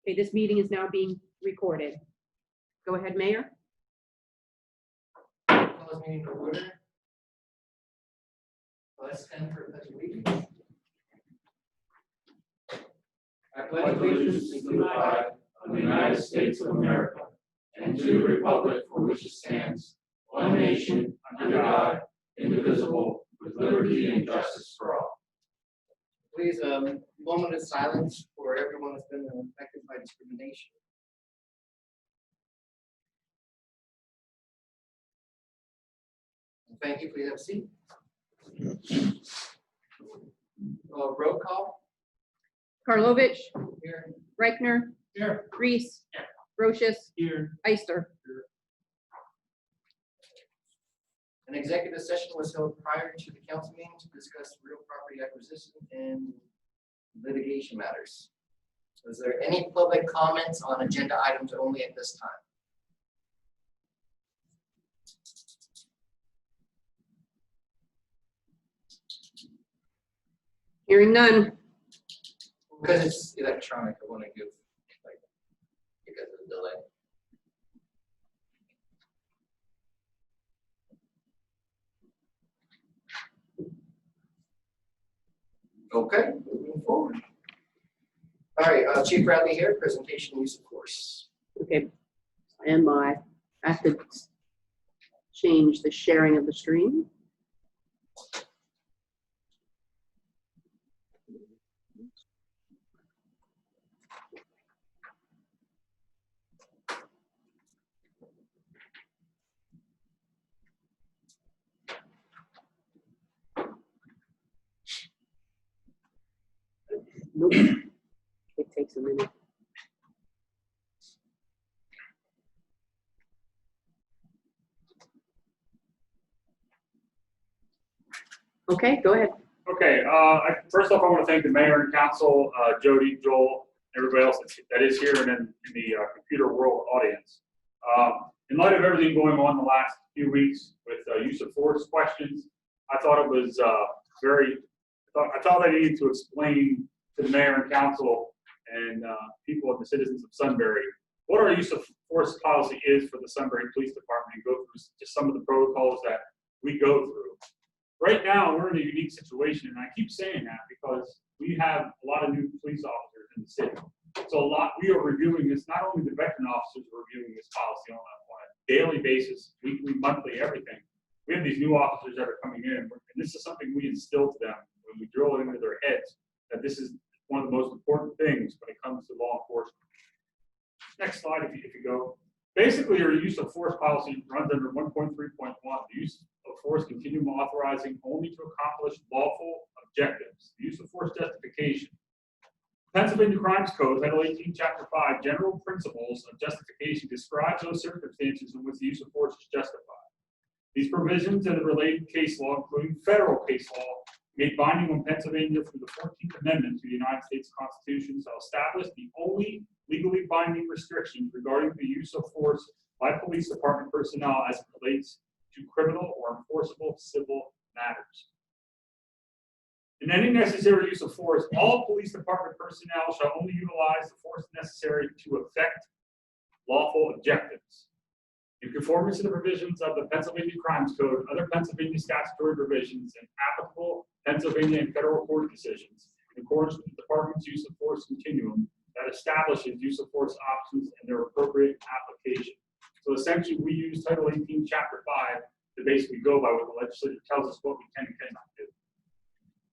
Okay, this meeting is now being recorded. Go ahead, Mayor. Call this meeting to order. Let's stand for pledge of allegiance. I pledge allegiance to the flag of the United States of America and to the republic for which it stands, one nation, under God, indivisible, with liberty and justice for all. Please, a moment of silence for everyone that's been affected by discrimination. Thank you. Please have a seat. Roll call. Karlovich, Here. Reichner, Here. Reese, Brochus, Here. Eister. An executive session was held prior to the council meeting to discuss real property acquisition and litigation matters. Is there any public comments on agenda items only at this time? Hearing none. Because it's electronic, I want to give, like, because of the delay. Okay, moving forward. All right, Chief Bradley here, presentation use of force. Okay, and I have to change the sharing of the stream. Nope. It takes a minute. Okay, go ahead. Okay, first off, I want to thank the mayor and council, Jody, Joel, everybody else that is here and in the computer world audience. In light of everything going on the last few weeks with use of force questions, I thought it was I thought I needed to explain to the mayor and council and people and the citizens of Sunbury what our use of force policy is for the Sunbury Police Department and go through just some of the protocols that we go through. Right now, we're in a unique situation, and I keep saying that because we have a lot of new police officers in the city. So we are reviewing this, not only the veteran officers are reviewing this policy on a daily basis, weekly, monthly, everything. We have these new officers that are coming in, and this is something we instill to them when we drill it into their heads, that this is one of the most important things when it comes to law enforcement. Next slide, if you go. Basically, your use of force policy runs under 1.3.1. The use of force continuum authorizing only to accomplish lawful objectives. The use of force justification. Pennsylvania Crimes Code, Title 18, Chapter 5, General Principles of Justification describes those circumstances in which the use of force is justified. These provisions and the related case law, including federal case law, made binding on Pennsylvania through the 14th Amendment to the United States Constitution, shall establish the only legally binding restrictions regarding the use of force by police department personnel as it relates to criminal or enforceable civil matters. In any necessary use of force, all police department personnel shall only utilize the force necessary to effect lawful objectives. In conformance to the provisions of the Pennsylvania Crimes Code, other Pennsylvania statutory provisions, and applicable Pennsylvania and federal court decisions, in accordance with the department's use of force continuum that establishes use of force options and their appropriate application. So essentially, we use Title 18, Chapter 5 to basically go by what the legislature tells us what we can and cannot do.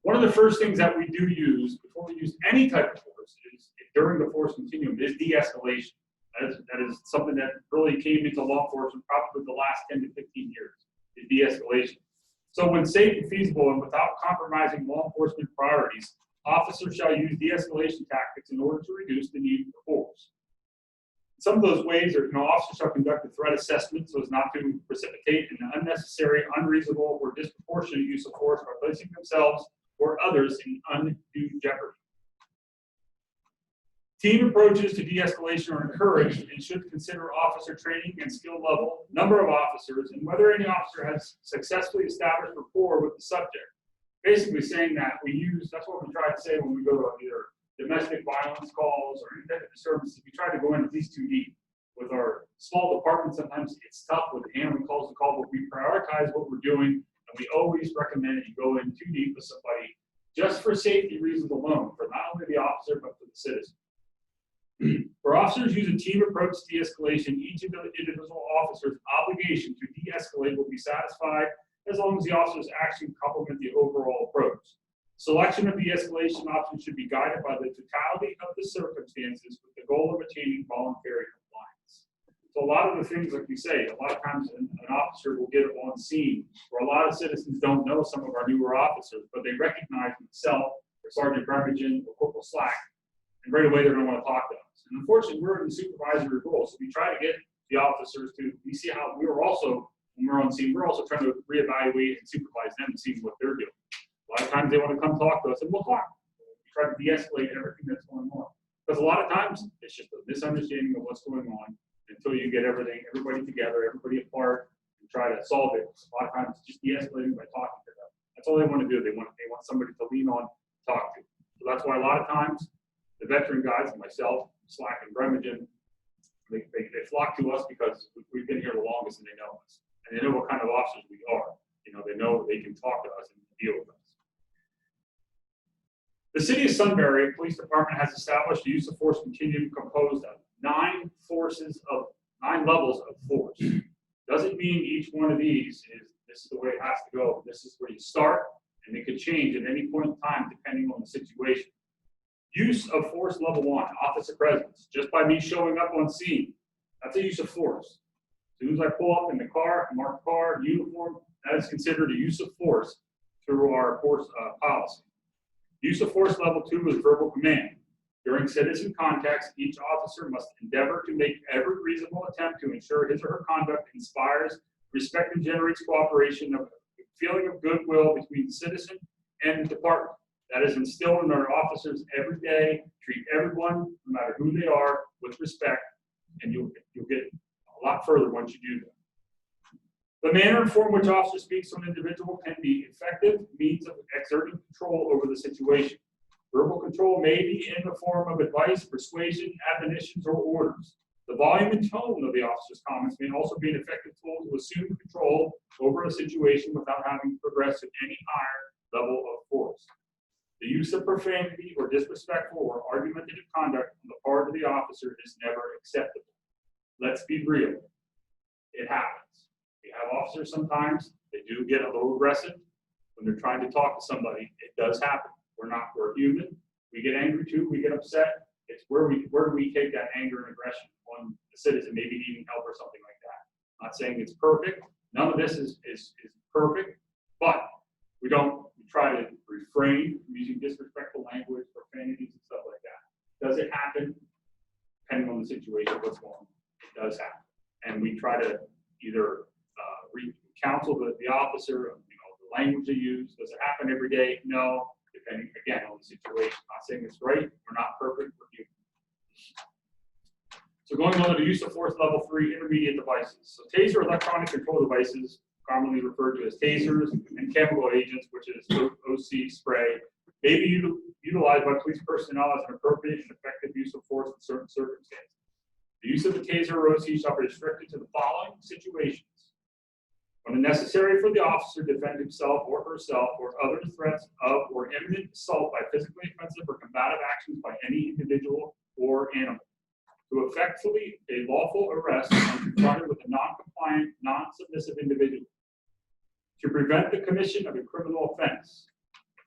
One of the first things that we do use before we use any type of force is during the force continuum is de-escalation. That is something that really came into law enforcement probably the last 10 to 15 years, is de-escalation. So when safe and feasible and without compromising law enforcement priorities, officers shall use de-escalation tactics in order to reduce the need for force. Some of those ways are, officers shall conduct a threat assessment so as not to precipitate an unnecessary, unreasonable, or disproportionate use of force by placing themselves or others in undue jeopardy. Team approaches to de-escalation are encouraged and should consider officer training and skill level, number of officers, and whether any officer has successfully established rapport with the subject. Basically saying that that's what we try to say when we go to either domestic violence calls or any type of disturbances, we try to go in at least too deep. With our small department, sometimes it's tough with handling calls to call, but we prioritize what we're doing, and we always recommend that you go in too deep with somebody just for safety reasons alone, for not only the officer, but for the citizen. Where officers use a team approach to de-escalation, each individual officer's obligation to de-escalate will be satisfied as long as the officer's actions complement the overall approach. Selection of de-escalation options should be guided by the totality of the circumstances with the goal of attaining voluntary compliance. So a lot of the things, like we say, a lot of times an officer will get on scene, or a lot of citizens don't know some of our newer officers, but they recognize myself, or Sergeant Bremergen, or Corporal Slack, and right away they're going to want to talk to us. And unfortunately, we're in the supervisory role, so we try to get the officers to, we see how we were also, when we're on scene, we're also trying to reevaluate and supervise them and see what they're doing. A lot of times they want to come talk to us, and we'll talk. We try to de-escalate everything that's going on. Because a lot of times, it's just a misunderstanding of what's going on until you get everybody together, everybody apart, and try to solve it. A lot of times, it's just de-escalating by talking to them. That's all they want to do. They want somebody to lean on, talk to. So that's why a lot of times, the veteran guys, and myself, Slack and Bremergen, they flock to us because we've been here the longest and they know us. And they know what kind of officers we are. You know, they know they can talk to us and deal with us. The City of Sunbury Police Department has established the use of force continuum composed of 9 levels of force. Doesn't mean each one of these this is the way it has to go. This is where you start, and it could change at any point in time depending on the situation. Use of force level 1, officer presence. Just by me showing up on scene, that's a use of force. As soon as I pull up in the car, marked car, uniform, that is considered a use of force through our force policy. Use of force level 2 is verbal command. During citizen contacts, each officer must endeavor to make every reasonable attempt to ensure his or her conduct inspires respect and generates cooperation, of a feeling of goodwill between the citizen and the department. That is instilled in our officers every day. Treat everyone, no matter who they are, with respect, and you'll get a lot further once you do that. The manner and form which officer speaks to an individual can be effective means of exerting control over the situation. Verbal control may be in the form of advice, persuasion, admonitions, or orders. The volume and tone of the officer's comments may also be an effective tool to assume control over a situation without having to progress to any higher level of force. The use of profanity or disrespectful or argumentative conduct on the part of the officer is never acceptable. Let's be real. It happens. We have officers sometimes, they do get a little aggressive when they're trying to talk to somebody. It does happen. We're human. We get angry too. We get upset. It's where do we take that anger and aggression on the citizen, maybe needing help or something like that. I'm not saying it's perfect. None of this is perfect, but we try to refrain from using disrespectful language, profanities, and stuff like that. Does it happen? Depending on the situation, what's going on, it does happen. And we try to either counsel the officer, the language they use. Does it happen every day? No. Depending, again, on the situation. I'm not saying it's right. We're not perfect. We're human. So going on to the use of force level 3, intermediate devices. So taser electronic control devices, commonly referred to as tasers, and chemical agents, which is OC spray, may be utilized by police personnel as an appropriate and effective use of force in certain circumstances. The use of the taser or OC shall be restricted to the following situations: when necessary for the officer to defend himself or herself or other threats of or imminent assault by physically offensive or combative actions by any individual or animal. To effectually a lawful arrest when confronted with a non-compliant, non-submissive individual. To prevent the commission of a criminal offense.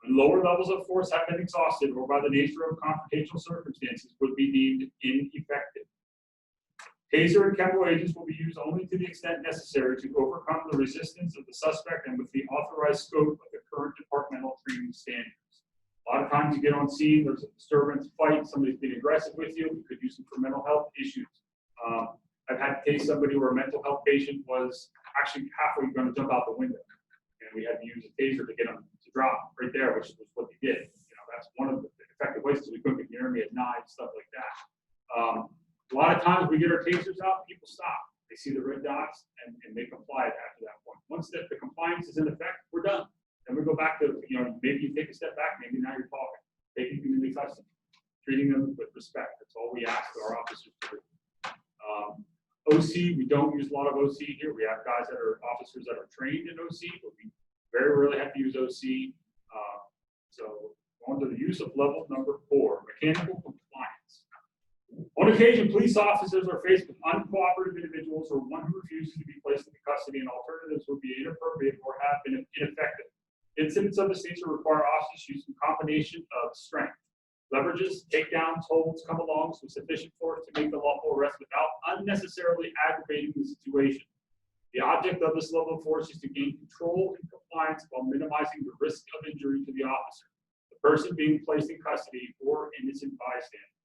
When lower levels of force have been exhausted or by the nature of confrontational circumstances would be deemed ineffective. Taser and chemical agents will be used only to the extent necessary to overcome the resistance of the suspect and with the authorized scope of the current departmental training standards. A lot of times you get on scene, there's a disturbance, fight, somebody's being aggressive with you, you could use them for mental health issues. I've had to case somebody where a mental health patient was actually halfway going to jump out the window. And we had to use a taser to get them to drop right there, which was what they did. That's one of the effective ways, we couldn't get near them, we had knives, stuff like that. A lot of times we get our tasers out, people stop. They see the red dots and they comply after that point. Once the compliance is in effect, we're done. Then we go back to, maybe you take a step back, maybe now you're talking. Maybe you can really touch them. treating them with respect. That's all we ask our officers to do. OC, we don't use a lot of OC here. We have guys that are officers that are trained in OC, but we very rarely have to use OC. So on to the use of level number 4, mechanical compliance. On occasion, police officers are faced with uncooperative individuals or one who refuses to be placed into custody, and alternatives would be inappropriate or have been ineffective. Incidents of this nature require officers to use a combination of strength, leverages, takedowns, holds, come alongs with sufficient force to make the lawful arrest without unnecessarily aggravating the situation. The object of this level of force is to gain control and compliance while minimizing the risk of injury to the officer, the person being placed in custody, or innocent bystanders.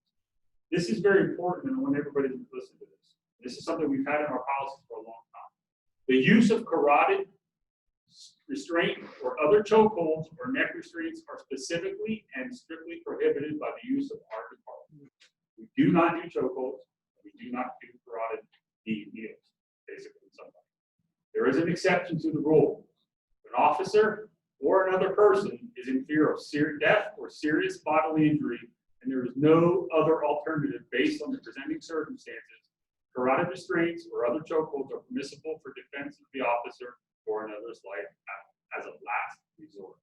This is very important, and I want everybody to listen to this. This is something we've had in our policies for a long time. The use of carotid, restraint, or other chokeholds or neck restraints are specifically and strictly prohibited by the use of our department. We do not do chokeholds. We do not do carotid needles, basically somebody. There is an exception to the rule. An officer or another person is in fear of death or serious bodily injury, and there is no other alternative based on the presenting circumstances. Carotid restraints or other chokeholds are permissible for defense of the officer or another's life as a last resort.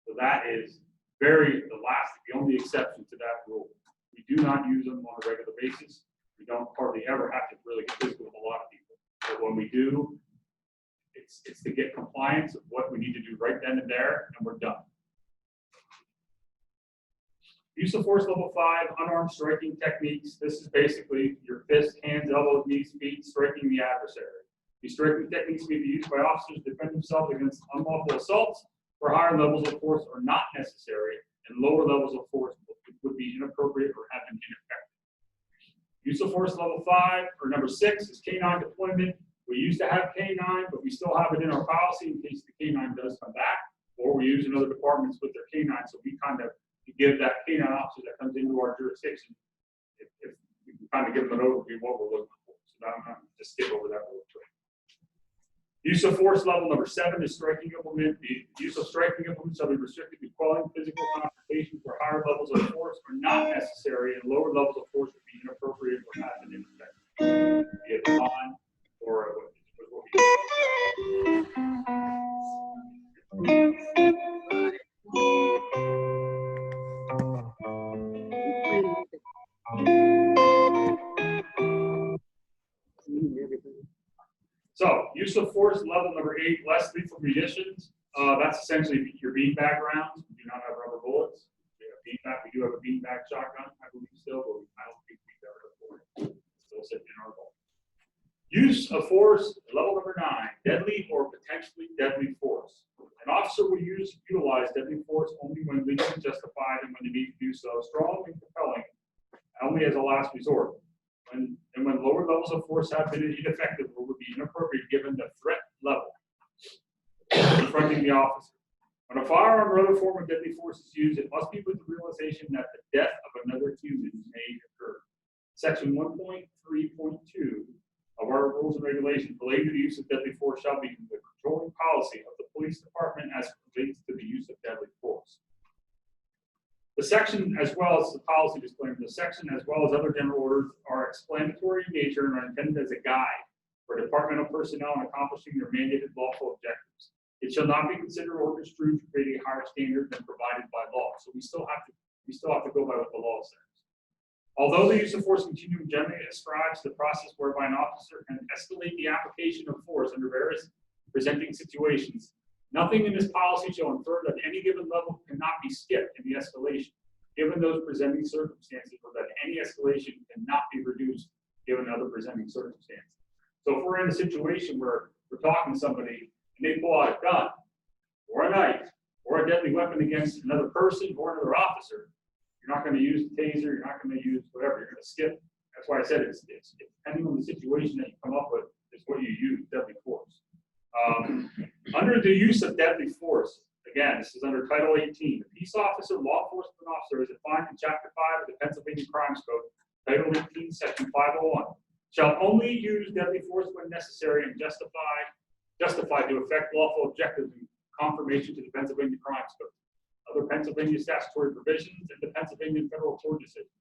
So that is the only exception to that rule. We do not use them on a regular basis. We don't hardly ever have to really get physical with a lot of people. But when we do, it's to get compliance of what we need to do right then and there, and we're done. Use of force level 5, unarmed striking techniques. This is basically your fists, hands, elbows, knees, feet, striking the adversary. These striking techniques may be used by officers to defend themselves against unlawful assaults, where higher levels of force are not necessary, and lower levels of force would be inappropriate or have been ineffective. Use of force level 5, or number 6, is canine deployment. We used to have canine, but we still have it in our policy in case the canine does come back, or we use in other departments with their canine, so we kind of give that canine officer that comes into our jurisdiction, if we can kind of give them an overview of what we're looking for. So I'm going to just skip over that real quick. Use of force level number 7 is striking implement. The use of striking implements shall be restricted to quelling physical confrontations where higher levels of force are not necessary and lower levels of force would be inappropriate or have been ineffective. Be it on or what So, use of force level number 8, less lethal munitions. That's essentially your beanbag rounds. We do not have rubber bullets. We have beanbag. We do have a beanbag shotgun, I believe still, but I don't think we've ever afforded it. Still sitting in our vault. Use of force level number 9, deadly or potentially deadly force. An officer will utilize deadly force only when legally justified and when they need to do so, strong and compelling, only as a last resort. When lower levels of force have been ineffective or would be inappropriate given the threat level confronting the officer. When a firearm or other form of deadly force is used, it must be with the realization that the death of another human may occur. Section 1.3.2 of our rules and regulations relating to the use of deadly force shall be the controlling policy of the police department as it relates to the use of deadly force. The section, as well as the policy disclaimer, the section, as well as other general orders, are explanatory in nature and are intended as a guide for departmental personnel in accomplishing their mandated lawful objectives. It shall not be considered or construed to create a higher standard than provided by law. So we still have to go by what the law says. Although the use of force continuum generally ascribes the process whereby an officer can escalate the application of force under various presenting situations, nothing in this policy shall infer that any given level cannot be skipped in the escalation, given those presenting circumstances, or that any escalation cannot be reduced given other presenting circumstances. So if we're in a situation where we're talking to somebody and they pull out a gun, or a knife, or a deadly weapon against another person or another officer, you're not going to use the taser, you're not going to use whatever, you're going to skip. That's why I said it's depending on the situation that you come up with, is what you use deadly force. Under the use of deadly force, again, this is under Title 18. The peace officer, law enforcement officer, as defined in Chapter 5 of the Pennsylvania Crimes Code, Title 18, Section 501, shall only use deadly force when necessary and justified to effect lawful objectives in confirmation to the Pennsylvania Crimes Code, other Pennsylvania statutory provisions, and the Pennsylvania federal court decisions.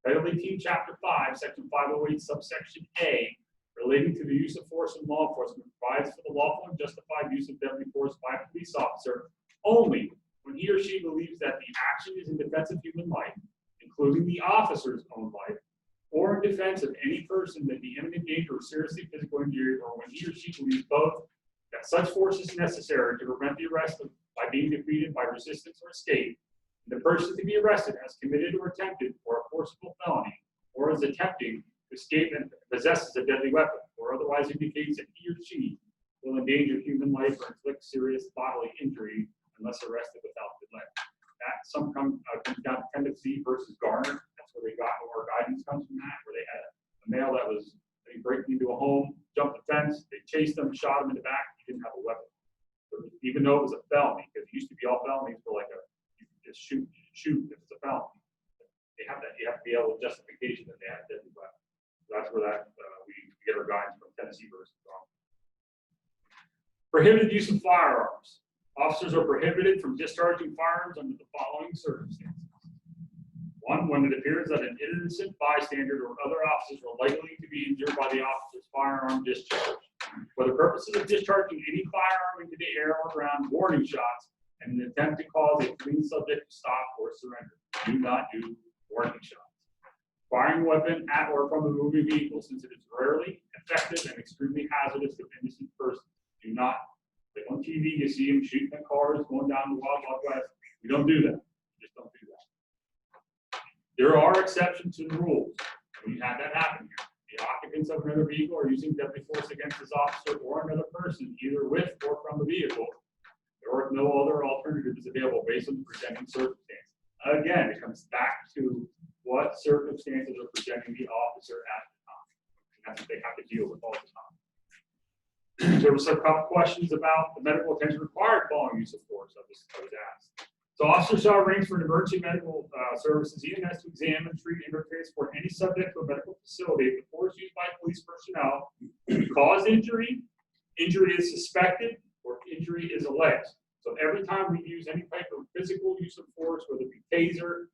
Untitled Chapter 5, Section 508, subsection A, relating to the use of force in law enforcement, provides for the lawful and justified use of deadly force by a police officer only when he or she believes that the action is in defense of human life, including the officer's own life, or in defense of any person that be imminent danger or seriously physical injury, or when he or she believes both that such force is necessary to prevent the arrest by being defeated by resistance or escape, and the person to be arrested has committed or attempted for a forcible felony, or is attempting to escape and possesses a deadly weapon, or otherwise indicates that he or she will endanger human life or inflict serious bodily injury unless arrested without delay. That comes down to Tennessee versus Garner. That's where they got our guidance comes from that, where they had a male that was breaking into a home, jumped the fence, they chased him, shot him in the back, he didn't have a weapon. So even though it was a felony, because it used to be all felonies were like you can just shoot if it's a felony. You have to be able to justification that they had a deadly weapon. So that's where we get our guidance from Tennessee versus Garner. Prohibited use of firearms. Officers are prohibited from discharging firearms under the following circumstances. One, when it appears that an innocent bystander or other officers are likely to be injured by the officer's firearm discharge. For the purposes of discharging any firearm into the air or ground, warning shots, and an attempt to cause a fleeing subject to stop or surrender. Do not do warning shots. Firing a weapon at or from a moving vehicle, since it is rarely effective and extremely hazardous to innocent persons. Do not. Like on TV, you see them shooting at cars, going down the Wild West. We don't do that. We just don't do that. There are exceptions to the rules. We've had that happen here. The occupants of another vehicle are using deadly force against this officer or another person, either with or from the vehicle. There are no other alternatives available based on the presenting circumstances. Again, it comes back to what circumstances are presenting the officer at the time. And that's what they have to deal with all the time. There was a couple questions about the medical attention required following use of force. I was asked. So officers shall arrange for an emergency medical services, EMS, to examine, treat, and transport any subject to a medical facility if the force used by police personnel caused injury, injury is suspected, or injury is alleged. So every time we use any type of physical use of force, whether it be taser,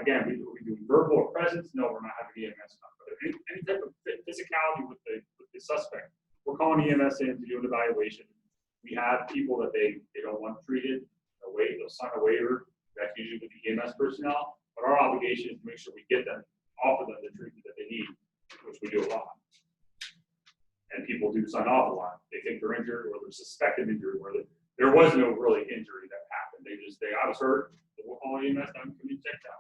again, we do verbal or presence. No, we're not having EMS come. But any type of physicality with the suspect, we're calling EMS in to do an evaluation. We have people that they don't want treated. They'll sign a waiver. That's usually with the EMS personnel. But our obligation is to make sure we get them, offer them the treatment that they need, which we do a lot. And people do sign off a lot. They think they're injured or they're suspected injury, where there was no really injury that happened. I was hurt. We'll call EMS down and check that.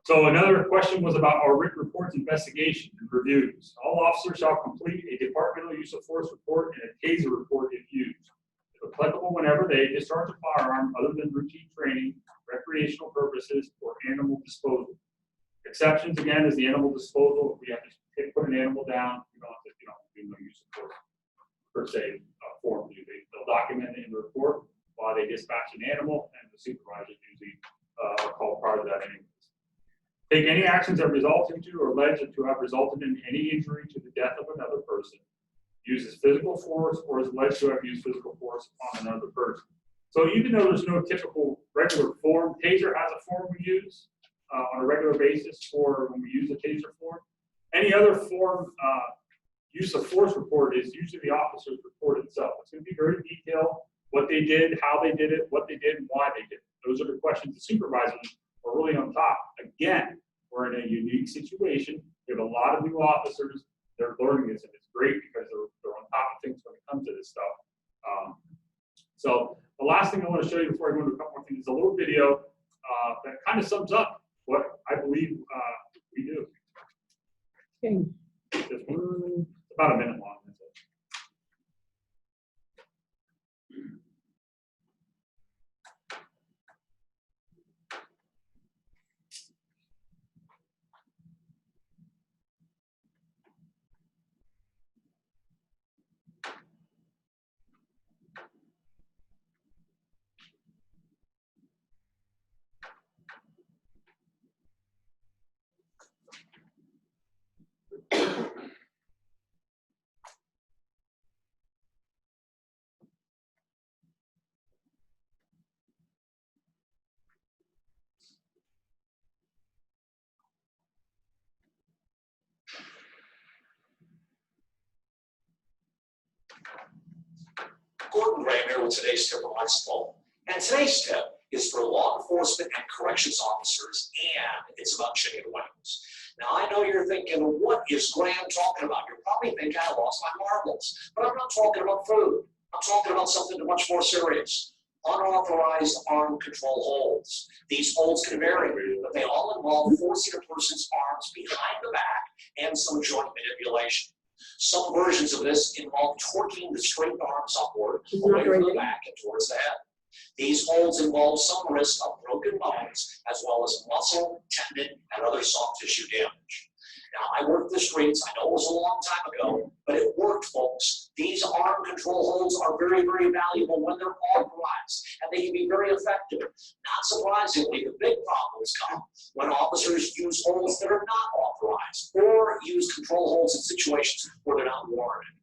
So another question was about our written reports, investigation, and reviews. All officers shall complete a departmental use of force report and a taser report if used. If applicable, whenever they discharge a firearm other than routine training, recreational purposes, or animal disposal. Exceptions, again, is the animal disposal. If we have to put an animal down, we don't have to, do no use of force per se form. They'll document it in the report while they dispatch an animal, and the supervisors usually are called part of that anyways. Take any actions that result into or alleged to have resulted in any injury to the death of another person. Uses physical force or is alleged to have used physical force on another person. So even though there's no typical regular form, taser has a form we use on a regular basis for when we use a taser form. Any other form use of force report is usually the officer's report itself. It's going to be very detailed, what they did, how they did it, what they did, and why they did it. Those are the questions the supervisors are really on top. Again, we're in a unique situation. We have a lot of new officers. They're learning this, and it's great because they're on top of things when it comes to this stuff. So the last thing I want to show you before I go into a couple more things is a little video that kind of sums up what I believe we do. Okay. This one, it's about a minute long. That's it. Gordon Graham here with today's tip from Lexington. And today's tip is for law enforcement and corrections officers, and it's about chicken wings. Now, I know you're thinking, what is Graham talking about? You're probably thinking I lost my marbles, but I'm not talking about food. I'm talking about something much more serious. Unauthorized arm control holds. These holds can vary, but they all involve forcing a person's arms behind the back and some joint manipulation. Some versions of this involve torquing the straight arms upward, away from the back and towards the head. These holds involve some risk of broken bones, as well as muscle, tendon, and other soft tissue damage. Now, I worked the streets. I know it was a long time ago, but it worked, folks. These arm control holds are very, very valuable when they're authorized, and they can be very effective. Not surprisingly, the big problems come when officers use holds that are not authorized or use control holds in situations where they're not warranted.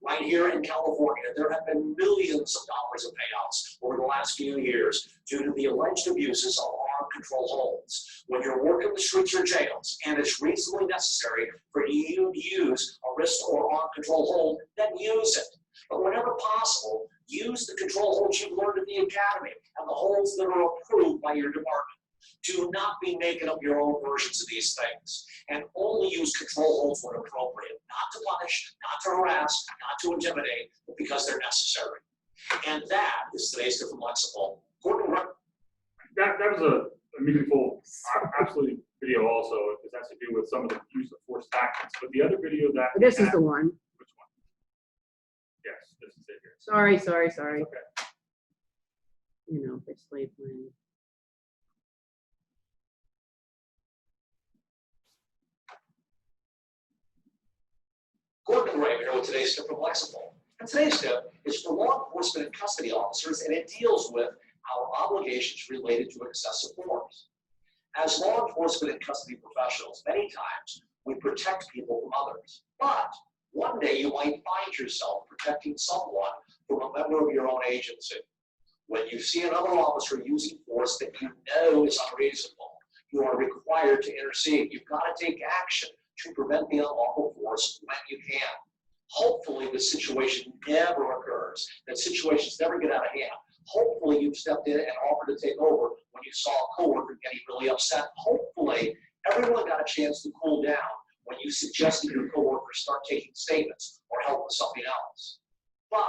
Right here in California, there have been millions of dollars of payouts over the last few years due to the alleged abuses of arm control holds. When you're working the streets or jails and it's reasonably necessary for you to use a wrist or arm control hold, then use it. But whenever possible, use the control holds you've learned in the academy and the holds that are approved by your department. Do not be making up your own versions of these things, and only use control holds when appropriate, not to punish, not to harass, not to intimidate, but because they're necessary. And that is today's tip from Lexington. Gordon, That was a meaningful, absolutely video also, because that's to do with some of the use of force tactics. But the other video that This is the one. Which one? Yes, this is it here. Sorry. Okay. You know, for slave land. Gordon Graham here with today's tip from Lexington. And today's tip is for law enforcement and custody officers, and it deals with our obligations related to excessive force. As law enforcement and custody professionals, many times we protect people from others. But one day you might find yourself protecting someone from a member of your own agency. When you see another officer using force that you know is unreasonable, you are required to intercede. You've got to take action to prevent the unlawful force when you can. Hopefully the situation never occurs, that situations never get out of hand. Hopefully you've stepped in and offered to take over when you saw a coworker getting really upset. Hopefully everyone got a chance to cool down when you suggested your coworker start taking statements or help with something else. But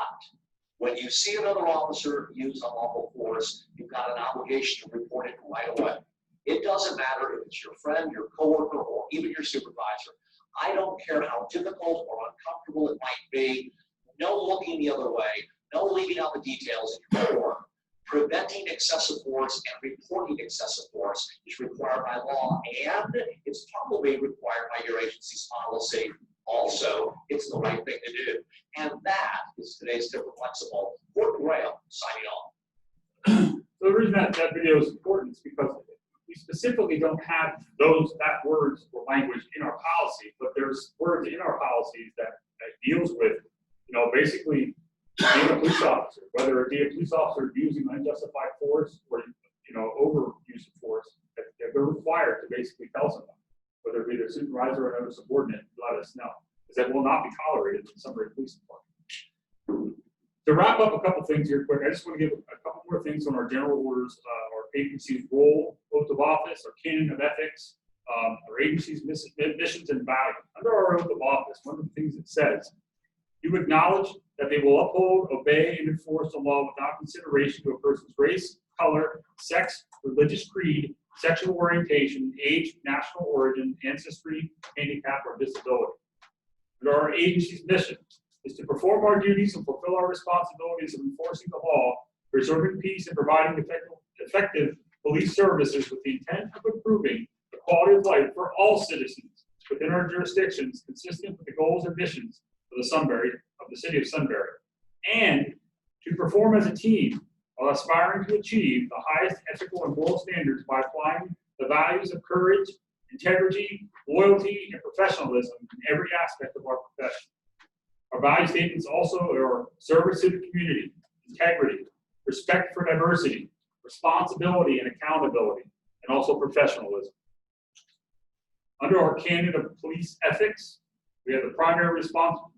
when you see another officer use unlawful force, you've got an obligation to report it right away. It doesn't matter if it's your friend, your coworker, or even your supervisor. I don't care how difficult or uncomfortable it might be. No looking the other way. No leaving out the details in your work. Preventing excessive force and reporting excessive force is required by law, and it's probably required by your agency's policy. Also, it's the right thing to do. And that is today's tip from Lexington. Gordon Graham, signing off. So the reason that video is important is because we specifically don't have that words or language in our policy, but there's words in our policies that deals with, basically being a police officer, whether it be a police officer using unjustified force or, overuse of force, that they're required to basically tell someone, whether it be their supervisor or another subordinate, let us know, because that will not be tolerated in the Sunbury Police Department. To wrap up a couple things here quick, I just want to give a couple more things on our general orders, our agency's role, oath of office, our canon of ethics, our agency's missions and values. Under our oath of office, one of the things it says, you acknowledge that they will uphold, obey, and enforce the law without consideration to a person's race, color, sex, religious creed, sexual orientation, age, national origin, ancestry, handicap, or disability. And our agency's mission is to perform our duties and fulfill our responsibilities of enforcing the law, preserving peace, and providing effective police services with the intent of improving the quality of life for all citizens within our jurisdictions, consistent with the goals and missions of the city of Sunbury, and to perform as a team while aspiring to achieve the highest ethical and moral standards by applying the values of courage, integrity, loyalty, and professionalism in every aspect of our profession. Our value statements also are service to the community, integrity, respect for diversity, responsibility and accountability, and also professionalism. Under our canon of police ethics, we have the primary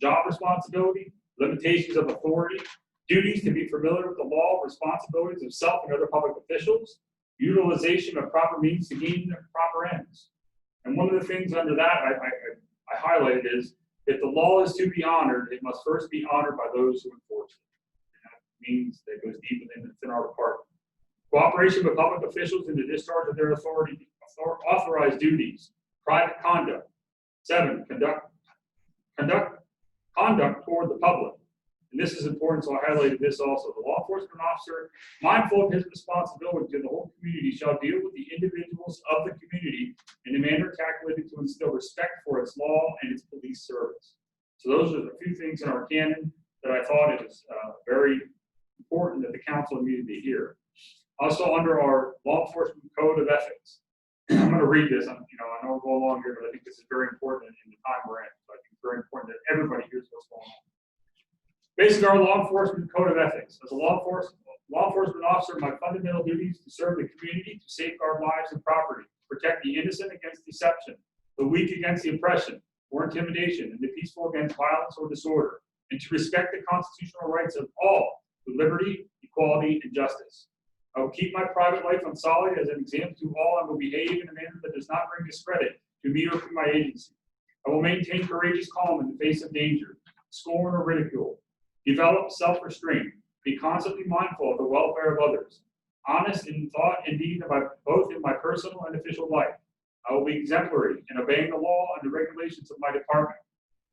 job responsibility, limitations of authority, duties to be familiar with the law, responsibilities of self and other public officials, utilization of proper means to gain the proper ends. And one of the things under that I highlighted is, if the law is to be honored, it must first be honored by those who enforce it. And that means that goes deep within our department. Cooperation with public officials in the discharge of their authorized duties. Private conduct. 7, conduct toward the public. And this is important, so I highlighted this also. The law enforcement officer, mindful of his responsibility to the whole community, shall deal with the individuals of the community in a manner calculated to instill respect for its law and its police service. So those are the few things in our canon that I thought it was very important that the council needed to hear. Also, under our law enforcement code of ethics, I'm going to read this. I know we'll go along here, but I think this is very important in the time we're in. So I think it's very important that everybody hears what's going on. Based on our law enforcement code of ethics, as a law enforcement officer, my fundamental duty is to serve the community, to safeguard lives and property, protect the innocent against deception, the weak against the oppression or intimidation, and the peaceful against violence or disorder, and to respect the constitutional rights of all with liberty, equality, and justice. I will keep my private life unsullied as an example to all, and will behave in a manner that does not bring discredit to me or to my agency. I will maintain courageous calm in the face of danger, scorn, or ridicule. Develop self-restraint. Be constantly mindful of the welfare of others. Honest in thought and deed, both in my personal and official life. I will be exemplary in obeying the law and the regulations of my department.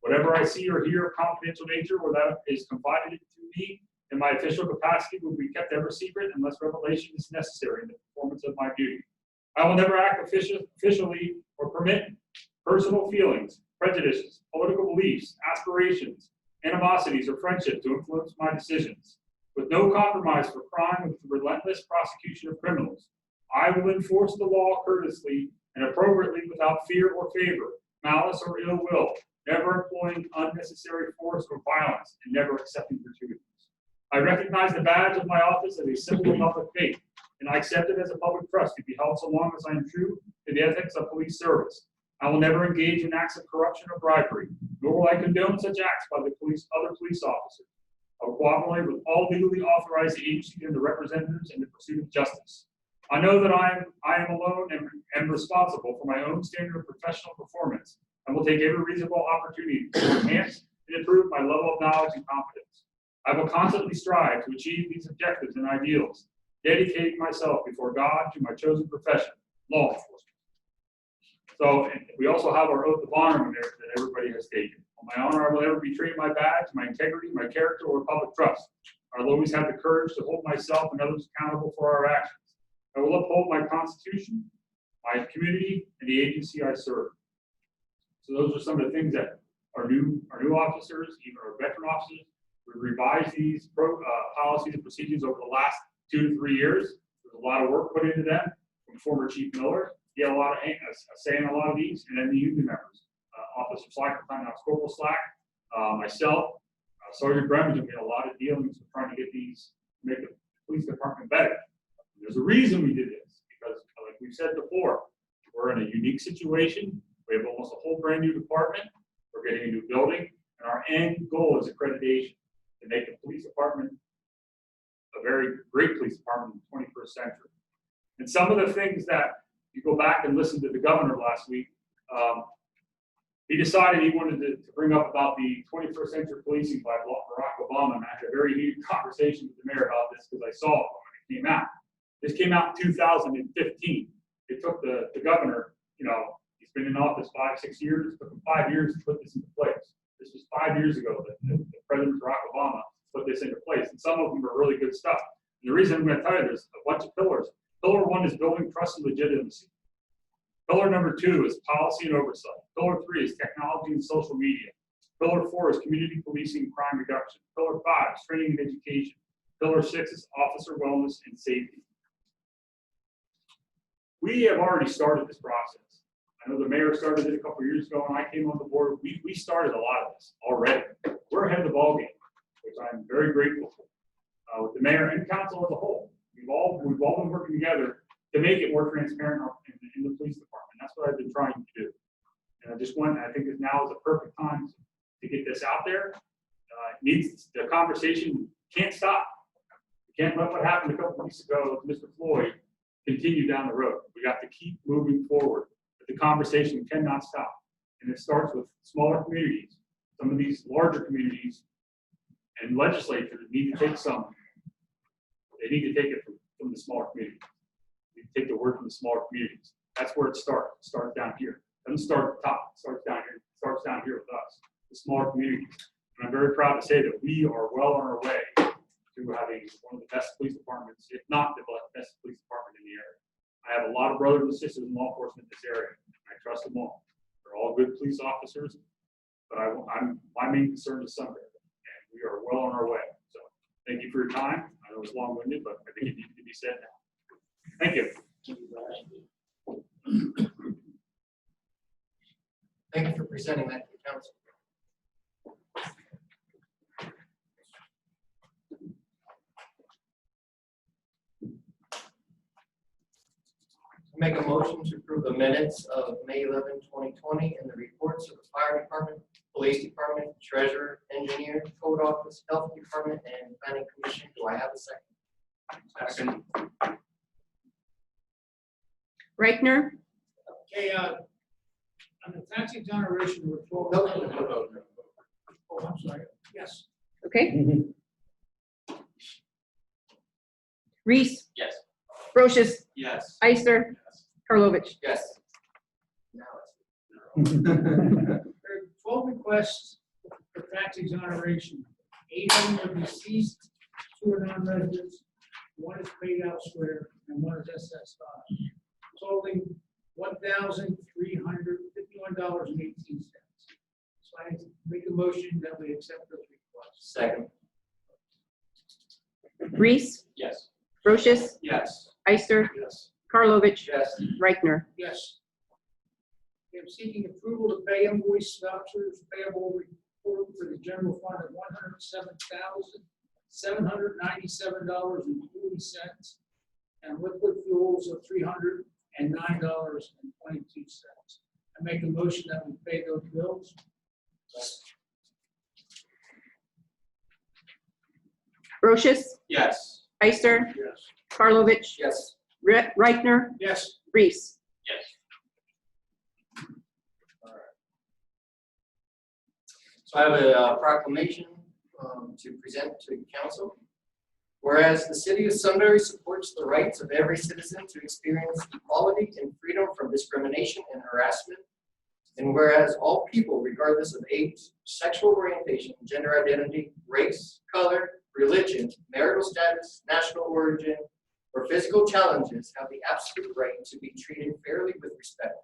Whatever I see or hear of confidential nature or that is confided to me in my official capacity will be kept ever secret unless revelation is necessary in the performance of my duty. I will never act officially or permit personal feelings, prejudices, political beliefs, aspirations, animosities, or friendship to influence my decisions. With no compromise for crime, with the relentless prosecution of criminals, I will enforce the law courteously and appropriately without fear or favor, malice or ill will, never employing unnecessary force or violence, and never accepting gratuities. I recognize the badge of my office as a symbol of public faith, and I accept it as a public trust to be held so long as I am true to the ethics of police service. I will never engage in acts of corruption or bribery, nor will I condone such acts by the other police officers. I will cooperate with all legally authorized agencies and the representatives in the pursuit of justice. I know that I am alone and am responsible for my own standard of professional performance, and will take every reasonable opportunity to enhance and improve my level of knowledge and competence. I will constantly strive to achieve these objectives and ideals, dedicating myself before God to my chosen profession, law enforcement. So we also have our oath of honor in there that everybody has taken. On my honor, I will never betray my badge, my integrity, my character, or public trust. I will always have the courage to hold myself and others accountable for our actions. I will uphold my Constitution, my community, and the agency I serve. So those are some of the things that our new officers, even our veteran officers, we revised these policies and procedures over the last 2 to 3 years. There's a lot of work put into them from former Chief Miller. He had a lot of say in a lot of these, and then the union members, Officer Slack, Corporal Slack, myself, Sergeant Bremen, have made a lot of dealings with trying to get these, make the police department better. And there's a reason we did this, because like we've said before, we're in a unique situation. We have almost a whole brand new department. We're getting a new building, and our end goal is accreditation to make the police department a very great police department in the 21st century. And some of the things that you go back and listen to the governor last week, he decided he wanted to bring up about the 21st century policing by Barack Obama, and I had a very heated conversation with the mayor about this because I saw it when it came out. This came out in 2015. It took the governor, he's been in office 5-6 years. It took him 5 years to put this into place. This was 5 years ago that President Barack Obama put this into place, and some of them are really good stuff. And the reason I'm going to tell you, there's a bunch of pillars. Pillar 1 is building trust and legitimacy. Pillar number 2 is policy and oversight. Pillar 3 is technology and social media. Pillar 4 is community policing and crime reduction. Pillar 5 is training and education. Pillar 6 is officer wellness and safety. We have already started this process. I know the mayor started it a couple of years ago when I came on the board. We started a lot of this already. We're ahead of the ballgame, which I'm very grateful for. With the mayor and council as a whole, we've all been working together to make it more transparent in the police department. That's what I've been trying to do. And I think now is the perfect time to get this out there. The conversation Can't stop. You can't let what happened a couple weeks ago with Mr. Floyd continue down the road. We got to keep moving forward. But the conversation cannot stop. And it starts with smaller communities. Some of these larger communities and legislatures need to take some. They need to take it from the smaller communities. They need to take the word from the smaller communities. That's where it starts. It starts down here. It doesn't start at the top. It starts down here. It starts down here with us, the smaller communities. And I'm very proud to say that we are well on our way to having one of the best police departments, if not the best police department in the area. I have a lot of brothers and sisters in law enforcement in this area. I trust them all. They're all good police officers, but my main concern is Sunbury, and we are well on our way. So thank you for your time. I know it's long-winded, but I think it needed to be said now. Thank you. Thank you for presenting that to the council. Make a motion to approve the minutes of May 11, 2020, and the reports of the fire department, police department, treasurer, engineer, code office, health department, and planning commission. Do I have a second? Second. Reichner, Okay, on the tax exoneration report. No. Oh, I'm sorry. Yes. okay. Reese, Yes. Brochus, Yes. Ister, Karlovic. Yes. Now There are 12 requests for tax exoneration. 8 of them are deceased, 2 are non-residents, 1 is paid elsewhere, and 1 is SS5, totaling $1,351.18. So I make a motion that we accept those requests. Second. Reese, Yes. Brochus, Yes. Ister, Yes. Karlovic, Yes. Reichner. Yes. I am seeking approval to pay invoice vouchers payable report for the general fund of $107,797.40 and liquid fuels of $309.22. I make a motion that we pay those bills. Brochus, Yes. Ister, Yes. Karlovic, Yes. Reichner, Yes. Reese. Yes. So I have a proclamation to present to council. Whereas the city of Sunbury supports the rights of every citizen to experience equality and freedom from discrimination and harassment. And whereas all people, regardless of age, sexual orientation, gender identity, race, color, religion, marital status, national origin, or physical challenges have the absolute right to be treated fairly with respect.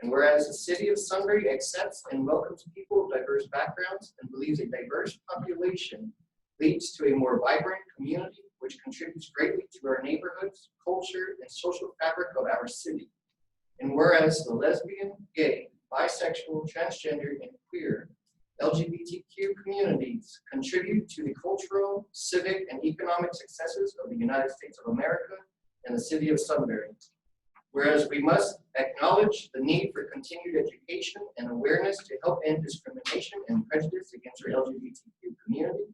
And whereas the city of Sunbury accepts and welcomes people of diverse backgrounds and believes a diverse population leads to a more vibrant community, which contributes greatly to our neighborhoods, culture, and social fabric of our city. And whereas the lesbian, gay, bisexual, transgender, and queer LGBTQ communities contribute to the cultural, civic, and economic successes of the United States of America and the city of Sunbury. Whereas we must acknowledge the need for continued education and awareness to help end discrimination and prejudice against our LGBTQ community.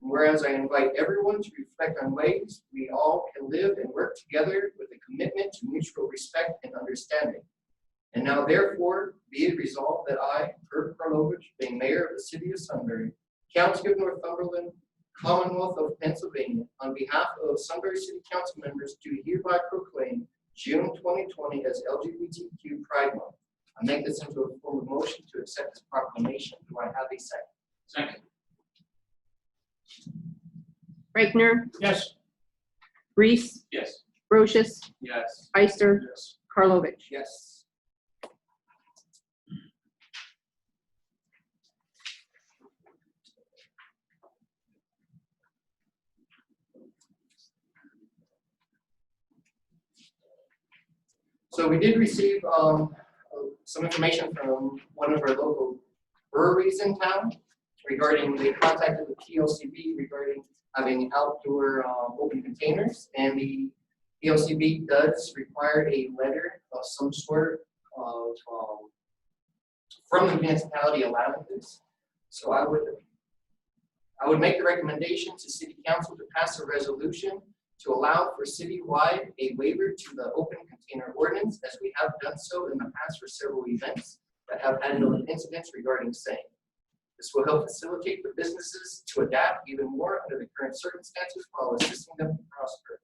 And whereas I invite everyone to reflect on ways we all can live and work together with a commitment to mutual respect and understanding. And now therefore be it resolved that I, Kurt Karlovic, being mayor of the city of Sunbury, County of Northumberland, Commonwealth of Pennsylvania, on behalf of Sunbury City Council members, do hereby proclaim June 2020 as LGBTQ Pride Month. I make this into a form of motion to accept this proclamation. Do I have a second? Second. Reichner, Yes. Reese, Yes. Brochus, Yes. Ister, Yes. Karlovic. Yes. So we did receive some information from one of our local breweries in town regarding, they contacted the PLCB regarding having outdoor open containers, and the PLCB does require a letter of some sort of from the municipality allowing this. So I would I would make the recommendation to City Council to pass a resolution to allow for citywide a waiver to the open container ordinance, as we have done so in the past for several events that have had no incidents regarding same. This will help facilitate the businesses to adapt even more under the current circumstances while assisting them to prosper.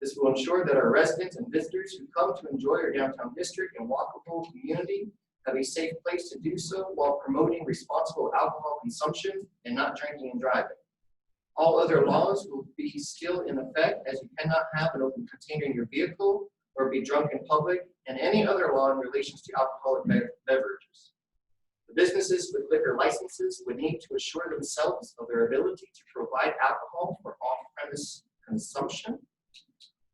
This will ensure that our residents and visitors who come to enjoy our downtown district and walkable community have a safe place to do so while promoting responsible alcohol consumption and not drinking and driving. All other laws will be still in effect, as you cannot have an open container in your vehicle or be drunk in public, and any other law in relation to alcoholic beverages. The businesses with liquor licenses would need to assure themselves of their ability to provide alcohol for off-premise consumption.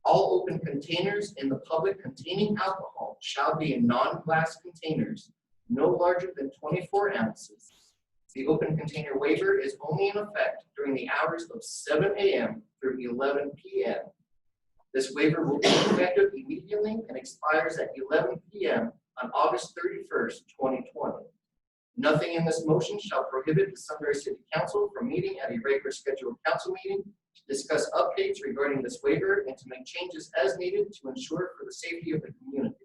All open containers in the public containing alcohol shall be in non-glass containers, no larger than 24 ounces. The open container waiver is only in effect during the hours of 7 a.m. through 11 p.m. This waiver will be effective immediately and expires at 11 p.m. on August 31st, 2020. Nothing in this motion shall prohibit the Sunbury City Council from meeting at a regular scheduled council meeting to discuss updates regarding this waiver and to make changes as needed to ensure for the safety of the community.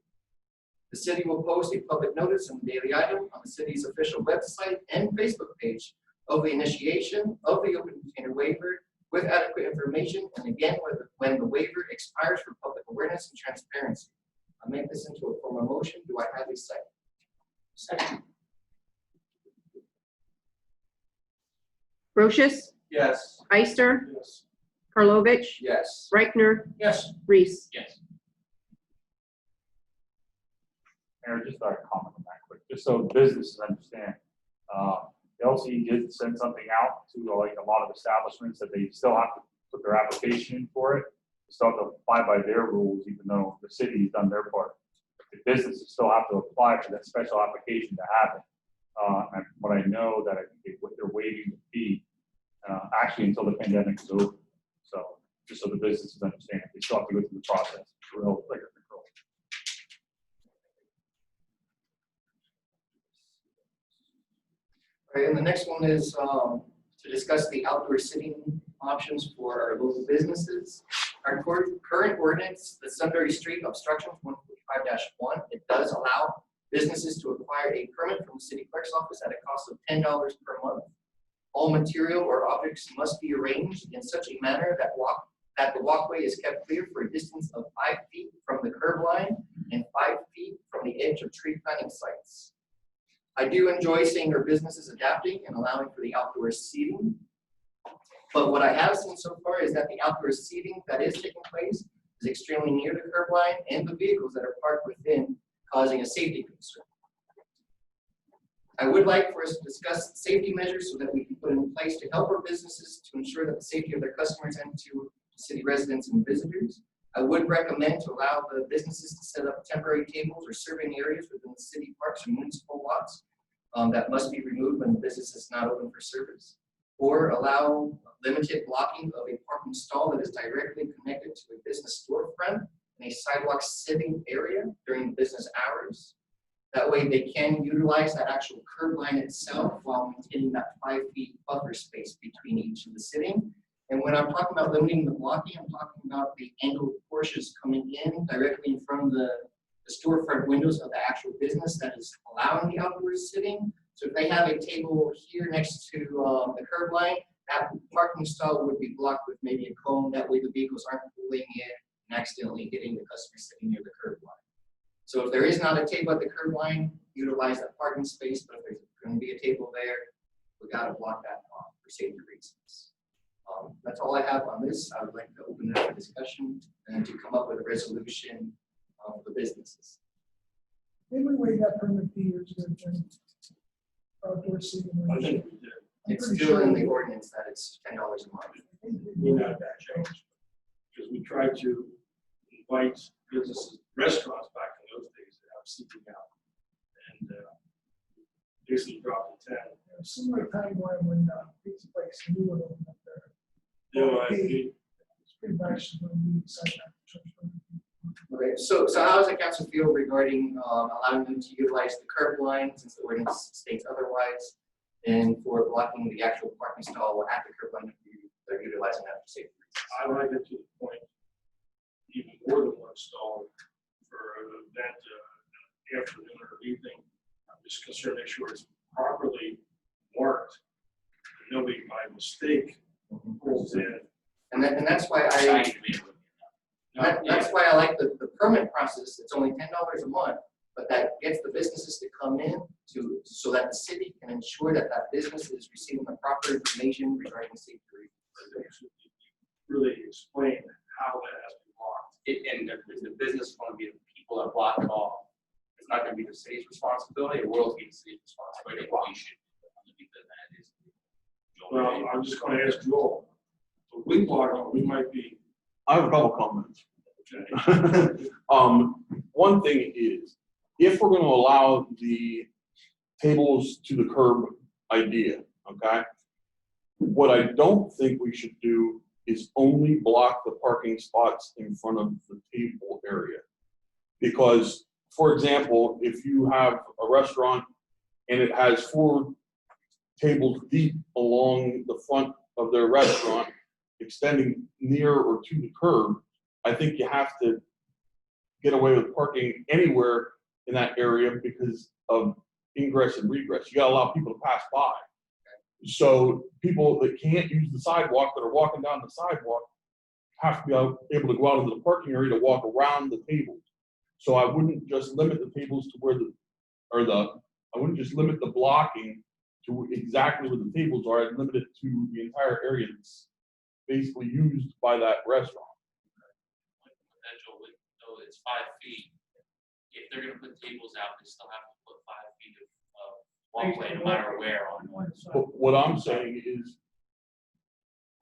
The city will post a public notice in the daily item on the city's official website and Facebook page of the initiation of the open container waiver with adequate information, and again when the waiver expires for public awareness and transparency. I'll make this into a formal motion. Do I have a second? Second. Brochus, Yes. Ister, Yes. Karlovic, Yes. Reichner, Yes. Reese. Yes. Mayor, just a comment on that quick, just so businesses understand. The LC did send something out to like a lot of establishments that they still have to put their application in for it. They still have to apply by their rules, even though the city's done their part. The businesses still have to apply for that special application to have it. And what I know that I think they're waiving the fee actually until the pandemic is over. So just so the businesses understand, they still have to go through the process for real liquor control. All right, and the next one is to discuss the outdoor seating options for our local businesses. Our current ordinance, the Sunbury Street obstructions 145-1, it does allow businesses to acquire a permit from the city clerk's office at a cost of $10 per month. All material or objects must be arranged in such a manner that the walkway is kept clear for a distance of 5 feet from the curb line and 5 feet from the edge of tree planting sites. I do enjoy seeing our businesses adapting and allowing for the outdoor seating. But what I have seen so far is that the outdoor seating that is taking place is extremely near the curb line and the vehicles that are parked within, causing a safety concern. I would like for us to discuss safety measures so that we can put in place to help our businesses to ensure that the safety of their customers and to city residents and visitors. I would recommend to allow the businesses to set up temporary tables or serving areas within the city parks or municipal lots that must be removed when the business is not open for service, or allow limited blocking of a parking stall that is directly connected to a business storefront in a sidewalk sitting area during business hours. That way they can utilize that actual curb line itself while maintaining that 5 feet buffer space between each of the sitting. And when I'm talking about limiting the blocking, I'm talking about the angled portions coming in directly in front of the storefront windows of the actual business that is allowing the outdoor sitting. So if they have a table here next to the curb line, that parking stall would be blocked with maybe a cone. That way the vehicles aren't pulling in and accidentally hitting the customer sitting near the curb line. So if there is not a table at the curb line, utilize that parking space. But if there's going to be a table there, we got to block that off for safety reasons. That's all I have on this. I would like to open it up for discussion and to come up with a resolution for the businesses. Didn't we waive that permit fee years ago? Outdoor seating. I think we did. It's still in the ordinance that it's $10 a month. We had that changed because we tried to invite businesses, restaurants back in those days to have seating out, and basically dropped to 10. Similar time when Pizza Place, new one opened up there. You know, It's pretty nice when we decided that. Okay, so how does the council feel regarding allowing them to utilize the curb line since the ordinance states otherwise? and for blocking the actual parking stall at the curb line if they're utilizing that for safety reasons. I like it to the point, even more than one stall for that afternoon or evening. I'm just concerned, make sure it's properly marked. Nobody by mistake pulls in. And that's why that's why I like the permit process. It's only $10 a month, but that gets the businesses to come in so that the city can ensure that that business is receiving the proper information regarding safety reasons. Really explain how that has to be marked. And if the business is going to be the people that block it off, it's not going to be the city's responsibility, it will be the city's responsibility. We should, because that is. Well, I'm just going to ask Joel. If we block on, we might be. I have a couple comments. Okay. One thing is, if we're going to allow the tables to the curb idea, okay, what I don't think we should do is only block the parking spots in front of the table area. Because, for example, if you have a restaurant and it has 4 tables deep along the front of their restaurant, extending near or to the curb, I think you have to get away with parking anywhere in that area because of ingress and regress. You gotta allow people to pass by. So people that can't use the sidewalk, that are walking down the sidewalk, have to be able to go out into the parking area to walk around the tables. So I wouldn't just limit the tables to where I wouldn't just limit the blocking to exactly where the tables are. I'd limit it to the entire area that's basically used by that restaurant. Potential with, so it's 5 feet. If they're gonna put tables out, they still have to put 5 feet of walkway no matter where on. But what I'm saying is,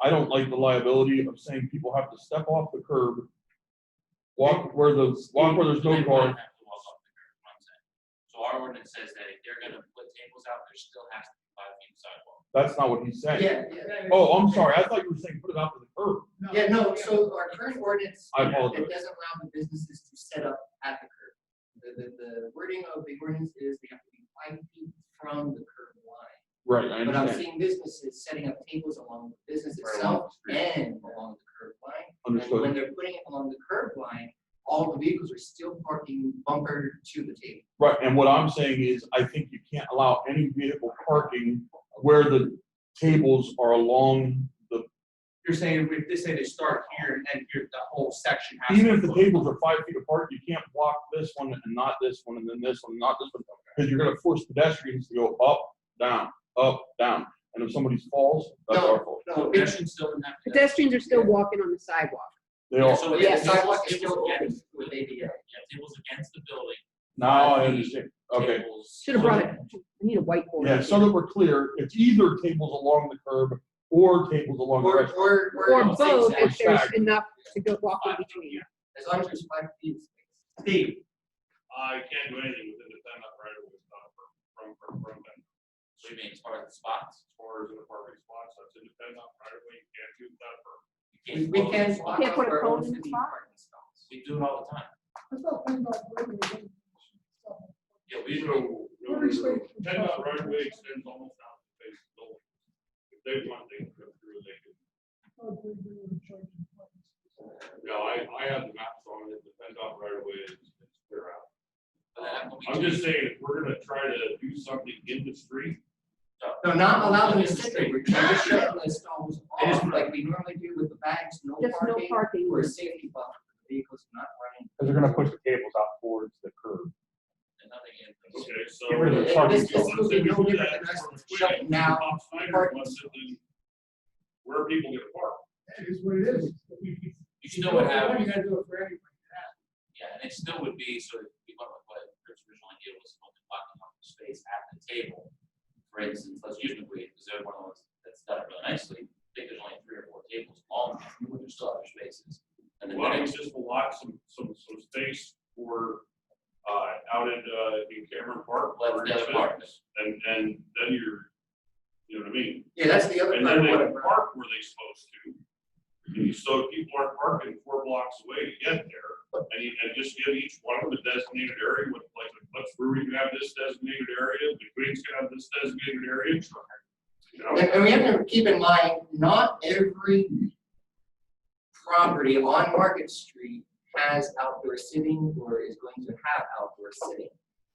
I don't like the liability of saying people have to step off the curb, walk where there's no They wouldn't car. have to walk off the curb, what I'm saying. So our ordinance says that if they're gonna put tables out, there still has to be 5 feet of sidewalk. That's not what he's saying. Yeah. Oh, I'm sorry. I thought you were saying put it out to the curb. Yeah, no, so our current ordinance, I it apologize. doesn't allow the businesses to set up at the curb. The wording of the ordinance is they have to be 5 feet from the curb line. Right, I But I'm understand. seeing businesses setting up tables along the business Right along itself and along the curb line. Understood. And when they're putting it along the curb line, all the vehicles are still parking bumper to the table. Right, and what I'm saying is, I think you can't allow any vehicle parking where the tables are along the, You're saying if they say they start here and then here, the whole section has. even if the tables are 5 feet apart, you can't block this one and not this one, and then this one, not this one, because you're gonna force pedestrians to go up, down, and if somebody falls, that's No. our fault. No, Pedestrians still don't have. Pedestrians are still walking on the sidewalk. They all, So Yeah, it's the sidewalk is tables still against, open with ADA. tables against the building. now I understand, okay. Tables- Should have brought it, I need a whiteboard. Yeah, so that we're clear, it's either tables along the curb or tables along the Or, restaurant. Or both if there's Staggered. enough to go walk in between. as long as there's 5 feet. of space. Steve, I can't do anything with independent right of way from them. what do you mean, as far as the spots? As far as in the parking spots, that's independent right of way, you can't do that for. We can. block Can't put a our cone own in the city spot? parking stalls. We do it all the time. I thought PennDOT roadway didn't stop. Yeah, we do. PennDOT right of way extends almost out to the face of the building. If they want, they can go through, they can. Oh, they were charging fines. No, I have the maps on it, the PennDOT right of way is clear out. But then when we I'm do- just saying, if we're gonna try to do something in the street, No, not allow them to sit there. We're just shutting the stalls off like we normally do with the bags, no Just no parking. parking. Or a safety buffer for the vehicles not running. Because they're gonna push the tables out towards the curb. and nothing in. okay, so. Get rid of the This parking this spots. will be no different than us shutting down parking. Where are people gonna park? That is what it is. You still would have, You gotta do it for everybody. yeah, and it still would be, so if we went with what Chris originally did was blocking off the space at the table. For instance, let's use McQueen, because they're one of those that's done it really nicely. I think there's only 3 or 4 tables long, but there's still other spaces. And then Why the don't we next, just allot some space for, out in Cameron Park? Well, that's the other part. And then you're, you know what I mean? Yeah, that's the other And part then of they what can park where they supposed to. So people aren't parking 4 blocks away to get there, and just give each one of them a designated area with, like, let's Brewery can have this designated area, the Queens can have this designated area. And we have to keep in mind, not every property on Market Street has outdoor sitting or is going to have outdoor sitting.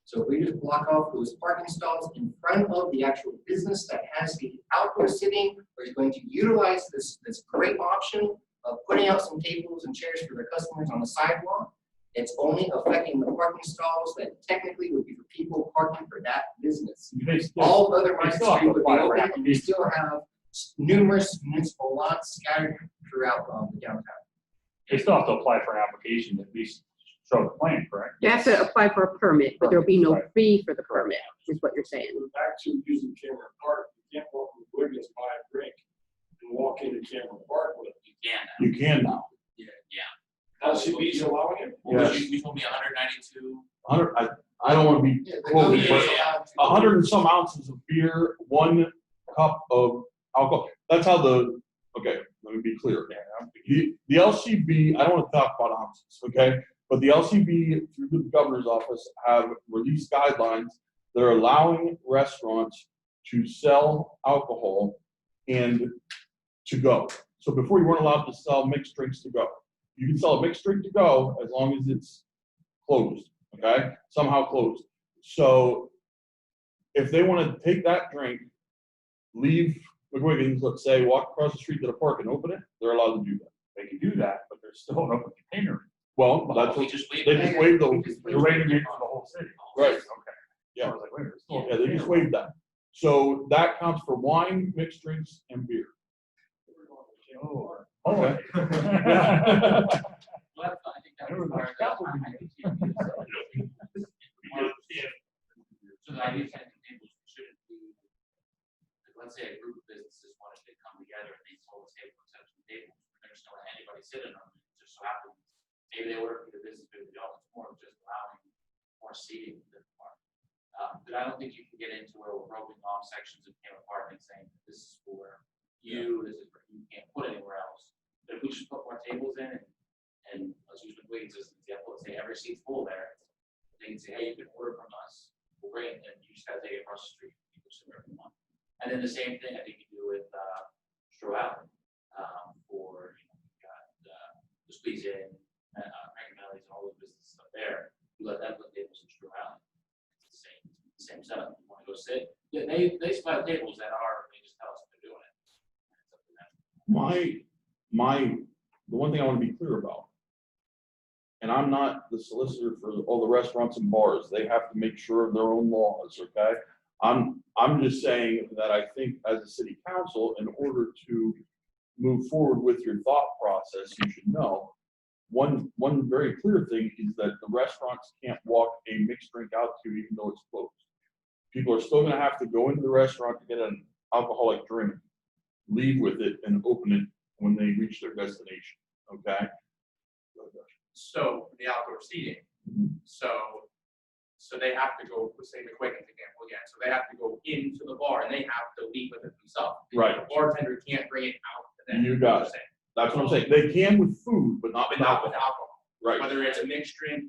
So if we just block off those parking stalls in front of the actual business that has the outdoor sitting or is going to utilize this great option of putting out some tables and chairs for their customers on the sidewalk, it's only affecting the parking stalls that technically would be for people parking for that business. All other Market Street would be open, and we still have numerous municipal lots scattered throughout the downtown. They still have to apply for an application, at least show the plan, correct? You have to apply for a permit, but there'll be no fee for the permit, is what you're saying. Back to using Cameron Park, you can't walk from Wiggins, buy a drink, and walk into Cameron Park with it. You can now. You can now. Yeah. LCB's allowing it? Well, Yes. you told me 192. 100, I don't want to be quoted, Yeah, but yeah. 100 and some ounces of beer, 1 cup of alcohol. That's how okay, let me be clear. The LCB, I don't want to talk about ounces, okay? But the LCB, through the governor's office, have released guidelines that are allowing restaurants to sell alcohol and to go. So before you weren't allowed to sell mixed drinks to go. You can sell a mixed drink to go as long as it's closed, okay? Somehow closed. So if they want to take that drink, leave McWiggins, let's say, walk across the street to the park and open it, they're allowed to do that. They can do that, but there's still an open container. Well, that's We what, just waived they it. just waived the, You're rating it for the whole city. right, Okay. Yeah. I was like, wait, there's still a yeah, they just container. waived that. So that counts for wine, mixed drinks, and beer. Oh. Okay. Well, I think that There was was part a of the. couple I think you can use it. So the idea of setting tables shouldn't be, like, let's say a group of businesses wanted to come together and they sold a table, set up some tables. There's no anybody sitting on them. It just so happens, maybe they work for the business, maybe they don't. It's more of just allowing more seating within the park. But I don't think you can get into where we're roping off sections of Cameron Park and saying this is for you, this is for you can't put anywhere else. But if we just put more tables in and let's use McWiggins as an example, let's say every seat's full there, they can say, hey, you can order from us, we'll bring it, and you just gotta take it across the street, you can just wherever you want. And then the same thing I think you do with Stroh Alley, for you've got the squeeze in, Frank Melly's and all those businesses up there. You let them put tables in Stroh Alley. It's the same setup. You want to go sit? Yeah, they supply tables that are. They just tell us they're doing it. It's up to them. The one thing I want to be clear about, and I'm not the solicitor for all the restaurants and bars. They have to make sure of their own laws, okay? I'm just saying that I think as a city council, in order to move forward with your thought process, you should know, one very clear thing is that the restaurants can't walk a mixed drink out to even though it's closed. People are still gonna have to go into the restaurant to get an alcoholic drink, leave with it and open it when they reach their destination, okay? So the outdoor seating, so they have to go, let's say McWiggins example again, so they have to go into the bar and they have to leave with it themselves. Right. The bartender can't bring it out to them. You got it. That's what I'm saying. They can with food, but not But with not with alcohol. alcohol, Right. whether it's a mixed drink,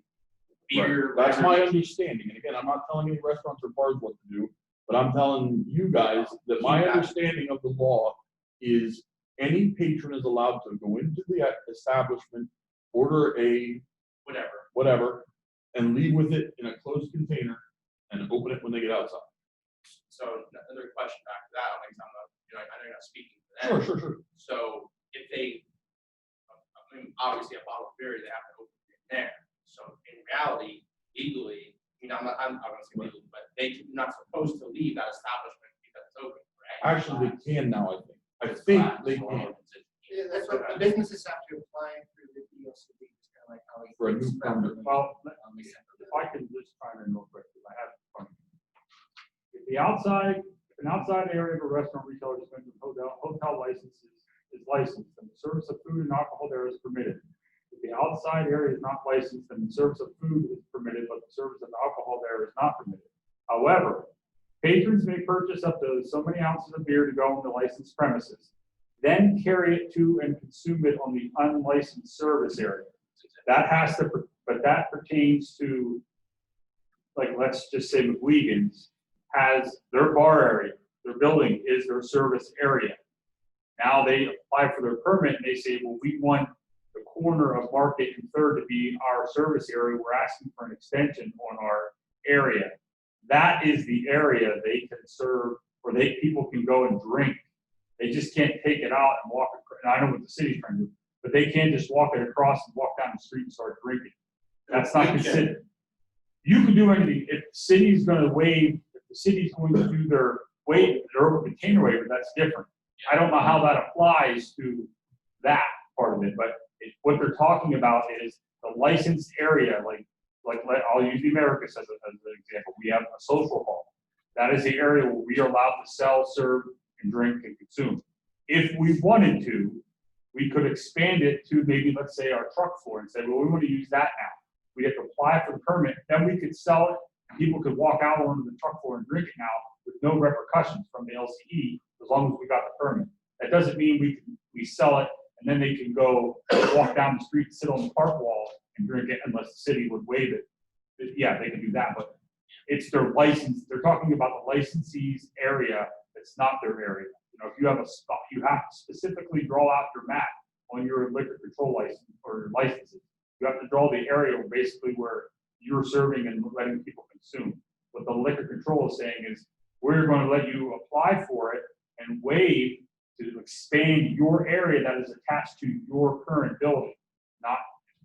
Right. beer. That's whatever. my understanding. And again, I'm not telling any restaurants or bars what to do, but I'm telling you guys that my understanding of the law is any patron is allowed to go into the establishment, order a whatever, and leave with it in a closed container and open it when they get outside. So another question back to that, like, I'm not, I know you're not speaking for them. Sure. So if they, obviously a bottle of beer, they have to open it in there. So in reality, legally, I'm not gonna say legally, but they're not supposed to leave that establishment because it's open, right? Actually, they can now, I think they can. Yeah, that's what the businesses have to apply through the DLCD, it's kind of like how we. For a new permit. Well, if I can just chime in real quick, because I have fun. If an outside area of a restaurant, retail, or dispensary, hotel license is licensed, and the service of food and alcohol there is permitted. If the outside area is not licensed, then the service of food is permitted, but the service of alcohol there is not permitted. However, patrons may purchase up to so many ounces of beer to go on the licensed premises, then carry it to and consume it on the unlicensed service area. But that pertains to, like, let's just say McWiggins has their bar area. their building is their service area. Now they apply for their permit and they say, well, we want the corner of Market and Third to be our service area. We're asking for an extension on our area. That is the area they can serve, or people can go and drink. They just can't take it out and walk across. And I know what the city's trying to do, but they can't just walk it across and walk down the street and start drinking. That's not considered. You can do anything. If the city's going to waive, if the city's going to do their urban container waiver, that's different. I don't know how that applies to that part of it, but what they're talking about is the licensed area, like I'll use the Americas as an example. We have a social hall. That is the area where we are allowed to sell, serve, and drink and consume. If we wanted to, we could expand it to maybe, let's say, our truck floor and say, well, we want to use that now. We have to apply for the permit, then we could sell it, and people could walk out onto the truck floor and drink it now with no repercussions from the LCE, as long as we got the permit. That doesn't mean we sell it, and then they can go walk down the street, sit on the park wall, and drink it unless the city would waive it. Yeah, they can do that, but it's their license. They're talking about the licensee's area. It's not their area. You know, if you have a spot, you have to specifically draw out your map on your liquor control license or your licenses. You have to draw the area basically where you're serving and letting people consume. What the liquor control is saying is, we're going to let you apply for it and waive to expand your area that is attached to your current building, not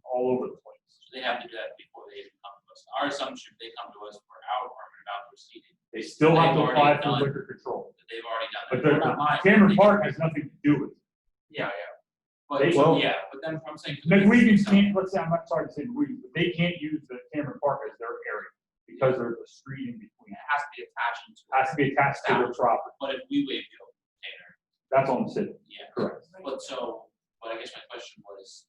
all over the place. So they have to do that before they even come to us. Our assumption, they come to us for our permanent outdoor seating. They still have to They've apply already for done it. liquor control. That they've already done. But that. We're not mine. Cameron Park has nothing to do with it. Yeah. But Well- yeah, but then I'm saying. McWeegan's can't, let's say, I'm not sorry to say McWeegan, but they can't use the Cameron Park as their area because there's a street in between. It has to be attached to. It has to be attached to their property. But if we waive the open container, That's on the city. yeah. Correct. But I guess my question was,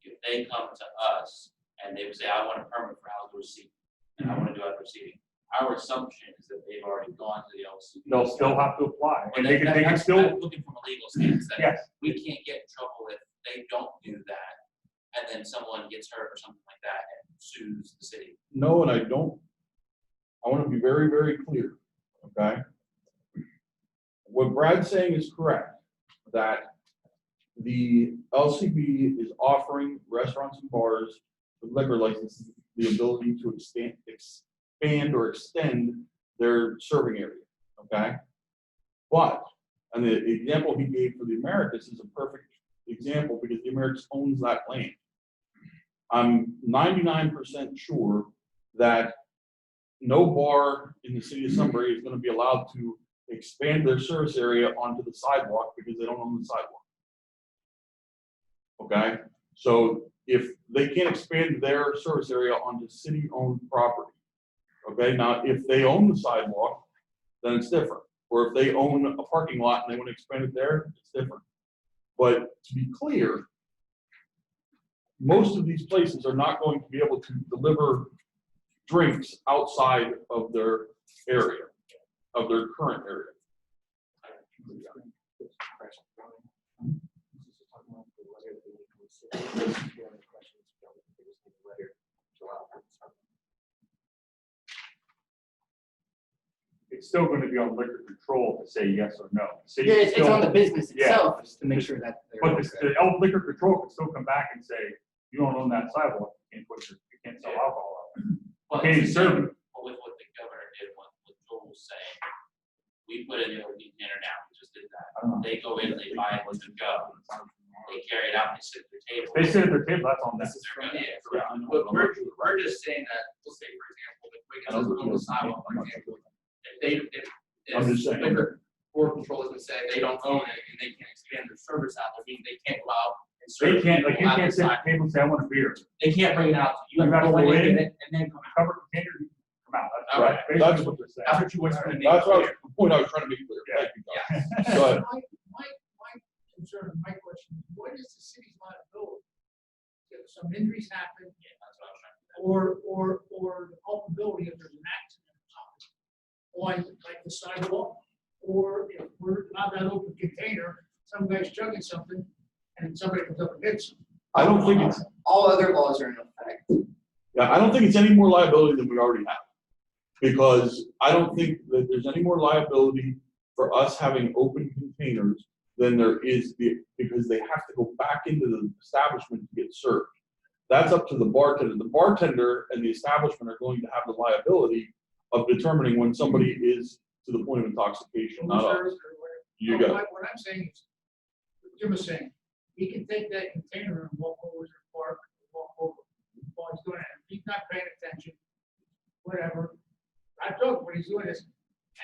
if they come to us and they would say, I want a permit for outdoor seating, and I want to do outdoor seating, our assumption is that they've already gone to the LCD. They'll still have to apply. But And they can that's still, I'm looking from a legal stance, that yes. we can't get in trouble if they don't do that, and then someone gets hurt or something like that and sues the city. No, and I don't. I want to be very, very clear, okay? What Brad's saying is correct, that the LCB is offering restaurants and bars with liquor licenses the ability to expand or extend their serving area, okay? But, and the example he gave for the Americas is a perfect example because the Americas owns that land. I'm 99% sure that no bar in the city of Sunbury is going to be allowed to expand their service area onto the sidewalk because they don't own the sidewalk. Okay, so if they can't expand their service area onto city-owned property, okay, now if they own the sidewalk, then it's different. Or if they own a parking lot and they want to expand it there, it's different. But to be clear, most of these places are not going to be able to deliver drinks outside of their area, of their current area. It's still going to be on liquor control to say yes or no. Yeah, it's on the business itself, just to make sure that. they're But okay. the liquor control can still come back and say, you don't own that sidewalk, you can't sell alcohol out there. Well, Okay, it's serve different with what the governor did, what Joel was saying. We put in the open container now, we just did that. They go in, they buy it to go. They carry it out, and they sit at their table. They sit at their table, that's on them. Yeah. But we're just saying that, we'll say, for example, the Quick is on the sidewalk, for example. I'm just saying. Liquor board control doesn't say they don't own it and they can't expand their service out, that means they can't go out and serve. They can't, like, you people can't sit outside. at the table and say, I want a beer. They can't bring it out, you have You to go in, in, get it, and then come out. Cover container, you come out. All right. That's basically what they're saying. That's what you want to make That's what clear. the point I was trying to make clear. Thank you, John. Yes. Go ahead. My concern, my question is, what is the city's liability? If some injuries happen, or the culpability if there's an accident on like the sidewalk, or if we're not that open container, some guy's chugging something and somebody comes up and hits him. I don't think it's, All other laws are in effect. yeah, I don't think it's any more liability than we already have. Because I don't think that there's any more liability for us having open containers than there is because they have to go back into the establishment to get served. That's up to the bartender. The bartender and the establishment are going to have the liability of determining when somebody is to the point of intoxication, not us. You got it. What I'm saying is, Jim was saying, he can take that container and walk over to the park, walk over while he's doing it. If he's not paying attention, whatever. I told him when he's doing this,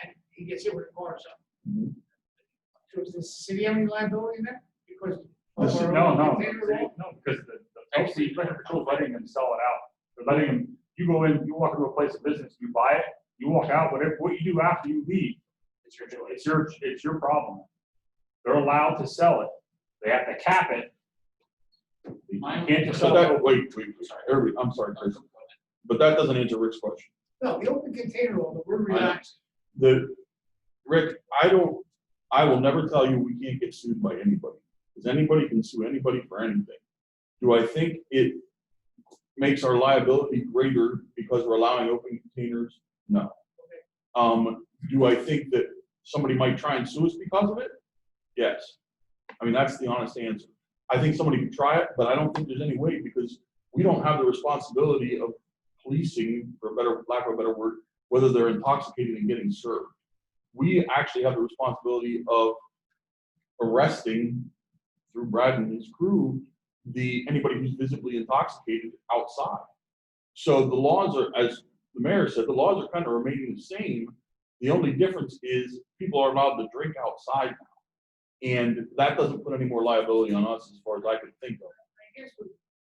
and he gets hit with a car or something. So does the city have any liability in that? Because. This is, of our no, own no, container law? no, because the LC liquor control is letting them sell it out. They're letting them, you go in, you walk into a place of business, you buy it, you walk out, whatever, what you do after you leave, it's your problem. They're allowed to sell it. They have to cap it. You can't just So sell it. that, wait, I'm sorry, Chris, but that doesn't answer Rick's question. No, the open container law, we're relaxed. Rick, I will never tell you we can't get sued by anybody, because anybody can sue anybody for anything. Do I think it makes our liability greater because we're allowing open containers? No. Do I think that somebody might try and sue us because of it? Yes. I mean, that's the honest answer. I think somebody could try it, but I don't think there's any way, because we don't have the responsibility of policing, for lack of a better word, whether they're intoxicated and getting served. We actually have the responsibility of arresting, through Brad and his crew, anybody who's visibly intoxicated outside. So the laws are, as the mayor said, the laws are kind of remaining the same. The only difference is people are allowed to drink outside now. And that doesn't put any more liability on us as far as I could think of. I guess,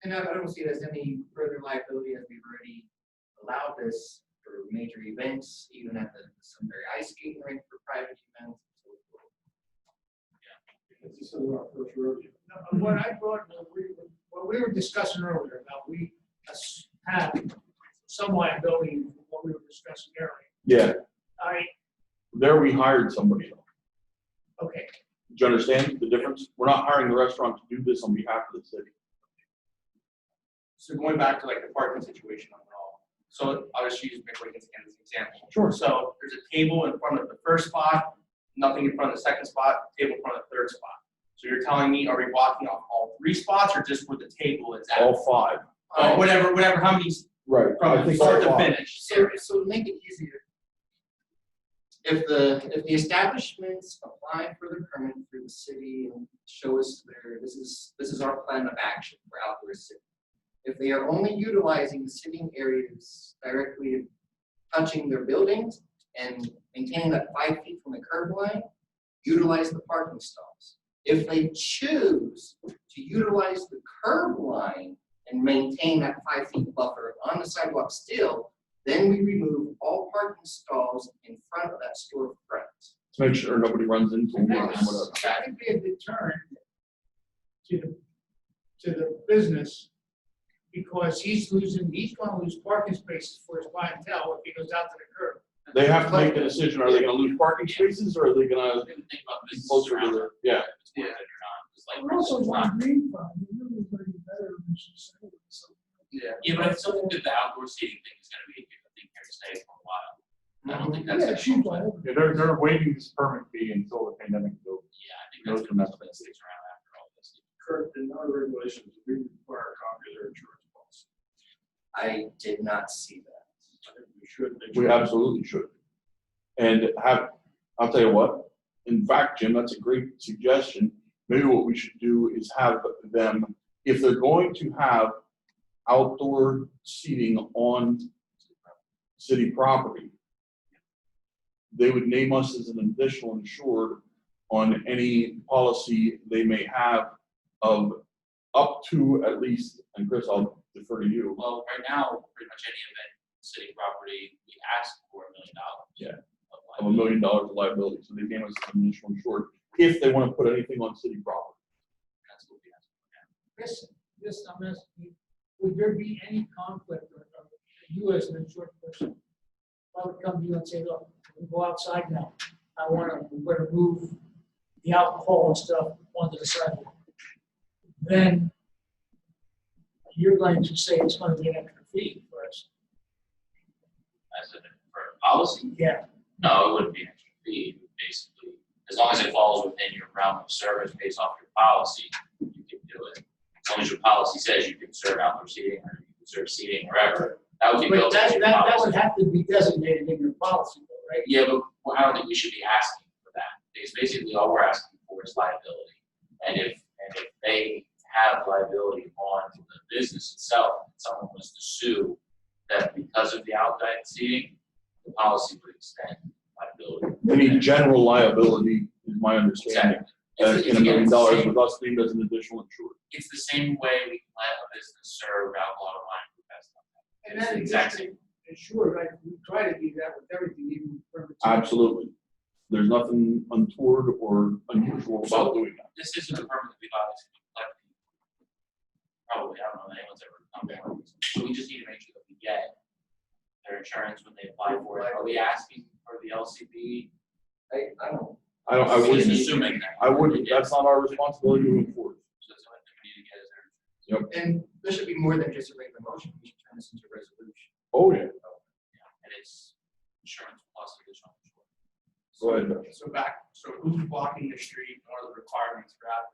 and I don't see it as any further liability, as we've already allowed this for major events, even at the Sunbury Ice Skating Rink for private events. This is our first rodeo. No, what I brought, what we were discussing earlier, about we have some liability in what we were discussing earlier. Yeah, I, there we hired somebody. okay, Do you understand the difference? We're not hiring the restaurant to do this on behalf of the city. So going back to like the parking situation of it all. So I'll just use McWiggins again as an example. Sure. So there's a table in front of the first spot, nothing in front of the second spot, table in front of the third spot. So you're telling me, are we blocking off all three spots or just where the table is at? All five. Whatever, how many Right. I from think start all to five. finish? So to make it easier, if the establishments apply for the permit through the city and show us this is our plan of action for outdoor sitting. If they are only utilizing the sitting areas directly touching their buildings and maintaining that 5 feet from the curb line, utilize the parking stalls. If they choose to utilize the curb line and maintain that 5 feet buffer on the sidewalk still, then we remove all parking stalls in front of that storefront. To make sure nobody runs into them or Yes. whatever. that could be a deterrent to the business, because he's going to lose parking spaces for his clientele if he goes out to the curb. They have to make the decision, are they gonna lose parking spaces or are they gonna I didn't think about be this. closer to their, yeah. Yeah. Just like, We're also it's not- on green fund, it really is going to be better than she said. So, Yeah, but I still think that the outdoor seating thing is gonna be a thing here to stay for a while. I don't think that's. Yeah, gonna she's go away. all over. Yeah, they're waiving this permit fee until the pandemic is over. Yeah, I think that's gonna be sticks around after all this. Kurt, in our regulations, we require a copy of their insurance policy. I did not see that. I think we should. make We sure- absolutely should. And I'll tell you what, in fact, Jim, that's a great suggestion. Maybe what we should do is have them, if they're going to have outdoor seating on city property, they would name us as an additional insured on any policy they may have of up to at least, and Chris, I'll defer to you. Well, right now, pretty much any event, city property, we ask for $1 million. Yeah. Of Of $1 million of liability, so they name us as an additional insured if they want to put anything on city property. That's what we have to look at. Chris, this, I'm asking you, would there be any conflict, or you as an insured person, if I would come to you and say, look, we go outside now, we're going to move the alcohol and stuff onto the sidewalk. Then you're going to say it's going to be an extra fee for us. As a, for policy, Yeah. no, it wouldn't be an extra fee, it would basically as long as it falls within your realm of service based off your policy, you can do it. As long as your policy says you can serve outdoor seating or you can serve seating wherever, that would be But built into your that would policy. have to be designated in your policy, though, right? Yeah, but I don't think we should be asking for that, because basically all we're asking for is liability. And if they have liability on the business itself, and someone was to sue that because of the outside seating, the policy would extend liability. Any general liability is my understanding. Exactly. In $1 million with us deemed as an additional insured. It's the same way we can let a business serve alcohol or wine for best. And It's that the exact same. Sure, right, we try to do that with everything, even permits. Absolutely. There's nothing untoward or unusual about doing that. This isn't a permit that we've obviously collected. Probably, I don't know that anyone's ever come there. So we just need to make sure that we get their insurance when they apply for it. Are we asking for the LCB? I don't. I We're just wouldn't, assuming that. I wouldn't, that's not our responsibility to enforce. So that's the only thing we need to get is their. And there should be more than just a regular motion, we should turn this into a resolution. Oh, yeah. And it's insurance plus additional insurance. Go ahead, Josh. So who's blocking the street, and what are the requirements for that?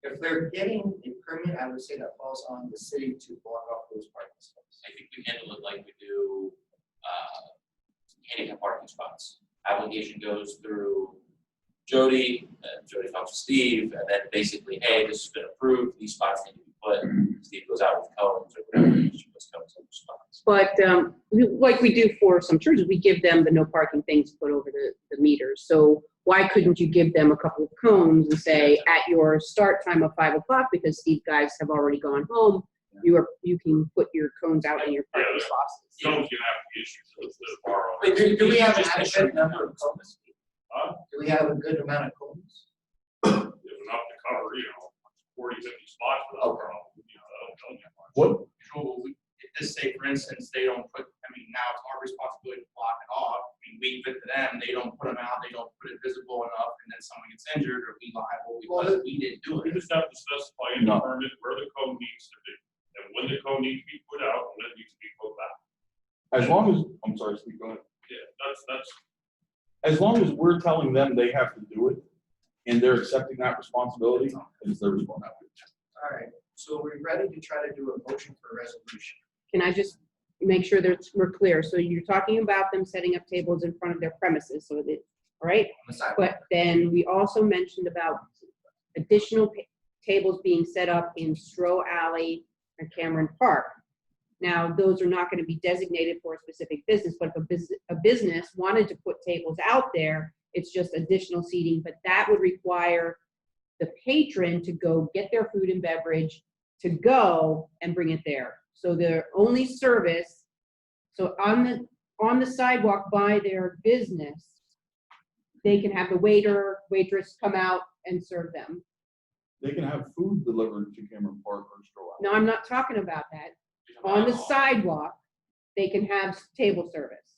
If they're getting a permit, I would say that falls on the city to block off those parking spots. I think we handle it like we do handicap parking spots. Application goes through Jody, and Jody talks to Steve, and then basically, hey, this has been approved, these spots need to be put. Steve goes out with cones or whatever, he puts cones on the spots. But like we do for some churches, we give them the no parking things put over the meters. So why couldn't you give them a couple of cones and say at your start time of 5 o'clock, because Steve guys have already gone home, you can put your cones out in your parking spots. Don't get applications to the bar. Wait, do we have an Just make adequate sure number of cones? Do we have a good amount of cones? Enough to cover, 40, 50 spots without a problem, that'll tell you. What? Sure, if this say, for instance, they don't put, now it's our responsibility to block it off. We give it to them, they don't put them out, they don't put it visible enough, and then someone gets injured, or we liable because we didn't do We it. just have to specify in the No. permit where the code needs to be, and when the code needs to be put out, and when it needs to be put back. As long as, I'm sorry, Steve, go ahead. Yeah, that's, As long as we're telling them they have to do it and they're accepting that responsibility, it's their responsibility. All right, so we're ready to try to do a motion for a resolution. Can I just make sure that we're clear? So you're talking about them setting up tables in front of their premises, so that, all right? On the sidewalk. But then we also mentioned about additional tables being set up in Stroh Alley and Cameron Park. Now, those are not going to be designated for a specific business, but if a business wanted to put tables out there, it's just additional seating, but that would require the patron to go get their food and beverage, to go and bring it there. So their only service, so on the sidewalk by their business, they can have the waiter, waitress come out and serve them. They can have food delivered to Cameron Park or Stroh Alley. No, I'm not talking about that. On the sidewalk, they can have table service.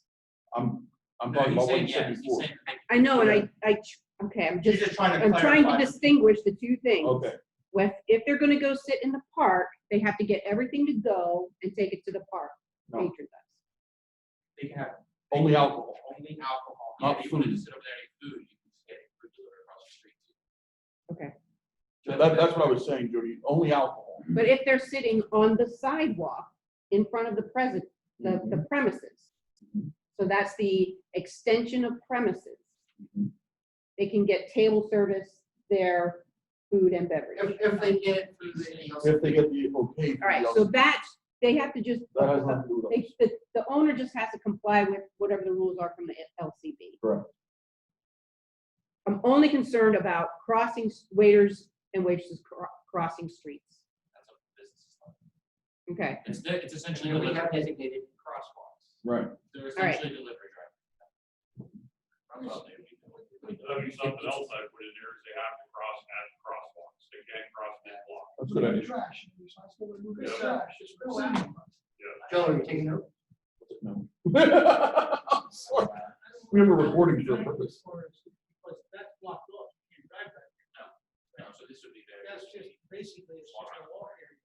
I'm talking about what you said before. I know, and okay, I'm You're just trying to I'm trying to clarify. distinguish the two things. Okay, If they're gonna go sit in the park, they have to get everything to go and take it to the park. no, Patron does. They can have. only alcohol. Only alcohol. Not If you wanted to food. sit over there and eat food, you can just get it food delivered across the street too. Okay. That's what I was saying, Jody, only alcohol. But if they're sitting on the sidewalk in front of the premises, so that's the extension of premises, they can get table service there, food and beverage. If they get it through the LCD. If they get the okay. All right, so that's, they have to just, That has nothing to do with us. the owner just has to comply with whatever the rules are from the LCB. Correct. I'm only concerned about crossing waiters and waitresses crossing streets. That's what the business is like. Okay, It's essentially And we delivery. have designated crosswalks. Right. They're All right. essentially delivery drivers. That'd be something else I put in there, is they have to cross at crosswalks, they can't cross that block. That's a good idea. Trash, you're responsible to move the Yeah. trash, it's real animal. Joe, are you taking note? No. Sorry. We were recording for a purpose. Because that's blocked off, you can't drive that. No, so this would be very. That's just basically a small water area.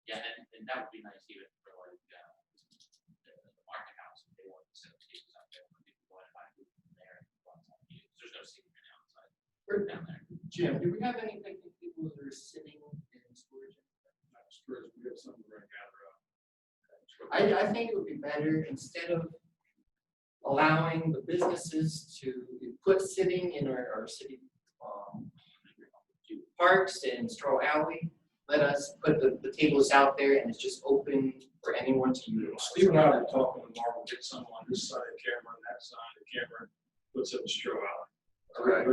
Yeah, and that would be nice even for like, the market house, if they want to set up tables out there, when people want to buy food from there. There's no seating Jim, do we have any picnic tables that are sitting in storage? We have something we're gonna gather up. I think it would be better, instead of allowing the businesses to put sitting in our city parks and stroll alley, let us put the tables out there and it's just open for anyone to utilize. Steve and I were talking tomorrow, get someone on this side of the camera and that side of the camera, puts it in the straw alley.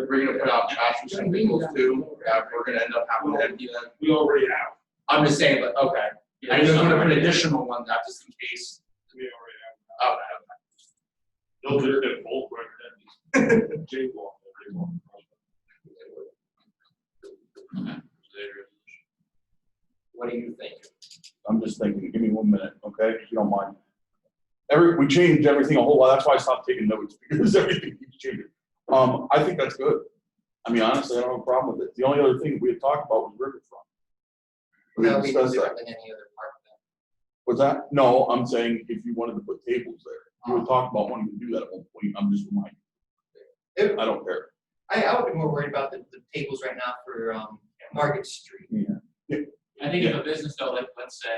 We're gonna put out trash for some tables too, we're gonna end up having to empty them. We already have. I'm just saying, but, okay. I just wanna put additional ones out just in case. We already have. Oh, They'll do it both record. Jaywalk. What do you think? I'm just thinking, give me 1 minute, okay, if you don't mind. We changed everything a whole lot, that's why I stopped taking notes, because everything keeps changing. I think that's good. I mean, honestly, I don't have a problem with it. The only other thing we had talked about was riverfront. We That would be no discussed different that. than any other park then. What's that? No, I'm saying if you wanted to put tables there, you would talk about wanting to do that at one point, I'm just reminding you. I don't care. I would be more worried about the tables right now for Market Street. I think if a business though, let's say,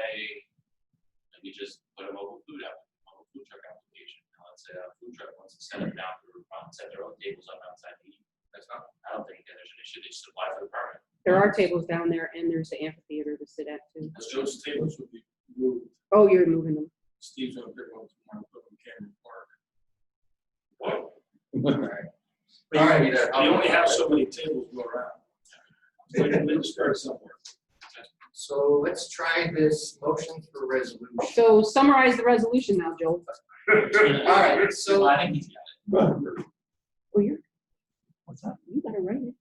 we just put a mobile food truck application. Now, let's say a food truck wants to set up down the front, set their own tables up outside the, I don't think that there's an issue, they just apply for the permit. There are tables down there and there's the amphitheater to sit at too. Those tables would be moved. Oh, you're moving them. Steve's gonna pick one tomorrow, put them in Cameron Park. Alright. But All right, you only have so many tables to go around. So you need to start somewhere. So let's try this motion for resolution. So summarize the resolution now, Joel. Alright, so Well, I think he's got it. Oh, you're, What's that? you gotta write it.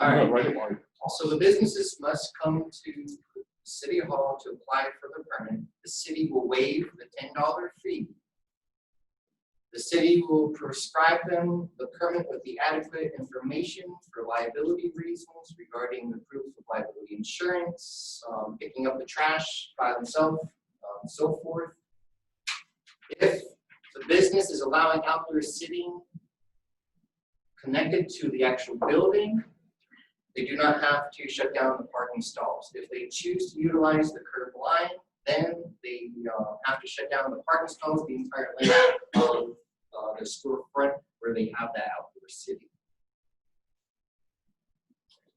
Alright. Right away. So the businesses must come to City Hall to apply for the permit. The city will waive the $10 fee. The city will prescribe them the permit with the adequate information for liability reasons regarding the proof of liability insurance, picking up the trash by themselves, so forth. If the business is allowing outdoor sitting connected to the actual building, they do not have to shut down the parking stalls. If they choose to utilize the curb line, then they have to shut down the parking stalls, the entire length of their storefront where they have that outdoor sitting.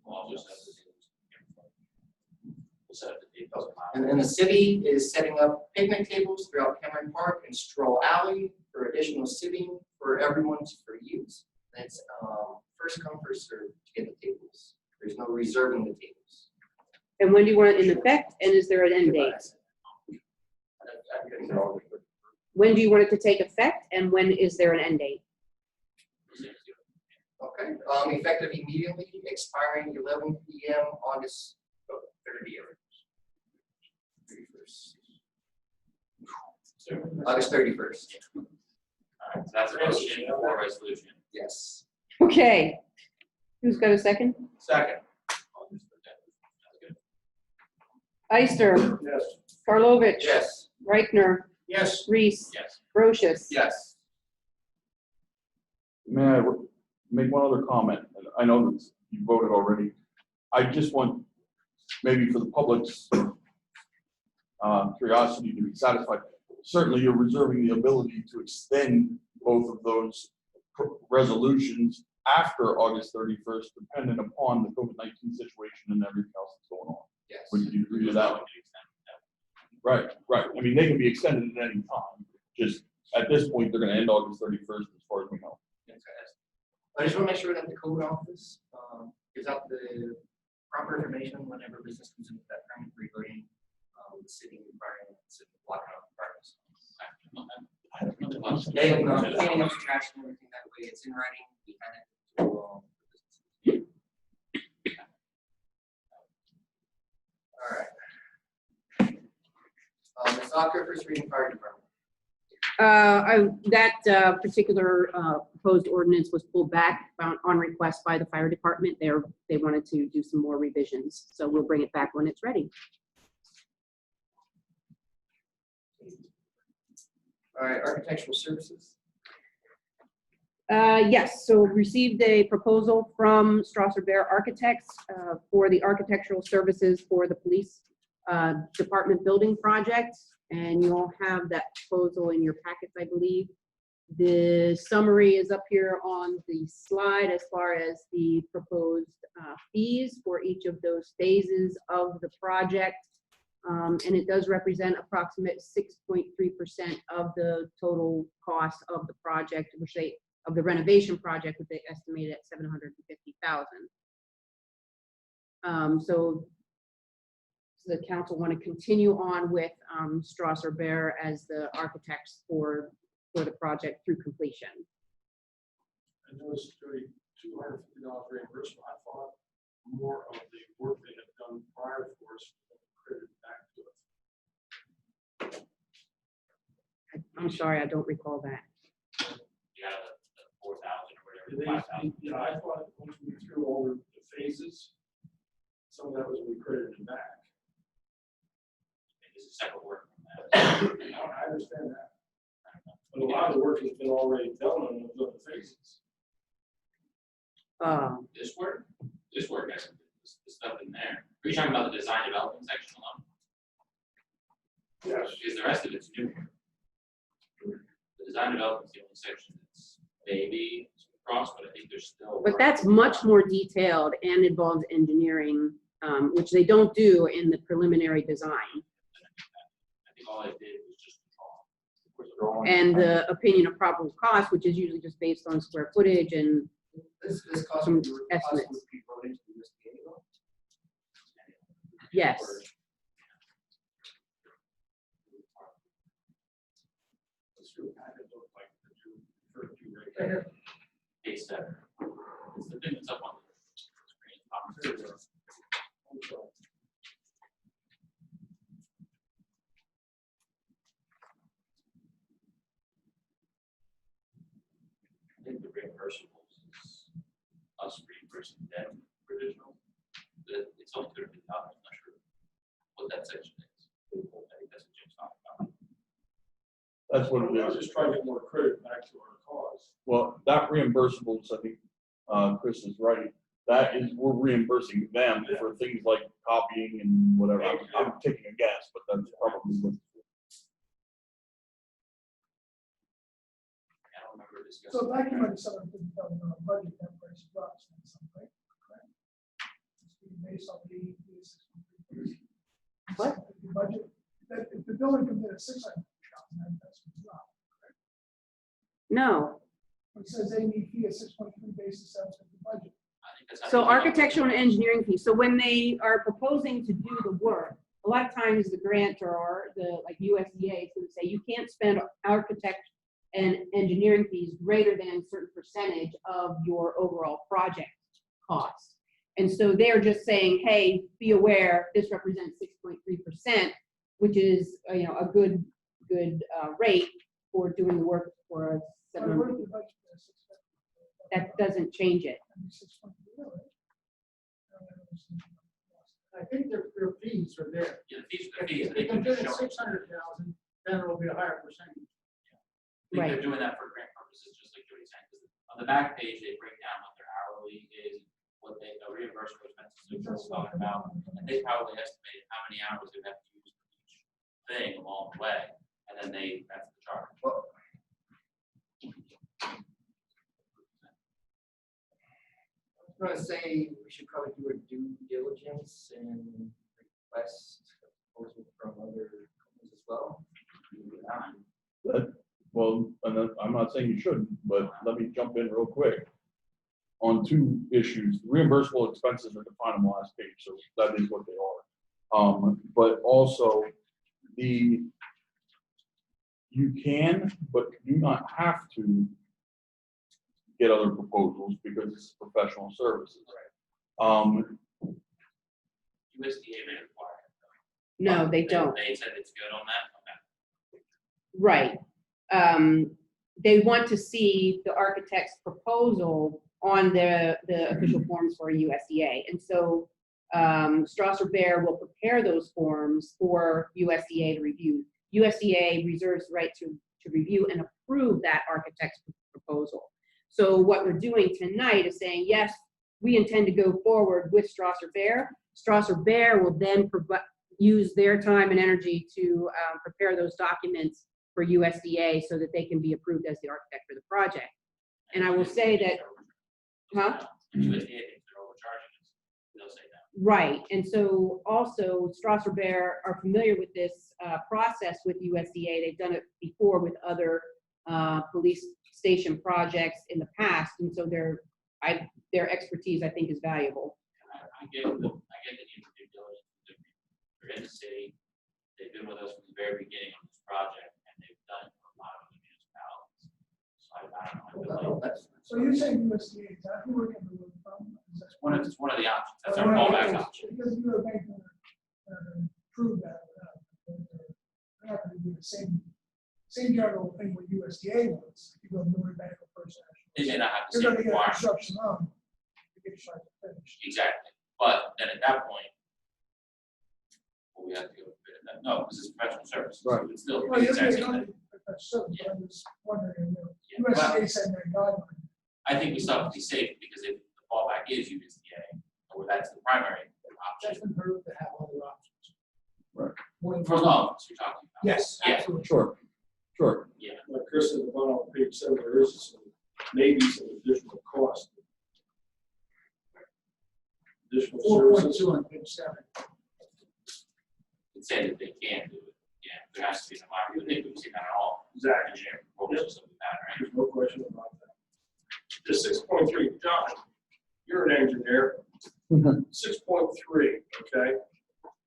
Well, I'll just have to we'll set up the tables. And the city is setting up picnic tables throughout Cameron Park and Stroll Alley for additional sitting for everyone for use. That's first come, first served to get the tables. There's no reserving the tables. And when do you want it in effect? And is there an end date? When do you want it to take effect? And when is there an end date? Okay, effective immediately, expiring 11 p.m. August 30th. August 31st. All right, so that's a motion for resolution. Yes. Okay. Who's got a second? Second. Ister, Yes. Karlovic. Yes. Reichner, Yes. Reese, Yes. Brochus. Yes. May I make one other comment? And I know that you voted already. I just want, maybe for the public's curiosity to be satisfied, certainly you're reserving the ability to extend both of those resolutions after August 31st, dependent upon the COVID-19 situation and everything else that's going on. Yes. Would you agree to that? Right, right. I mean, they can be extended at any time. Just at this point, they're going to end August 31st, as far as we know. I just want to make sure that the code office gives out the proper information whenever business comes into that permit regarding the city requiring blocking off the parking spots. Yeah, cleaning up the trash and everything that way. It's in writing. We had it to all right. Ms. Ocker, first reading fire department. That particular proposed ordinance was pulled back on request by the fire department. They wanted to do some more revisions, so we'll bring it back when it's ready. All right, architectural services. Yes, so received a proposal from Strasser Bear Architects for the architectural services for the police department building project. And you'll have that proposal in your packets, I believe. The summary is up here on the slide as far as the proposed fees for each of those phases of the project. And it does represent approximate 6.3% of the total cost of the project, which they, of the renovation project, which they estimated at $750,000. So the council want to continue on with Strasser Bear as the architects for the project through completion. I noticed $250 reimbursement. I thought more of the work they had done prior for us was credited back to us. I'm sorry, I don't recall that. Yeah, the 4,000 or Did whatever, they- 5,000. Yeah, I thought once we went through all the phases, some of that was credited back. This is separate work from that. I understand that. But a lot of the work has been already done on those other phases. This work has the stuff in there. Are you talking about the design development section alone? Yes. Because the rest of it's new work. The design development is the only section that's maybe across, but I think there's still. But work that's to be much done. more detailed and involves engineering, which they don't do in the preliminary design. I think all I did was just draw. And the opinion of probable cost, which is usually just based on square footage and This cost Some would be estimates. brought into the USDA though? yes. It's true. I didn't look like the two, referred to right there. Page 7. It's the thing that's up on the screen. There we go. Okay. I think the reimbursables is us reimbursing them for additional. It's only $30,000. I'm not sure what that section is. I think that's what Jim's talking about. That's what I was it is. just trying to get more credit back to our cause. Well, that reimbursables, I think, Chris is right. That is, we're reimbursing them for things like copying and whatever. I'm taking a guess, but that's probably what. I don't remember discussing. So back in the $750,000 budget, that price drops in some way, correct? It's being based on the 6.3. What? The budget, that if the building comes in at 600,000, that's a drop. No. It says they need fee at 6.3 basis 750 budget. I think that's how So they do it. architectural and engineering fees. So when they are proposing to do the work, a lot of times the grantor or the like USDA is going to say you can't spend architect and engineering fees greater than a certain percentage of your overall project cost. And so they're just saying, hey, be aware, this represents 6.3%, which is a good rate for doing the work for a But 700. what if the budget is 650? That doesn't change it. That'd be 6.3, right? I think their fees are there. Yeah, the fees, If they they can come in just at show. 600,000, then it'll be a higher percentage. I think Right. they're doing that for grant purposes, just like Jody's saying. 'Cause on the back page, they break down what their hourly is, what they, the reimbursement expenses that Joel's talking about. And they probably estimated how many hours they have to use for each thing along the way. And then that's the charge. I was gonna say, we should probably do a due diligence and request a proposal from other companies as well. Well, and I'm not saying you shouldn't, but let me jump in real quick. On two issues, reimbursable expenses are defined on the last page, so that is what they are. But also you can, but do not have to get other proposals because it's professional services. USDA may require it. No, they don't. They said it's good on that. Okay. Right. They want to see the architect's proposal on the official forms for USDA. And so Strasser Bear will prepare those forms for USDA to review. USDA reserves the right to review and approve that architect's proposal. So what we're doing tonight is saying, yes, we intend to go forward with Strasser Bear. Strasser Bear will then use their time and energy to prepare those documents for USDA so that they can be approved as the architect for the project. And I will say that, huh? USDA thinks they're overcharging us, they'll say that. Right, and so also Strasser Bear are familiar with this process with USDA. They've done it before with other police station projects in the past, and so their expertise, I think, is valuable. I get the need for due diligence. They're in the city, they've been with us from the very beginning of this project, and they've done it for a lot of the municipalities. So I don't know, I feel like So you're saying USDA, exactly where can we look from? Is that- it's one of the options, that's our fallback option. Because you're a bank that prove that. They're not gonna do the same general thing with USDA wants. If you go to Northern Bank or First They may National. not have the You're same gonna get a requirements. construction loan to get your site finished. Exactly, but then at that point, well, we have to go bid that. No, this is professional services. So Right. it's still. Well, it's yes, actually- that's certain, but I'm just wondering, Yeah, well, USDA said their guideline. I think we still have to be safe, because if the fallback is USDA, or that's the primary That's option, been heard to have other options. Right. More than for one. loans, you're talking about. Yes, Yeah. absolutely. Sure, sure. Yeah, Like Chris at the bottom of page 7, there is some, maybe some additional cost. Additional 4.2 services. on page 7. it said that they can do it, yeah, there has to be some, I think we've seen that at all. Exactly. Engineering proposals that we've had, right? There's no question about that. The 6.3, John, you're an engineer. 6.3, okay?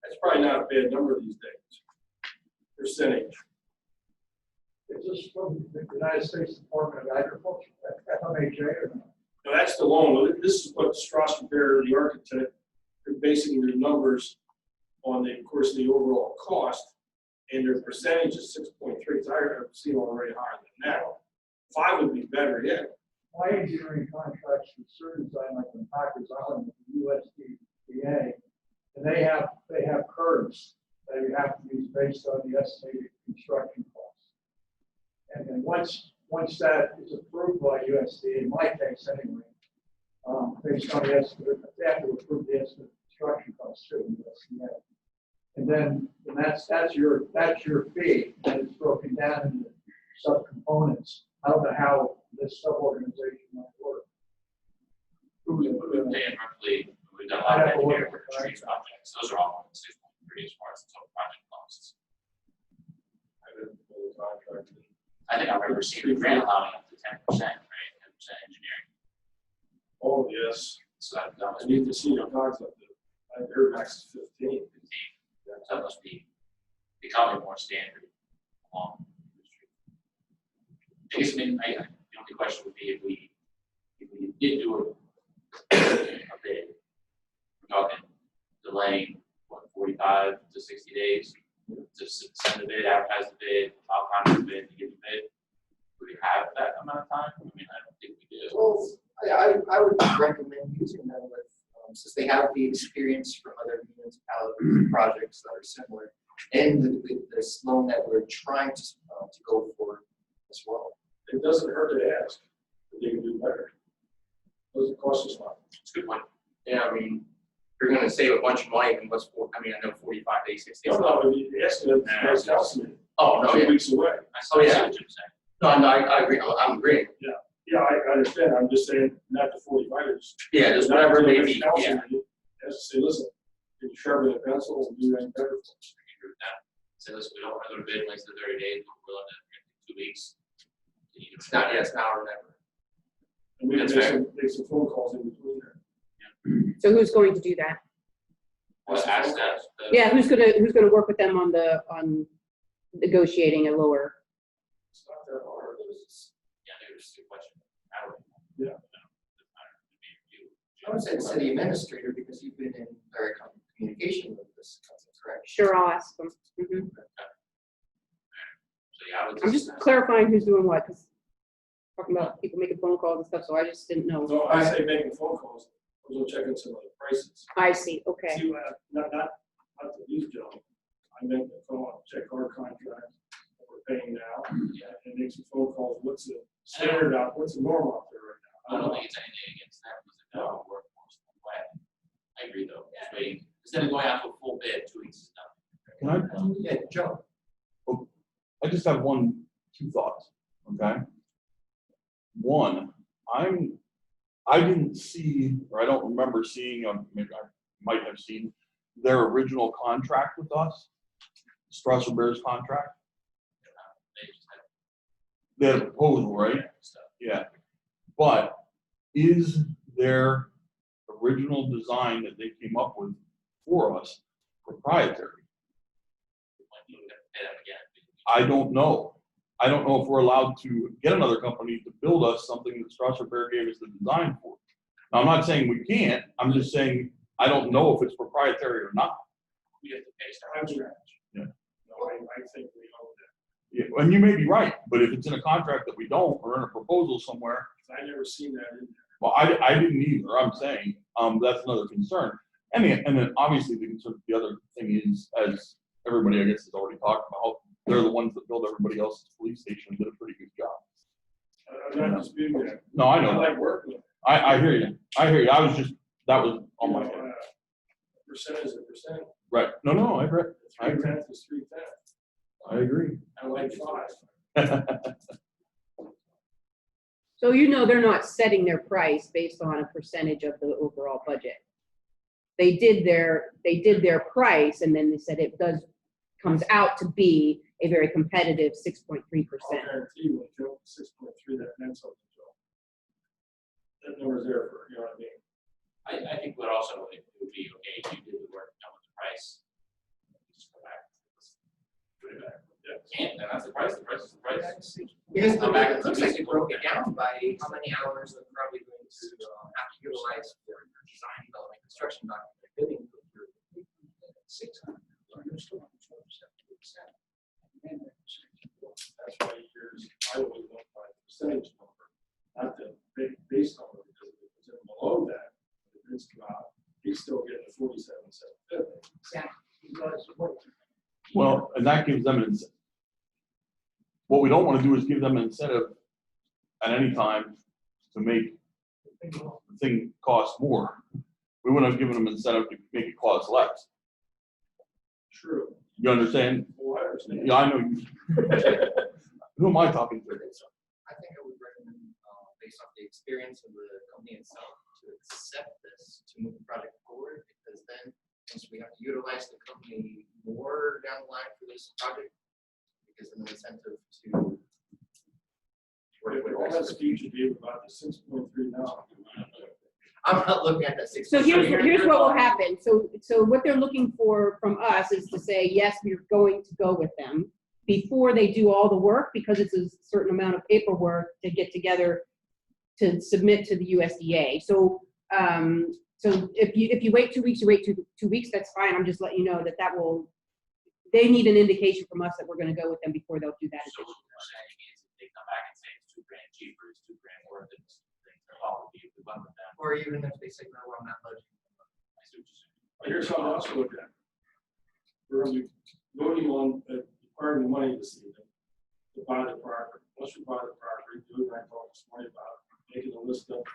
That's probably not a bad number these days. Percentage. Is this from the United States Department of Agriculture, FMHA or not? Now, that's the loan. This is what Strasser Bear, the architect, they're basing their numbers on the, of course, the overall cost, and their percentage is 6.3. So I've seen already higher than that. 5 would be better yet. My engineering contracts with certain design like in Packers Island with the USDA, and they have curves that you have to use based on the estimated construction costs. And then once that is approved by USDA, in my case anyway, based on the estimate, they have to approve the estimate of construction costs too, USDA. And then that's your fee, and it's broken down into subcomponents. I don't know how this sub-organization might work. We've been paying roughly, we've done a lot of engineering for street projects, those are all pretty as far as the total project costs. I didn't pull the contract. I think I've ever seen a grant allowing up to 10%, right, 10% engineering, Oh, yes. so that must I be need to see the concept. I heard max is 15. 15, so that must be becoming more standard along the street. I guess, the only question would be if we did do a bid, we're talking delaying, 45 to 60 days to send the bid, advertise the bid, file contract the bid, to get the bid. Do we have that amount of time? I mean, I don't think we do. Well, I would recommend using them with, since they have the experience from other municipalities, projects that are similar, and this loan that we're trying to go for as well. It doesn't hurt to ask if they can do better. Doesn't cost us much. It's a good point. Yeah, I mean, you're gonna save a bunch of money, and I know 45 days, 60 days. No, no, if you ask them, it's council meeting. Oh, no, 2 yeah. weeks away. I still see what you're saying. No, I agree, I'm agreeing. Yeah, I understand. I'm just saying, not the 45. It's Yeah, just whatever it may be, council yeah. meeting, has to say, listen, can you sharpen the pencil and do anything better for us? I can agree with that. Say, listen, we don't want to go to bid in less than 30 days, but we're willing to 2 weeks. It's not, yeah, it's now or never. And we can That's make some phone calls in between there. So who's going to do that? Well, ask that. Yeah, who's gonna work with them on negotiating a lower? It's not that hard. Yeah, there's a question. I don't know. Yeah. I would say the city administrator, because you've been in direct communication with this council, correct? Sure, I'll ask them. Mhm. So yeah, I would I'm just clarifying who's doing what, because talking about people making phone calls and stuff, so I just didn't know. No, I say making phone calls, we'll check in some of the prices. I see, okay. See, not to these gentlemen. I make the call, check our contract, what we're paying now, and make some phone calls. What's the standard out, what's the norm out there right I don't think it's anything against them, because they're not workforce in one way. I agree though, just waiting, instead of going out to a full bid, 2 weeks is done. Can I, Yeah, Joe. I just have two thoughts, okay? One, I didn't see, or I don't remember seeing, maybe I might have seen their original contract with us, Strasser Bears contract. They just have They had a proposal, right? stuff. Yeah. But is their original design that they came up with for us proprietary? When you pay them again. I don't know. I don't know if we're allowed to get another company to build us something that Strasser Bear gave us the design for. Now, I'm not saying we can't, I'm just saying, I don't know if it's proprietary or not. We have to pay I'm stuff. scratch. Yeah. No, I think we own that. Yeah, and you may be right, but if it's in a contract that we don't, or in a proposal somewhere, I never seen that in there. well, I didn't either, I'm saying, that's another concern. And then obviously the other thing is, as everybody I guess has already talked about, they're the ones that build everybody else's police station and did a pretty good job. I'm not disputing that. No, I I know that. like working with them. I hear you. I was just, that was on my head. Percent is a percent. Right. No, I agree. I agree. 3/10 is 3/10. I agree. I like 5. So you know they're not setting their price based on a percentage of the overall budget. They did their price, and then they said it comes out to be a very competitive 6.3%. I'll guarantee you when Joe 6.3, that meant something, Joe. That number's there for, you know what I mean? I think what also it would be okay if you did the work, done with the price. Just go back. Put it back. Yeah. Can't, then that's the price is the price. Because Come back in it 2 looks like weeks. you broke it down by how many hours they're probably going to have to utilize for your design, development, construction document, bidding. 600. That's why years, I always went by percentage number, not the base number, because if it's below that, if it's about, he's still getting the 47,750. Exactly. Well, and that gives them an incentive. What we don't want to do is give them an incentive at any time to make the thing cost more. We wouldn't have given them an incentive to make it cost less. True. You understand? Well, I understand. Yeah, I know you. Who am I talking to? I think I would recommend, based off the experience of the company itself, to accept this, to move the project forward, because then, since we have to utilize the company more down the line for this project, because of the incentive to work with All that us. speech you gave about the 6.3 now. I'm not looking at that 6. So here's what will happen. So what they're looking for from us is to say, yes, we're going to go with them before they do all the work, because it's a certain amount of paperwork to get together to submit to the USDA. So if you wait 2 weeks, you wait 2 weeks, that's fine. I'm just letting you know that they need an indication from us that we're going to go with them before they'll do that. So what we're saying is if they come back and say it's $2,000 cheaper, it's $2,000 worth it, things are all be the one with them. Or even if they say, no, I'm not budgeting. I see what you're saying. Here's something else to look at. We're going to be voting on acquiring the money this evening to buy the property. Once we buy the property, Joe and I talked this morning about making a list of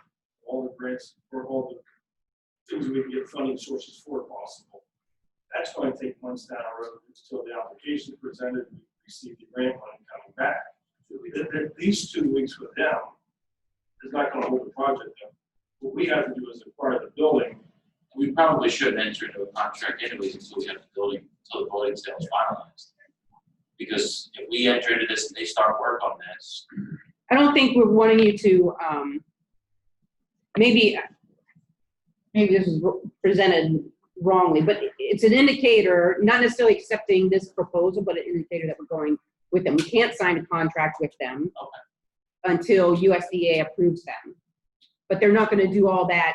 all the grants or all the things we can get funding sources for if possible. That's going to take months down the road until the application is presented, we receive the grant money coming back. These 2 weeks with them is not going to hold the project up. What we have to do is acquire the building. We probably shouldn't enter into a contract anyways until we have the building sales finalized. Because if we enter into this and they start work on this, I don't think we're wanting you to, maybe this is presented wrongly, but it's an indicator, not necessarily accepting this proposal, but an indicator that we're going with them. We can't sign a contract with them until USDA approves them. But they're not going to do all that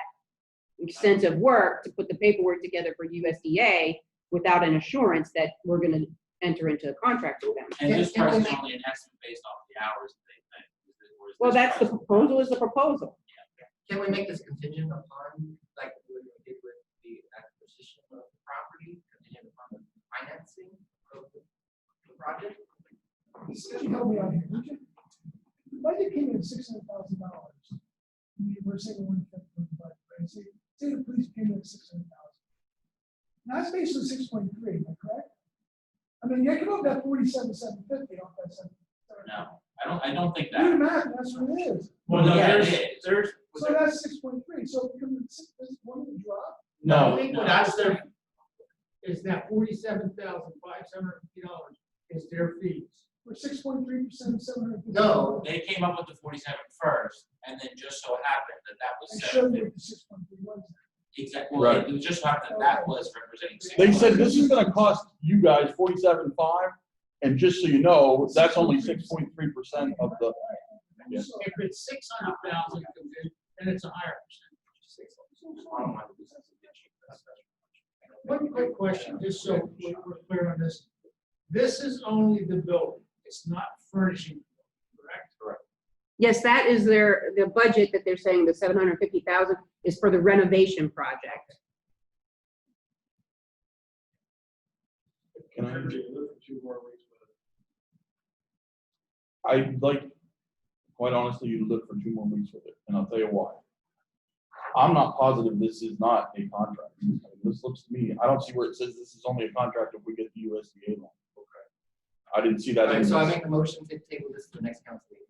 extensive work to put the paperwork together for USDA without an assurance that we're going to enter into a contract with them. and this price is only an estimate based off the hours that they think. Well, that's the proposal is the proposal. Can we make this contingent upon, like we did with the acquisition of the property, contingent upon the financing of the project? Help me out here, would you? The budget came in $600,000. we're saying 150, but say the police came in at 600,000. Now that's basically 6.3, am I correct? I mean, you can go that 47,750 off that 7. No, I don't think Do the that. math, that's what it is. Well, no, Yeah, it there's, is. So that's 6.3, so can this one drop? no, I think what that's I'm saying is that $47,550 is their fees. We're 6.3% of 750. No. They came up with the 47 first, and then just so happened that that was I showed 750. you what the 6.3 was. Exactly, well, Right. it just happened that was representing. They said this is gonna cost you guys 47.5, and just so you know, that's only 6.3% of the, Yeah. If it's 600,000, then it's a higher percentage. One quick question, just so we're clear on this. This is only the building, it's not furnishing, correct? Correct. Yes, that is the budget that they're saying, the 750,000 is for the renovation project. can I? Live for 2 more weeks with it. I'd like, quite honestly, you to live for 2 more weeks with it, and I'll tell you why. I'm not positive this is not a contract. I mean, this looks to me, I don't see where it says this is only a contract if we get the USDA loan. Okay. I didn't see that. All in right, so I this. make a motion to table this to the next council meeting.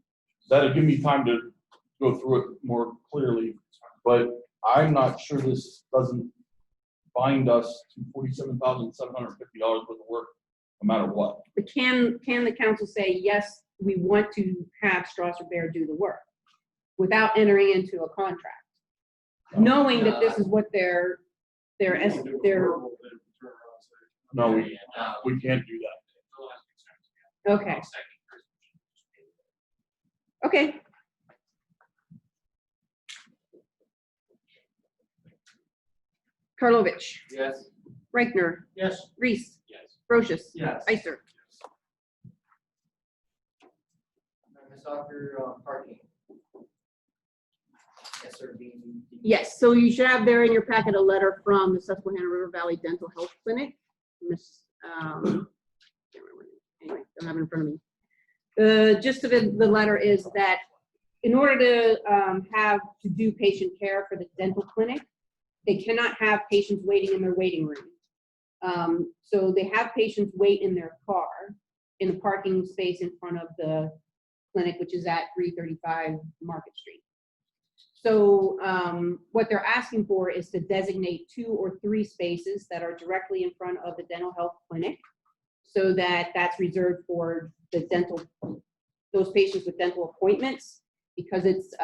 That'll give me time to go through it more clearly, but I'm not sure this doesn't bind us to $47,750 worth of work, no matter what. But can the council say, yes, we want to have Strasser Bear do the work without entering into a contract? Knowing that this is what their You don't do a verbal, then turn around and say, No, Yeah, we can't do that. okay. Okay. Karlovic, Yes. Reichner, Yes. Reese, Yes. Brochus. Yes. Ister. Ms. Ocker, parking. SRB. Yes, so you should have there in your packet a letter from the Susquehanna River Valley Dental Health Clinic. Miss, can't remember her name. Anyway, don't have it in front of me. The gist of it, the letter is that in order to have to do patient care for the dental clinic, they cannot have patients waiting in their waiting room. So they have patients wait in their car in a parking space in front of the clinic, which is at 335 Market Street. So what they're asking for is to designate 2 or 3 spaces that are directly in front of the dental health clinic, so that that's reserved for the those patients with dental appointments, because it's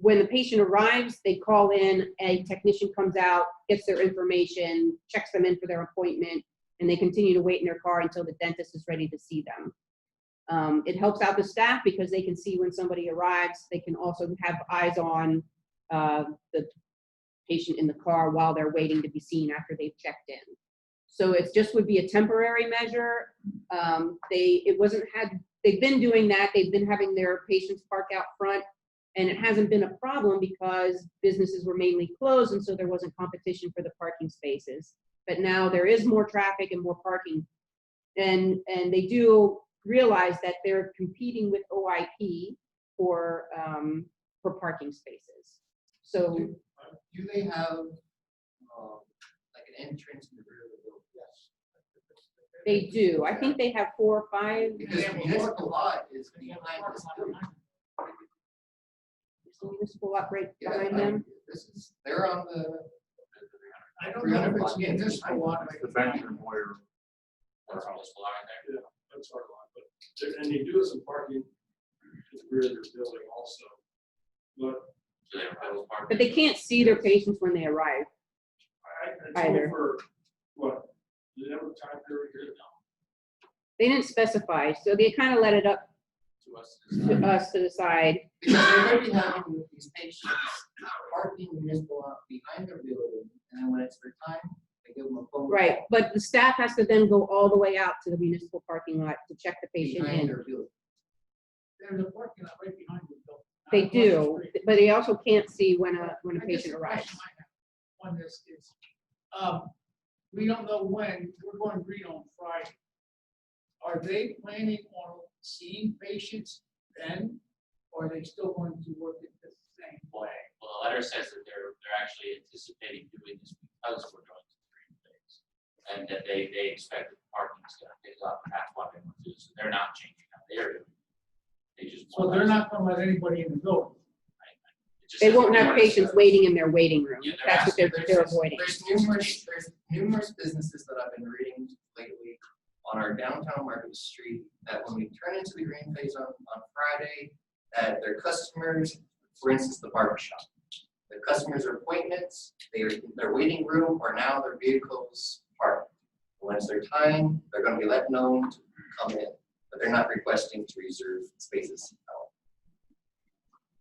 when the patient arrives, they call in, a technician comes out, gets their information, checks them in for their appointment, and they continue to wait in their car until the dentist is ready to see them. It helps out the staff because they can see when somebody arrives. They can also have eyes on the patient in the car while they're waiting to be seen after they've checked in. So it just would be a temporary measure. They've been doing that. They've been having their patients park out front, and it hasn't been a problem because businesses were mainly closed, and so there wasn't competition for the parking spaces. But now there is more traffic and more parking, and they do realize that they're competing with OIP for parking spaces. So Do they have, like an entrance in the rear of the building? Yes. they do. I think they have 4 or 5. Because the municipal lot is behind this building. Is the municipal lot right Yeah, behind I them? mean, they're on the, I don't know if it's municipal lot. The bank employer. That's almost flying there. Yeah, that's our line, but, and they do some parking to the rear of their building also. But So they were both parked. But they can't see their patients when they arrive. it's only Either. for, what, do they have a time period here? They didn't specify, so they kind of let it up To us. to us to decide. because they're going to be having these patients parking the municipal lot behind their building, and then when it's their time, they give them a phone. Right, call but the staff has to then go all the way out to the municipal parking lot to check the patient behind in. their building. There's a parking lot right behind the building. They Across the do, street. but they also can't see when a I guess patient the arrives. question I have on this is, we don't know when, we're going green on Friday. Are they planning on seeing patients then, or are they still going to work at the Well, the letter says that they're actually anticipating doing this because we're going to the green phase. And that they expect that the parking is gonna pick up, and that's what they want to do, so they're not changing how they're doing. They just. So they're not gonna let anybody in the building. They won't have patients waiting in their waiting room. Yeah, That's what they're avoiding. There's numerous businesses that I've been reading lately on our downtown Market Street, that when we turn into the green phase on Friday, that their customers, for instance, the barber shop, the customers' appointments, their waiting room, or now their vehicles parked. When it's their time, they're gonna be let known to come in, but they're not requesting to reserve spaces.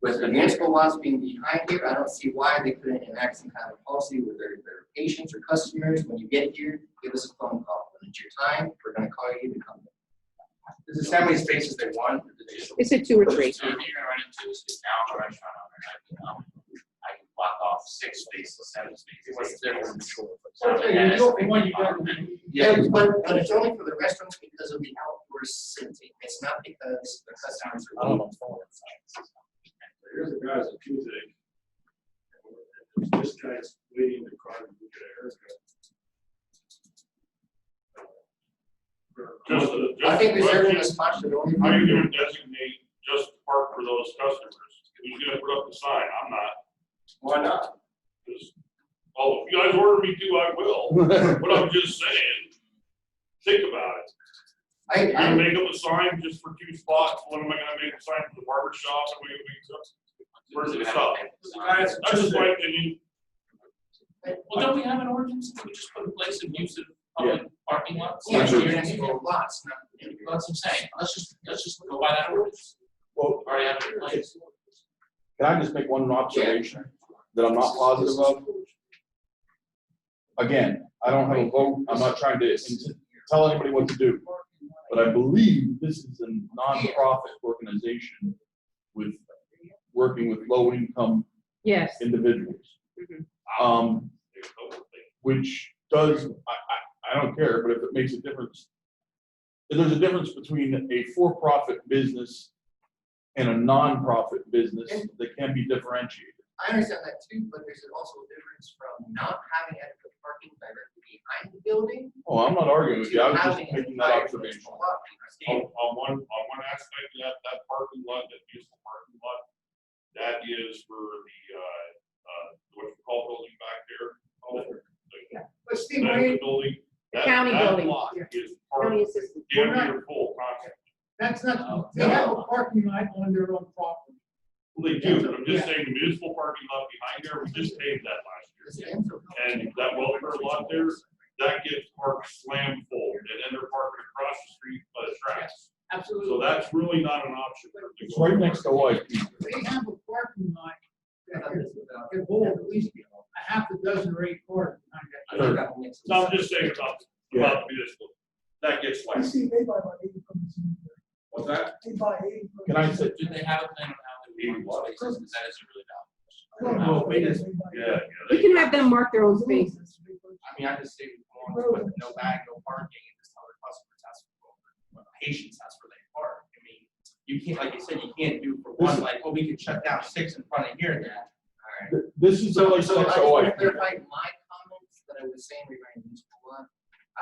With the municipal lots being behind here, I don't see why they couldn't enact some kind of policy with their patients or customers. When you get here, give us a phone call. When it's your time, we're gonna call you to come in. This is how many spaces they want. It's a 2 or 3. So if you're gonna run into this now restaurant owner, I can block off 6 spaces, 7 spaces. What's the difference? Okay, the open one you got. Yeah, but it's only for the restaurants because of the outdoor sitting. It's not because the customers are. I don't know. Here's the guy's a toothache. This guy's waiting in the car to get a haircut. I think reserving a spot should only. How are you gonna designate just the park for those customers? Who's gonna put up the sign? I'm not. Why not? Because, well, if you guys order me to, I will. But I'm just saying, think about it. You're gonna make up a sign just for 2 spots. When am I gonna make a sign for the barber shop? Where's it stop? That's just my opinion. Well, don't we have an ordinance that we just put in place of use of public parking lots? Yeah, That's so what you're you're gonna saying. go lots, not. That's what I'm saying. Let's just go by that ordinance. Well, Already have it in place. can I just make one observation that I'm not positive of? Again, I don't have a vote. I'm not trying to tell anybody what to do. But I believe this is a nonprofit organization with, working with low-income Yes. individuals. Mhm. Which does, I don't care, but if it makes a difference, if there's a difference between a for-profit business and a non-profit business that can be differentiated. I understand that too, but there's also a difference from not having adequate parking directly behind the building. Oh, I'm not arguing with you, I was just having an making that entire observation. municipal lot behind it. On one aspect, that parking lot, that municipal parking lot, that is for the, what you call building back there? But Steve, The building. The county building. Lot Yeah. is County parked assistant. damn near full constantly. that's not, they have a parking lot on their own property. Well, they do, but I'm just saying the municipal parking lot behind there, we just paved that last It's year. the info. And that welfare lot there, that gets parked slam full, and then they're parking across the street by the tracks. Absolutely. So that's really not an option. for them to It's go. right next to OIP. They have a parking lot that can hold at least a half a dozen or 8 cars behind that. No, I'm just saying about the municipal, that gets like, See, they buy about 80 from the cemetery. what's that? They buy 80 from. Can I say, Do they have a plan on how they want spaces? Because that isn't really valid. I don't know. we just- Yeah. We can have them mark their own spaces. I mean, I just say, with no bag, no parking, and just tell the customers that's where patients, that's where they park. I mean, you can't, like you said, you can't do for one, like, well, we can shut down 6 in front of here and that. this is the So I place just next to want to OIP. clarify my comments that I was saying regarding municipal lot.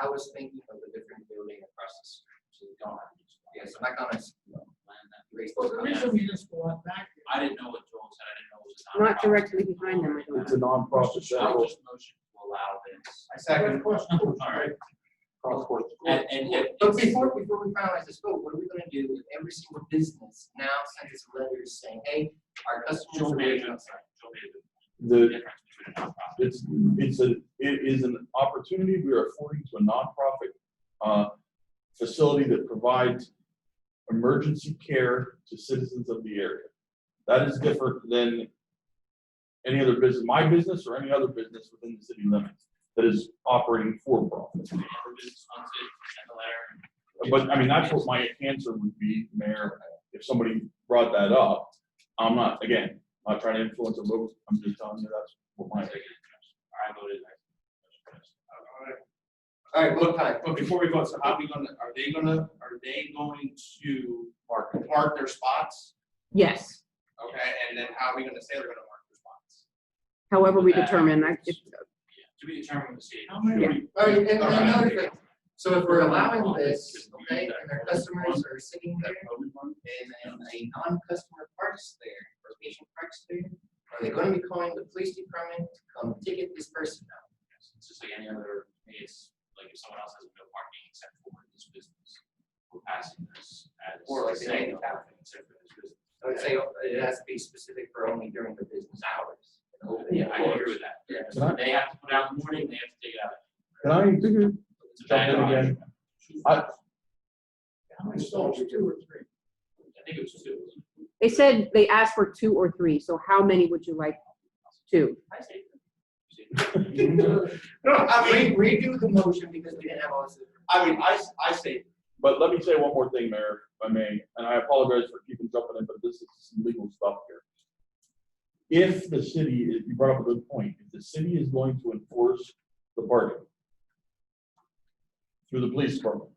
I was thinking of a different building across the street, so we don't have. Yeah, so my comments. Raised Well, those there is comments. a municipal lot back there. I didn't know what Joel said, I didn't know it was a Not nonprofit. directly behind them, I don't It's a nonprofit. I would just motion to allow this. I second. All right. And But before we finalize this vote, what are we gonna do if every single business now sends us letters saying, hey, our customers Joel are made waiting it, outside? Joel made it. The, Difference between a nonprofit. it is an opportunity we are affording to a nonprofit facility that provides emergency care to citizens of the area. That is different than any other business, my business or any other business within the city limits that is operating for profit. But I mean, that's what my answer would be, Mayor, if somebody brought that up. I'm not, again, not trying to influence a vote, I'm just telling you that's what my. I voted. All right, vote time. But before we vote, so how are they going to mark their spots? Yes. Okay, and then how are we gonna say they're gonna mark their spots? however we determine, To be determined with the state. How many? Yeah. All right, and another thing, so if we're allowing this, okay, and our customers are sitting there, and a non-customer parks there, or patient parks there, are they gonna be calling the police department to come ticket this person out? It's just like any other, it's like if someone else has no parking except for this business, we're passing this as. Or like saying saying- parking except for this business. I would say it has to be specific for only during the business hours. Yeah, I agree with that. Yeah. So they have to put out in the morning, they have to take it out. Can I figure, It's a jump in bad again? idea. How many stalls, 2 or 3? I think it was two. they said they asked for 2 or 3, so how many would you like? 2. I say. No, I mean, Redo the motion because we didn't have all this. I say, But let me say one more thing, Mayor, if I may, and I apologize for keeping jumping in, but this is some legal stuff here. If the city, you brought up a good point, if the city is going to enforce the parking through the police department,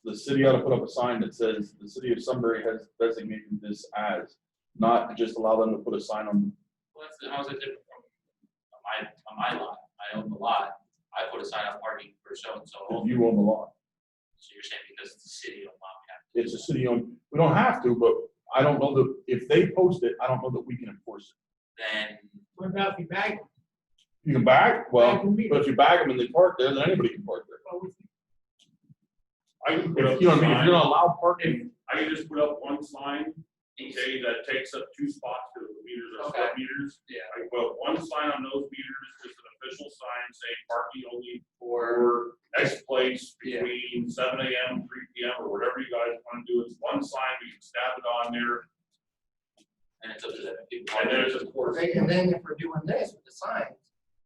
the city ought to put up a sign that says the city of Sunbury has designated this as, not just allow them to put a sign on. Well, how's it different from on my lot? I own the lot. I put a sign up parking for so-and-so. You own the lot. So you're saying because it's the city of lot, we have to. It's a city owned, we don't have to, but I don't know that, if they post it, I don't know that we can enforce it. Then, What about if you bag them? You can bag, well, Bag them, but if you bag them and they park there, then anybody can park there. Well, I can put up. If, you know what I mean, if you're a not allowed sign. parking, I can just put up one sign, okay, that takes up 2 spots because the meters are square meters. Yeah. I put up one sign on those meters, just an official sign saying parking only for X place Yeah. between 7 AM, 3 PM, or whatever you guys want to do. It's one sign, we can stab it on there, and it's up to them. and then it's of course. Okay, and then if we're doing this with the signs,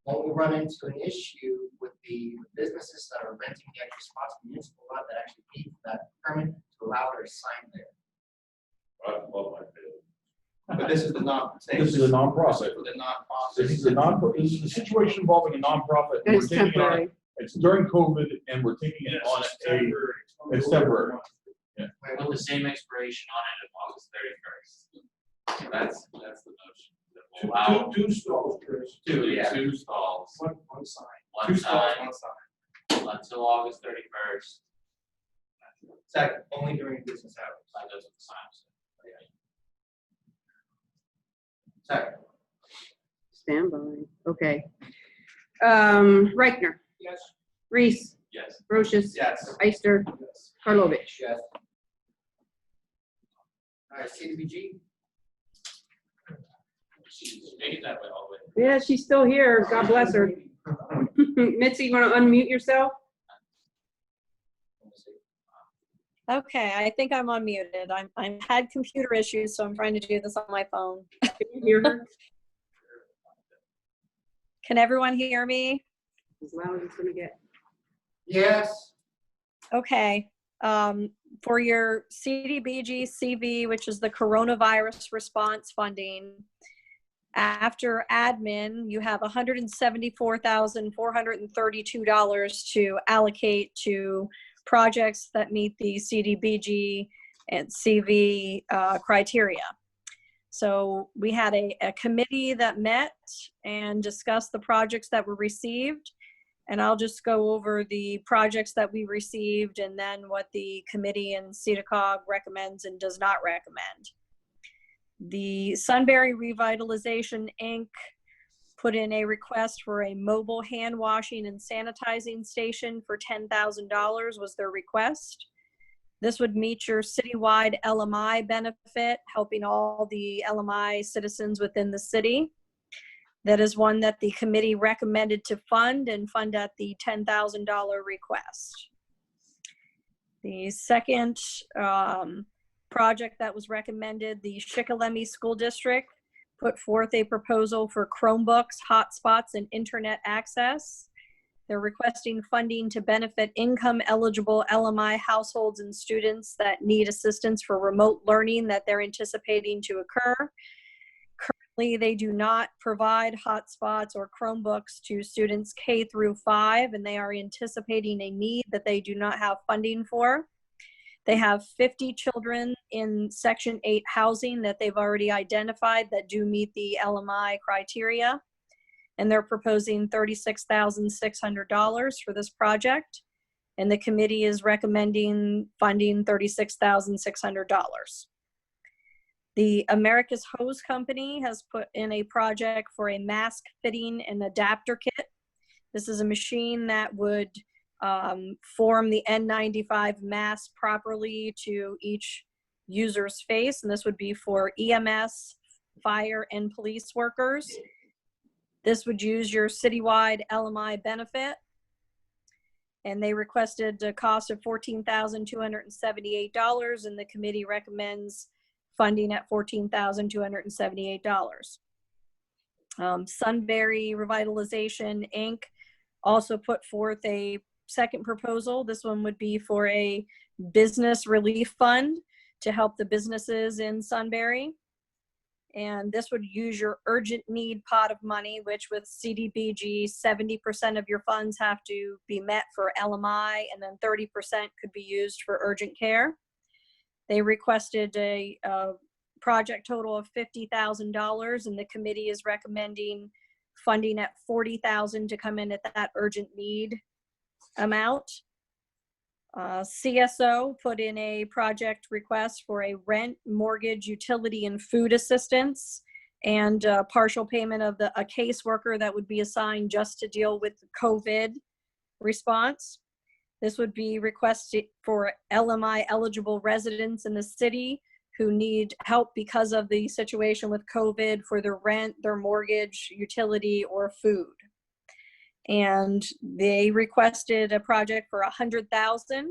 won't we run into an issue with the businesses that are renting the extra spots, municipal lot that actually need that permit to allow their sign there? I love my field. But this is the non. this is a nonprofit. For the nonprofit. This is this is a situation involving a nonprofit. and we're It's taking it on- temporary. It's during COVID and we're taking it on it's temporary. With the same expiration on it of August 31st. So that's the motion. That will allow Two stalls, Chris. two stalls, One sign. one Two stalls, sign one sign. until August 31st. Second, only during business hours. That does what the sign says. Second. Stand by. Okay. Reichner, Yes. Reese, Yes. Brochus, Yes. Eister, Karlovic. Yes. All right, CDBG. She's making that way all the way. Yeah, she's still here. God bless her. Mitzi, you want to unmute yourself? Okay, I think I'm unmuted. I'm had computer issues, so I'm trying to do this on my phone. Can you hear her? Can everyone hear me? As loud as it's going to get. Yes. Okay. For your CDBG CV, which is the coronavirus response funding, after admin, you have $174,432 to allocate to projects that meet the CDBG and CV criteria. So we had a committee that met and discussed the projects that were received. And I'll just go over the projects that we received and then what the committee and CEDACOG recommends and does not recommend. The Sunbury Revitalization, Inc. put in a request for a mobile hand washing and sanitizing station for $10,000 was their request. This would meet your citywide LMI benefit, helping all the LMI citizens within the city. That is one that the committee recommended to fund and fund at the $10,000 request. The second project that was recommended, the Shikellamy School District put forth a proposal for Chromebooks, hotspots, and internet access. They're requesting funding to benefit income-eligible LMI households and students that need assistance for remote learning that they're anticipating to occur. Currently, they do not provide hotspots or Chromebooks to students K through 5, and they are anticipating a need that they do not have funding for. They have 50 children in Section 8 housing that they've already identified that do meet the LMI criteria. and they're proposing $36,600 for this project. And the committee is recommending funding $36,600. The America's Hose Company has put in a project for a mask fitting and adapter kit. This is a machine that would form the N95 mask properly to each user's face, and this would be for EMS, fire, and police workers. This would use your citywide LMI benefit, and they requested a cost of $14,278, and the committee recommends funding at $14,278. Sunbury Revitalization, Inc. also put forth a second proposal. This one would be for a business relief fund to help the businesses in Sunbury. And this would use your urgent need pot of money, which with CDBG, 70% of your funds have to be met for LMI, and then 30% could be used for urgent care. They requested a project total of $50,000, and the committee is recommending funding at $40,000 to come in at that urgent need amount. CSO put in a project request for a rent, mortgage, utility, and food assistance, and partial payment of a caseworker that would be assigned just to deal with the COVID response. This would be requested for LMI eligible residents in the city who need help because of the situation with COVID for their rent, their mortgage, utility, or food. And they requested a project for $100,000.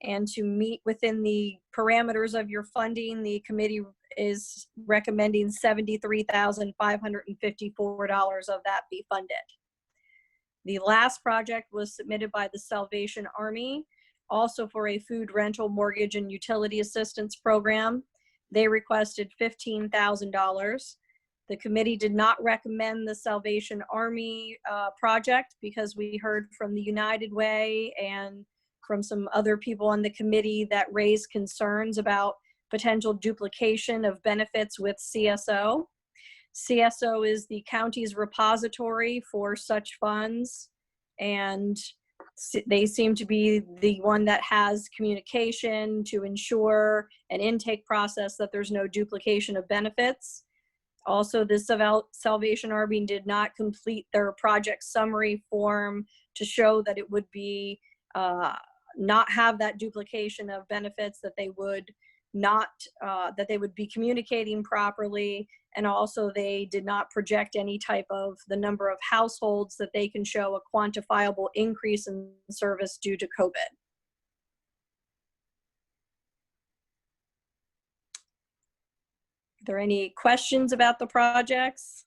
And to meet within the parameters of your funding, the committee is recommending $73,554 of that be funded. The last project was submitted by the Salvation Army, also for a food rental, mortgage, and utility assistance program. They requested $15,000. The committee did not recommend the Salvation Army project because we heard from the United Way and from some other people on the committee that raised concerns about potential duplication of benefits with CSO. CSO is the county's repository for such funds, and they seem to be the one that has communication to ensure an intake process that there's no duplication of benefits. Also, the Salvation Army did not complete their project summary form to show that it would be not have that duplication of benefits, that they would not, that they would be communicating properly. And also they did not project any type of the number of households that they can show a quantifiable increase in service due to COVID. Are there any questions about the projects?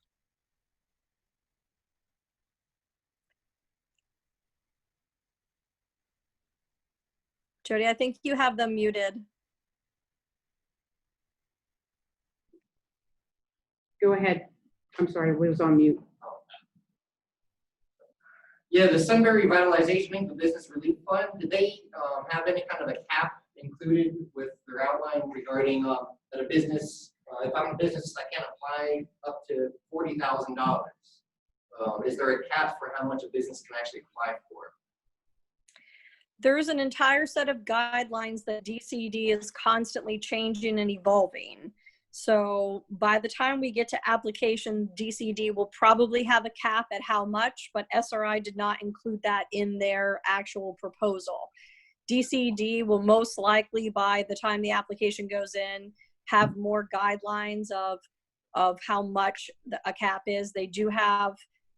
Jody, I think you have them muted. Go ahead. I'm sorry, it was on mute. Yeah, the Sunbury Revitalization Inc., the Business Relief Fund, did they have any kind of a cap included with their outline regarding that a business, if I'm a business, I can apply up to $40,000. Is there a cap for how much a business can actually apply for? There's an entire set of guidelines that DCD is constantly changing and evolving. So by the time we get to application, DCD will probably have a cap at how much, but SRI did not include that in their actual proposal. DCD will most likely, by the time the application goes in, have more guidelines of how much a cap is. They do have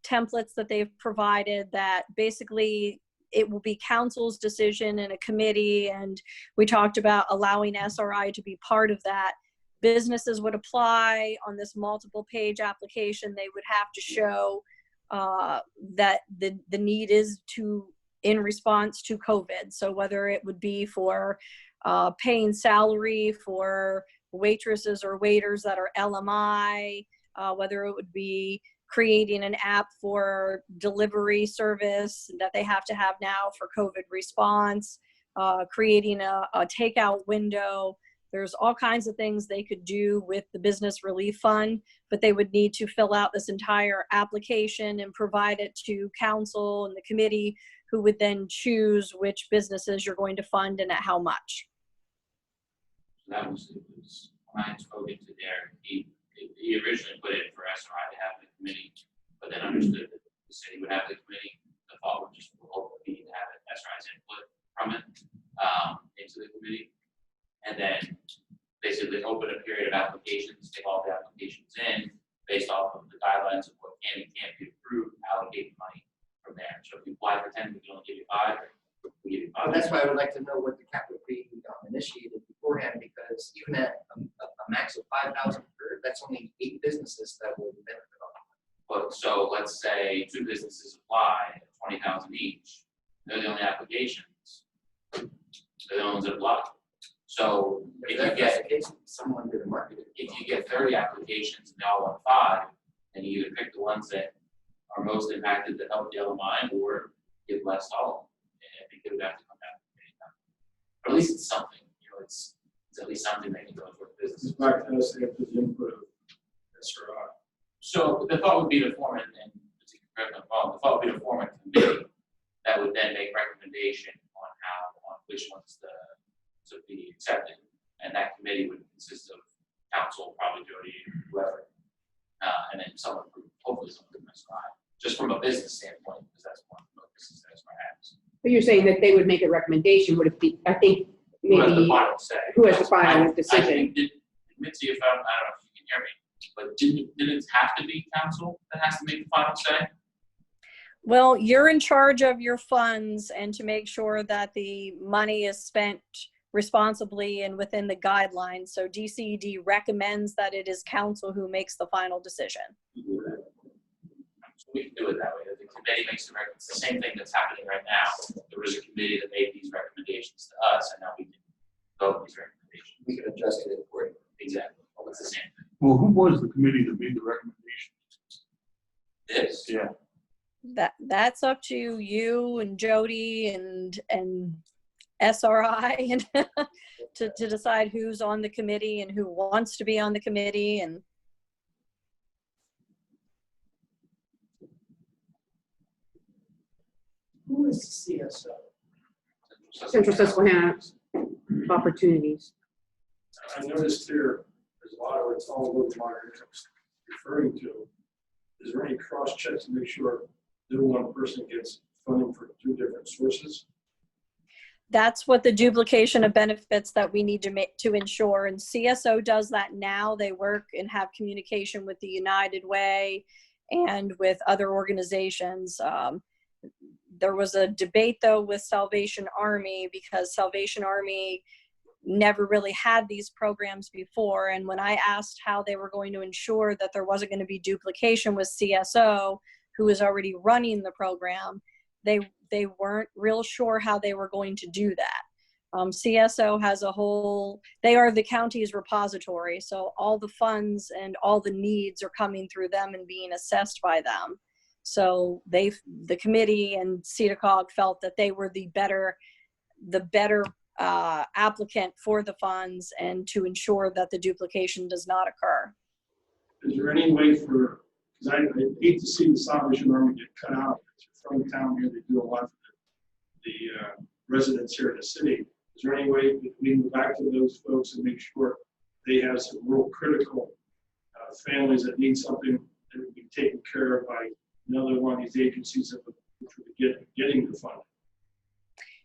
templates that they've provided that basically it will be council's decision in a committee, and we talked about allowing SRI to be part of that. Businesses would apply on this multiple page application. They would have to show that the need is in response to COVID. So whether it would be for paying salary for waitresses or waiters that are LMI, whether it would be creating an app for delivery service that they have to have now for COVID response, creating a takeout window. There's all kinds of things they could do with the business relief fund, but they would need to fill out this entire application and provide it to council and the committee, who would then choose which businesses you're going to fund and at how much. So that was, it was, when I spoke to Derek, he originally put it for SRI to have the committee, but then understood that the city would have the committee. The thought would just hopefully be to have SRI's input from it into the committee. And then basically open a period of applications, take all the applications in based off of the guidelines of what can and can't be approved, allocate money from there. So if you apply for 10, we can only give you 5. We give you 5. But that's why I would like to know what the cap would be initiated beforehand, because even at a max of 5,000 per, that's only 8 businesses that would benefit on it. But so let's say 2 businesses apply at 20,000 each. They're the only applications. They're the ones that apply. So if you get someone did a market, if you get 30 applications and they all want 5, then you either pick the ones that are most impacted that help the other line, or give less to all. And I think it would have to come down to the time. But at least it's something. You know, it's at least something that can go toward business. It's back to us after the input of SRI. So the thought would be to form it, and to correct me if I'm wrong, the thought would be to form a committee that would then make recommendation on which ones to be accepted, and that committee would consist of council, probably Jody, whoever, and then someone from, hopefully someone from SRI, just from a business standpoint, because that's one of the business that SRI has. But you're saying that they would make a recommendation, would it be, I think, Who has the maybe, final say? who has the final I decision? think, Mitzi, if I don't know if you can hear me, but didn't it have to be council that has to make the final say? Well, you're in charge of your funds and to make sure that the money is spent responsibly and within the guidelines. So DCED recommends that it is council who makes the final decision. So we can do it that way. The committee makes the it's the same thing that's happening right now. There was a committee that made these recommendations to us, and now we can vote these recommendations. we could adjust it accordingly. Exactly. Well, it's the same thing. Well, who was the committee that made the recommendation? This. Yeah. That's up to you and Jody and SRI and to decide who's on the committee and who wants to be on the committee. And Who is the CSO? Central Susquehanna Opportunities. I noticed here, there's a lot of it's all over Margaret referring to. Is there any cross checks to make sure that one person gets funding for 2 different sources? that's what the duplication of benefits that we need to make to ensure. And CSO does that now. They work and have communication with the United Way and with other organizations. There was a debate though with Salvation Army, because Salvation Army never really had these programs before. And when I asked how they were going to ensure that there wasn't going to be duplication with CSO, who was already running the program, they weren't real sure how they were going to do that. CSO has a whole, they are the county's repository. So all the funds and all the needs are coming through them and being assessed by them. So the committee and CEDACOG felt that they were the better applicant for the funds and to ensure that the duplication does not occur. Is there any way for, because I hate to see the Salvation Army get cut out. From town here, they do a lot for the residents here in the city. Is there any way that we can go back to those folks and make sure they have some real critical families that need something that would be taken care of by another one of these agencies that would be getting the funding?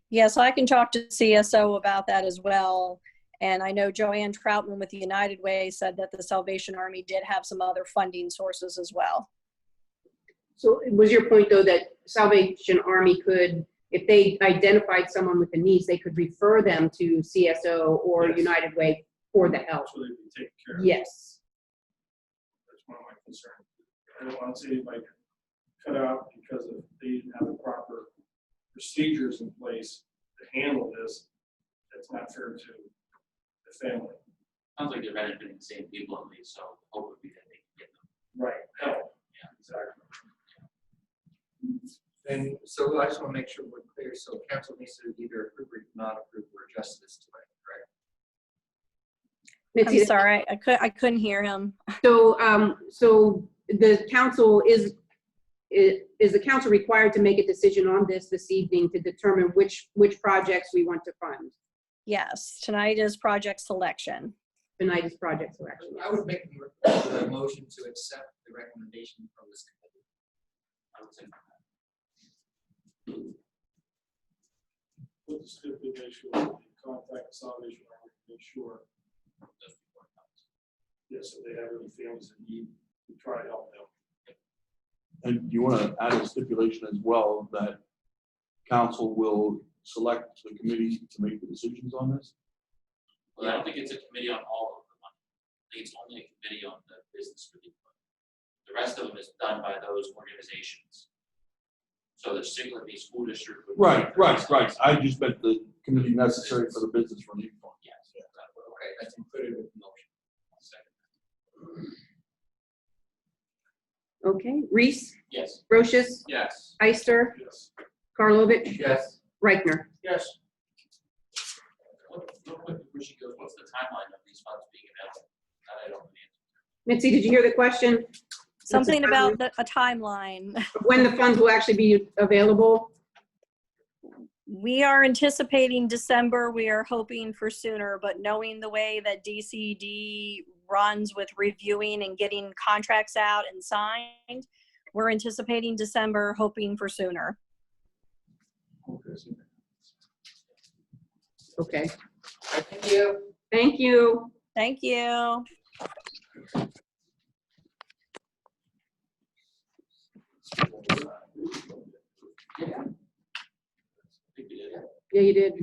Yes, I can talk to CSO about that as well. And I know Joanne Troutman with the United Way said that the Salvation Army did have some other funding sources as well. So was your point though that Salvation Army could, if they identified someone with the needs, they could refer them to CSO or Yes. United Way for the help? So they can take care of it. Yes. That's one of my concerns. I don't want to see anybody cut out because they didn't have the proper procedures in place to handle this. That's not fair to the family. Sounds like they're benefiting the same people at least, so hope would be that they can get them. Right. Help. Yeah. Exactly. And so I just want to make sure we're clear. So council needs to either approve or not approve or adjust this tonight, correct? I'm Mitzi, sorry, I couldn't hear him. so, so the council is the council required to make a decision on this evening to determine which projects we want to fund? Yes, tonight is project selection. Tonight is project selection. I would make a motion to accept the recommendation from this committee. I would say With the stipulation, of the contact Salvation Army to make sure, those people are coming. yes, if they have any families in need, we try to help them. And you want to add a stipulation as well that council will select the committee to make the decisions on this? Well, I don't think it's a committee on all of the money. I think it's only a committee on the business relief fund. The rest of them is done by those organizations. So the Signaby School District. would- Right. I just meant the committee necessary for the business relief fund. Yes. Okay, that's included with the motion. Second. Okay, Reese, Yes. Brochus, Yes. Eister, Yes. Karlovic, Yes. Reichner. Yes. Real quick, before she goes, what's the timeline of these funds being available? That I don't know the answer to. Mitzi, did you hear the question? Something about a timeline. When the funds will actually be available? We are anticipating December. We are hoping for sooner, but knowing the way that DCD runs with reviewing and getting contracts out and signed, we're anticipating December, hoping for sooner. Okay, Thank you. thank you. Thank you. I think we did. Yeah, you did.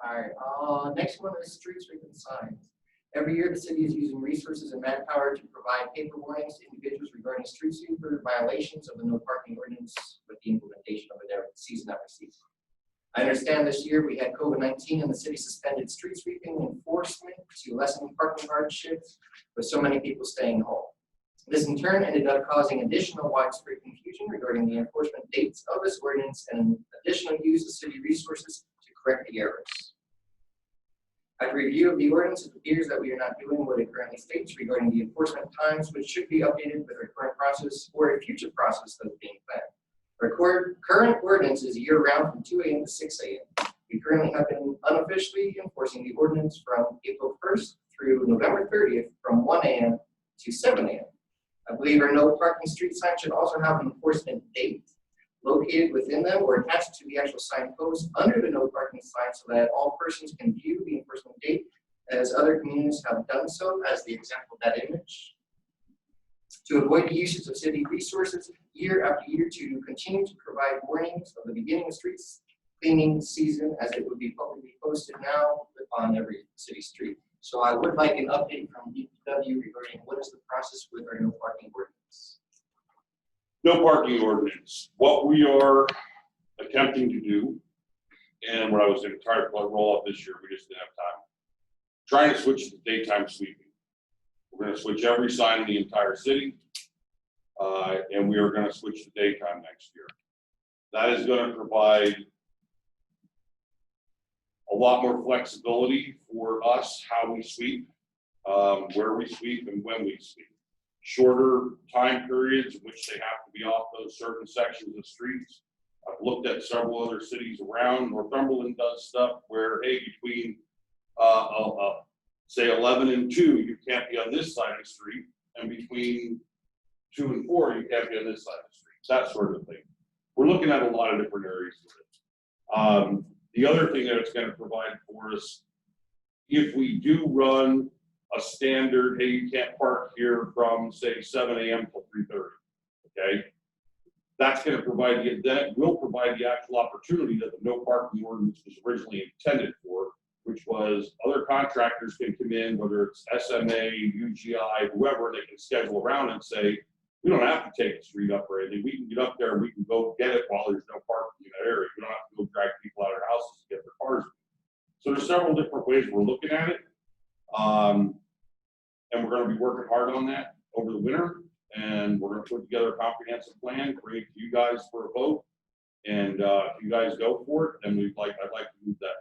All right, next one is street sweeping signs. Every year, the city is using resources and manpower to provide paper warnings to individuals regarding street sweeper violations of the no parking ordinance with the implementation of it season after season. I understand this year we had COVID-19 and the city suspended street sweeping enforcement to lessen parking hardships with so many people staying home. This in turn ended up causing additional widespread confusion regarding the enforcement dates of this ordinance and additional use of city resources to correct the errors. After review of the ordinance, it appears that we are not doing what it currently states regarding the enforcement times, which should be updated with our current process or a future process that is being planned. Our current ordinance is year-round from 2 a.m. to 6 a.m. We currently have been unofficially enforcing the ordinance from April 1st through November 30th from 1 a.m. to 7 a.m. I believe our no parking street sign should also have an enforcement date located within them or attached to the actual signpost under the no parking sign so that all persons can view the enforcement date as other communities have done so, as the example of that image. To avoid the usage of city resources year after year to continue to provide warnings of the beginning of streets cleaning season as it would be publicly posted now on every city street. So I would like an update from DPW regarding what is the process with our no parking ordinance. No parking ordinance. What we are attempting to do, and what I was going to try to roll out this year, we just didn't have time. Trying to switch to daytime sweeping. We're going to switch every sign in the entire city, and we are going to switch to daytime next year. That is going to provide a lot more flexibility for us, how we sweep, where we sweep, and when we sweep. Shorter time periods in which they have to be off those certain sections of streets. I've looked at several other cities around. Northumberland does stuff where, hey, between say 11 and 2, you can't be on this side of the street, and between 2 and 4, you can't be on this side of the street. That sort of thing. We're looking at a lot of different areas with it. The other thing that it's going to provide for us, if we do run a standard, hey, you can't park here from say 7 a.m. till 3:30, okay? That's going to provide then it will provide the actual opportunity that the no parking ordinance was originally intended for, which was other contractors can come in, whether it's SMA, UGI, whoever, they can schedule around and say, we don't have to take the street up or anything. We can get up there and we can go get it while there's no parking in that area. We don't have to go drag people out of their houses to get their cars. So there's several different ways we're looking at it. And we're going to be working hard on that over the winter. And we're going to put together a comprehensive plan, bring it to you guys for a vote. And if you guys go for it, then I'd like to move that.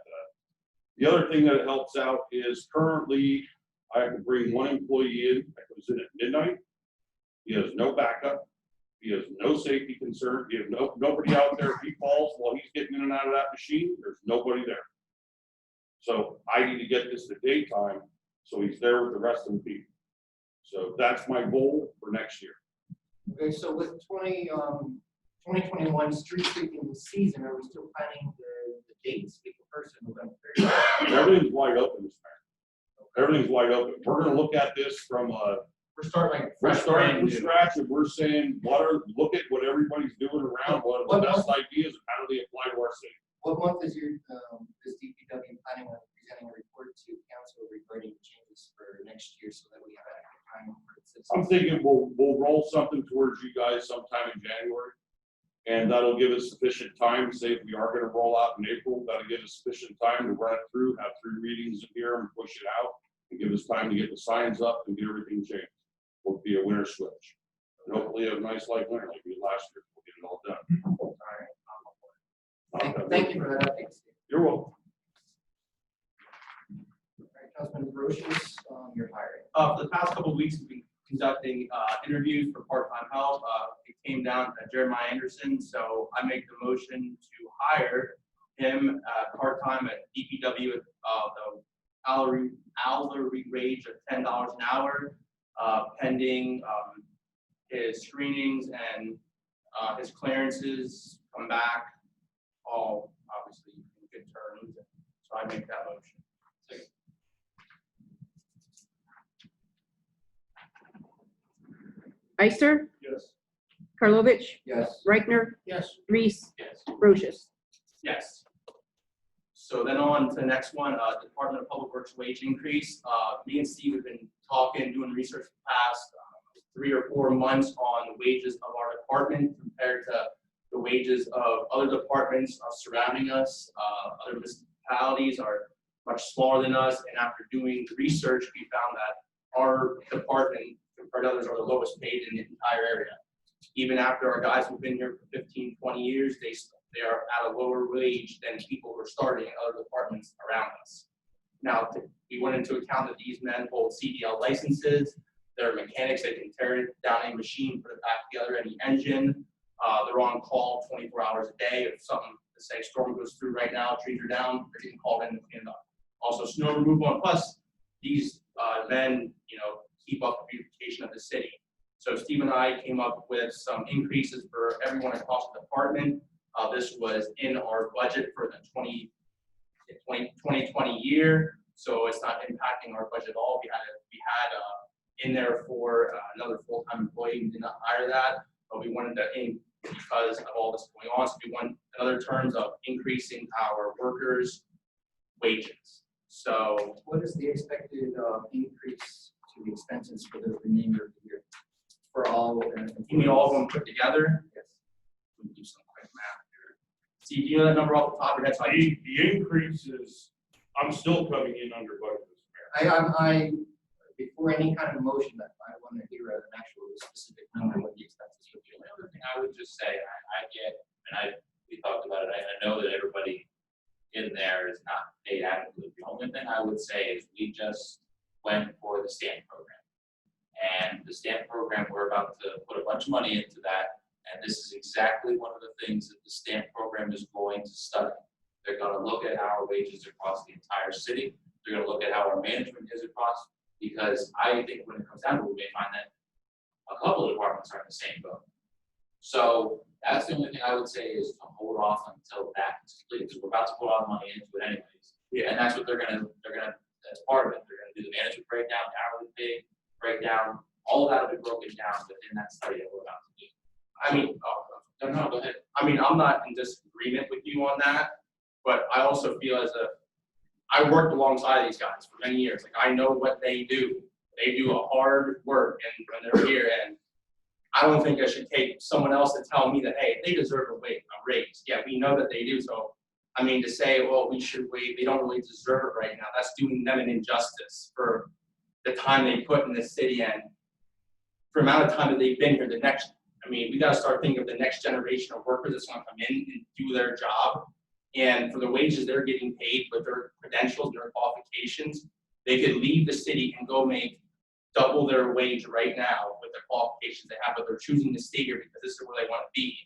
The other thing that helps out is currently I have to bring one employee in that goes in at midnight. He has no backup. He has no safety concern. He has nobody out there. If he falls while he's getting in and out of that machine, there's nobody there. So I need to get this to daytime so he's there with the rest of the people. So that's my goal for next year. Okay, so with 2021 street sweeping season, are we still planning the dates, April 1st and November 30th? Everything's wide open this time. Everything's wide open. We're gonna look at this from We're starting like. we're starting from brand new. scratch and we're saying, look at what everybody's doing around, what are the best ideas, and how do they apply to our city? What month is your, is DPW planning on presenting a report to council regarding changes for next year so that we have adequate time for the citizens? I'm thinking we'll roll something towards you guys sometime in January. And that'll give us sufficient time, say if we are gonna roll out in April, that'll give us sufficient time to run it through, have 3 readings in here and push it out. And give us time to get the signs up and get everything changed. Will be a winter switch. And hopefully a nice light winter like we did last year, we'll get it all done. Thank you for that update, Steve. You're welcome. All right, Councilman Brochus, you're hiring. For the past couple of weeks, we've been conducting interviews for part-time help. It came down to Jeremiah Anderson, so I make the motion to hire him part-time at DPW at the hourly wage of $10 an hour, pending his screenings and his clearances come back, all obviously in good terms. So I make that motion. Ister, Yes. Karlovic, Yes. Reichner, Yes. Reese, Yes. Brochus. Yes. So then on to the next one, Department of Public Works wage increase. Me and Steve have been talking, doing research for the past 3 or 4 months on the wages of our department compared to the wages of other departments surrounding us. Other municipalities are much smaller than us, and after doing the research, we found that our department compared to others are the lowest paid in the entire area. Even after our guys who've been here for 15, 20 years, they are at a lower wage than people who are starting in other departments around us. Now, we went into account that these men hold CDL licenses. They're mechanics. They can tear down a machine, put it back together, any engine. They're on call 24 hours a day. If something, say, storm goes through right now, trees are down, they're getting called in to clean it up. Also, snow removal. And plus, these men, keep up the beautification of the city. So Steve and I came up with some increases for everyone across the department. This was in our budget for the 2020 year, so it's not impacting our budget at all. We had in there for another full-time employee. We did not hire that, but we wanted that in because of all this going on. So we want, in other terms, of increasing our workers' wages. So What is the expected increase to the expenses for the remainder of the year? For all of them? you mean all of them put together? Yes. Let me do some quick math here. See, do you know that number off the top of your head? So The increase is, I'm still coming in under budget. I before any kind of motion, that I want to hear an actual specific number what the expenses would be. The other thing I would just say, we talked about it, I know that everybody in there is not paid adequately. The only thing I would say is we just went for the stamp program. And the stamp program, we're about to put a bunch of money into that. And this is exactly one of the things that the stamp program is going to study. They're going to look at our wages across the entire city. They're going to look at how our management is across, because I think when it comes down to it, we may find that a couple of departments are in the same boat. So that's the only thing I would say is to hold off until that is complete, because we're about to put all the money into it anyways. Yeah. And that's what that's part of it. They're gonna do the management breakdown, the hourly pay breakdown, all of that will be broken down within that study that we're about to do. I mean, No, go ahead. I mean, I'm not in disagreement with you on that, but I also feel I worked alongside these guys for many years. Like, I know what they do. They do a hard work, and when they're here, and I don't think I should take someone else to tell me that, hey, they deserve a raise. Yeah, we know that they do. So, I mean, to say, well, we should wait, they don't really deserve it right now. That's doing them an injustice for the time they put in this city and for the amount of time that they've been here. I mean, we gotta start thinking of the next generation of workers that's gonna come in and do their job. And for the wages they're getting paid with their credentials, and their qualifications, they could leave the city and go make double their wage right now with the qualifications they have, but they're choosing to stay here because this is where they want to be.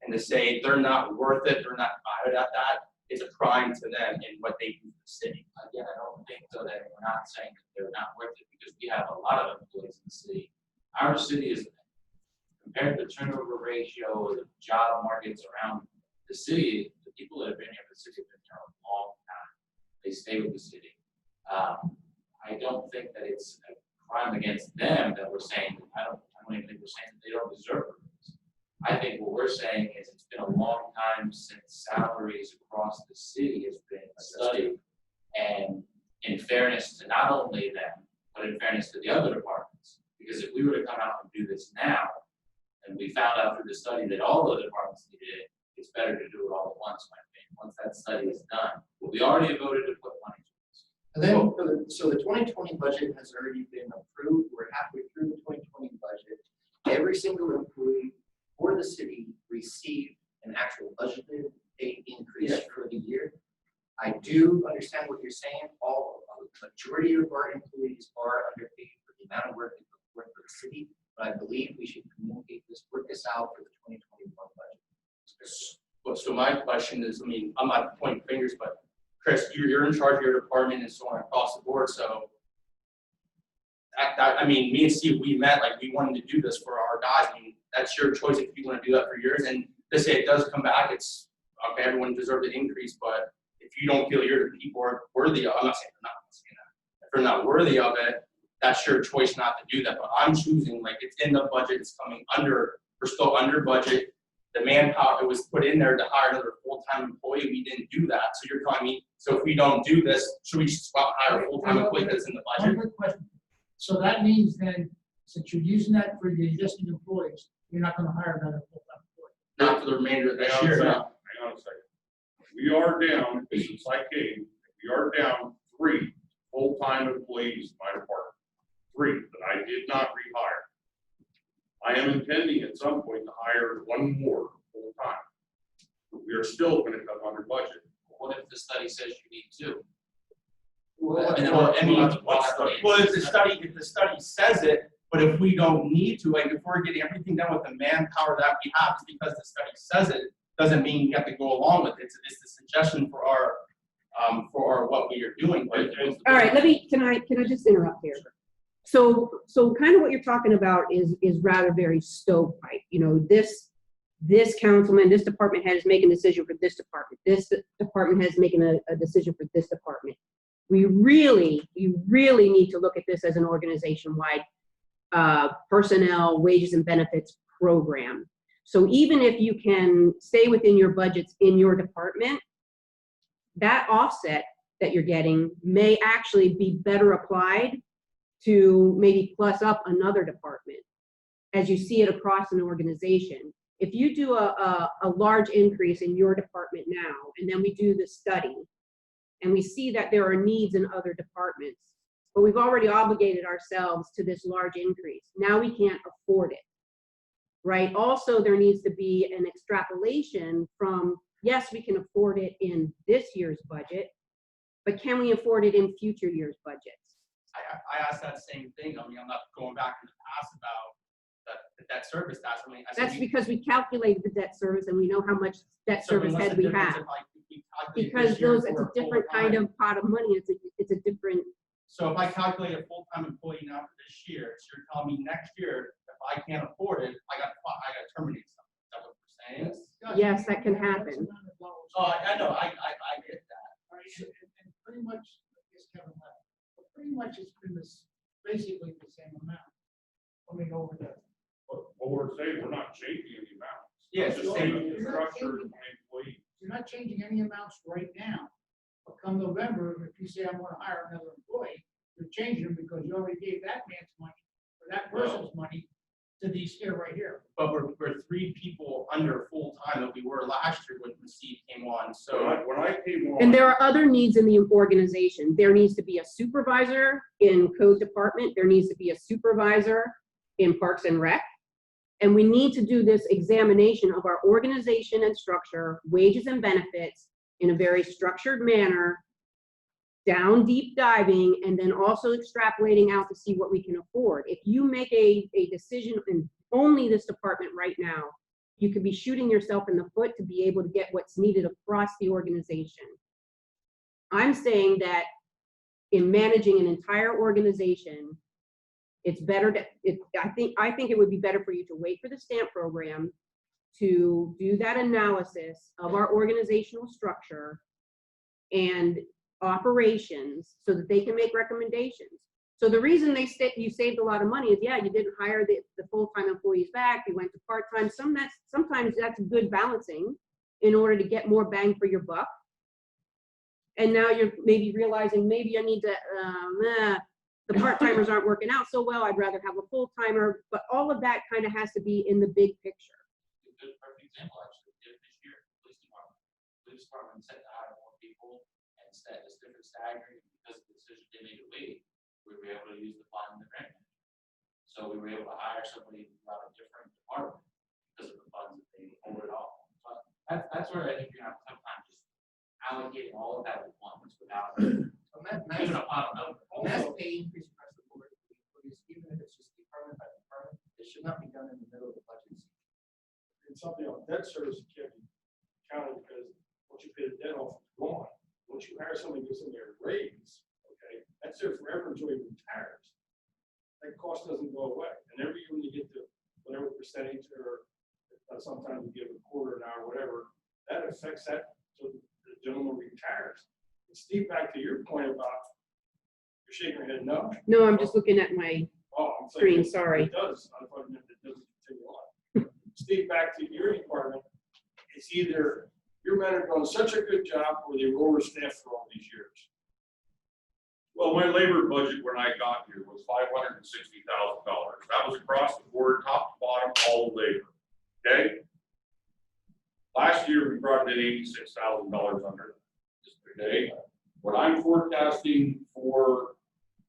And to say they're not worth it, they're not valued at that, it's a crime to them in what they do for the city. Again, I don't think so that we're not saying that they're not worth it, because we have a lot of employees in the city. Our city is, compared to the turnover ratio or the job markets around the city, the people that have been here for the city have been here a long time. They stay with the city. I don't think that it's a crime against them that we're saying, I don't even think we're saying that they don't deserve it. I think what we're saying is it's been a long time since salaries across the city has been studied. And in fairness to not only them, but in fairness to the other departments. Because if we were to come out and do this now, and we found out through the study that all the departments needed it, it's better to do it all at once, my opinion, once that study is done. But we already voted to put money to this. And then, so the 2020 budget has already been approved. We're halfway through the 2020 budget. Every single employee for the city received an actual budgeted pay increase for the year. I do understand what you're saying. The majority of our employees are underpaid for the amount of work they work for the city, but I believe we should communicate this, work this out for the 2021 budget. So my question is, I mean, I'm not pointing fingers, but Chris, you're in charge of your department and so on across the board. So I mean, me and Steve, we met, like, we wanted to do this for our guys. I mean, that's your choice if you want to do that for yours. And to say it does come back, it's okay, everyone deserves an increase, but if you don't feel your people are worthy of, I'm not saying that. If they're not worthy of it, that's your choice not to do that. But I'm choosing, like, it's in the budget, it's coming under, we're still under budget. The manpower, it was put in there to hire another full-time employee. We didn't do that. So you're telling me, so if we don't do this, should we just hire a full-time employee that's in the budget? One quick question. So that means then, since you're using that for the existing employees, you're not gonna hire another full-time employee? Not for the remainder of this Hang on a year, second. no. Hang on a second. We are down, since I came, we are down 3 full-time employees in my department. 3 that I did not rehire. I am intending at some point to hire 1 more full-time. We are still gonna come under budget. What if the study says you need 2? Well, if the study says it, but if we don't need to, like, if we're getting everything done with the manpower that we have, just because the study says it, doesn't mean you have to go along with it. It's a suggestion for our what we are doing. All right, can I just interrupt here? So kind of what you're talking about is rather very stovepipe. You know, this councilman, this department head is making a decision for this department. This department head is making a decision for this department. We really need to look at this as an organization-wide personnel, wages, and benefits program. So even if you can stay within your budgets in your department, that offset that you're getting may actually be better applied to maybe plus up another department as you see it across an organization. If you do a large increase in your department now, and then we do the study, and we see that there are needs in other departments, but we've already obligated ourselves to this large increase. Now we can't afford it, right? Also, there needs to be an extrapolation from, yes, we can afford it in this year's budget, but can we afford it in future years' budgets? I asked that same thing. I mean, I'm not going back in the past about the debt service tax. I mean, That's because we calculated the debt service and we know how much debt service head we have. Because it's a different kind of pot of money. It's a different. So if I calculate a full-time employee now for this year, so you're telling me next year, if I can't afford it, I got to terminate something. Is that what you're saying? Yes, that can happen. Oh, I know, I get that. All right, and pretty much, it's Kevin left, but pretty much it's been basically the same amount. I mean, over there. But what we're saying, we're not changing any amounts. Yes, Just changing the structure of my employee. You're not changing any amounts right now. But come November, if you say I'm gonna hire another employee, you're changing them because you already gave that man's money or that person's money to these here right here. But we're 3 people under full-time that we were last year when Steve came on, so. When I came on. And there are other needs in the organization. There needs to be a supervisor in code department. There needs to be a supervisor in Parks and Rec. And we need to do this examination of our organization and structure, wages and benefits in a very structured manner, down deep diving, and then also extrapolating out to see what we can afford. If you make a decision in only this department right now, you could be shooting yourself in the foot to be able to get what's needed across the organization. I'm saying that in managing an entire organization, it's better to, I think it would be better for you to wait for the stamp program to do that analysis of our organizational structure and operations so that they can make recommendations. So the reason you saved a lot of money is, yeah, you didn't hire the full-time employees back, you went to part-time. Sometimes that's good balancing in order to get more bang for your buck. And now you're maybe realizing maybe I need to, the part-timers aren't working out so well, I'd rather have a full-timer, but all of that kind of has to be in the big picture. A good perfect example, actually, we did it this year, police department set to hire more people, and instead it's different staggering because of the decision they made to wait, we were able to use the fund in the grant. So we were able to hire somebody from a different department because of the funds that they overall. So that's where I think you're gonna have a tough time just allocating all of that at once without even a pot of number. Mass pay increase across the board, because even if it's just department by department, it should not be done in the middle of the budget season. And something on debt service can't be counted because once you pay the debt off, it's gone. Once you hire somebody who's in their raise, okay, that's there forever until he retires. That cost doesn't go away. And every year when you get to whatever percentage, or sometimes you give a quarter an hour, whatever, that affects that till the gentleman retires. And Steve, back to your point about, you're shaking your head no. No, I'm just looking at my I'm screen, saying sorry. It does. I thought it meant it doesn't continue on. Steve, back to your department, it's either your men are doing such a good job or they were overstaffed for all these years. Well, my labor budget when I got here was $560,000. That was across the board, top to bottom, all labor. Okay? Last year we brought in $86,000 under. Okay? What I'm forecasting for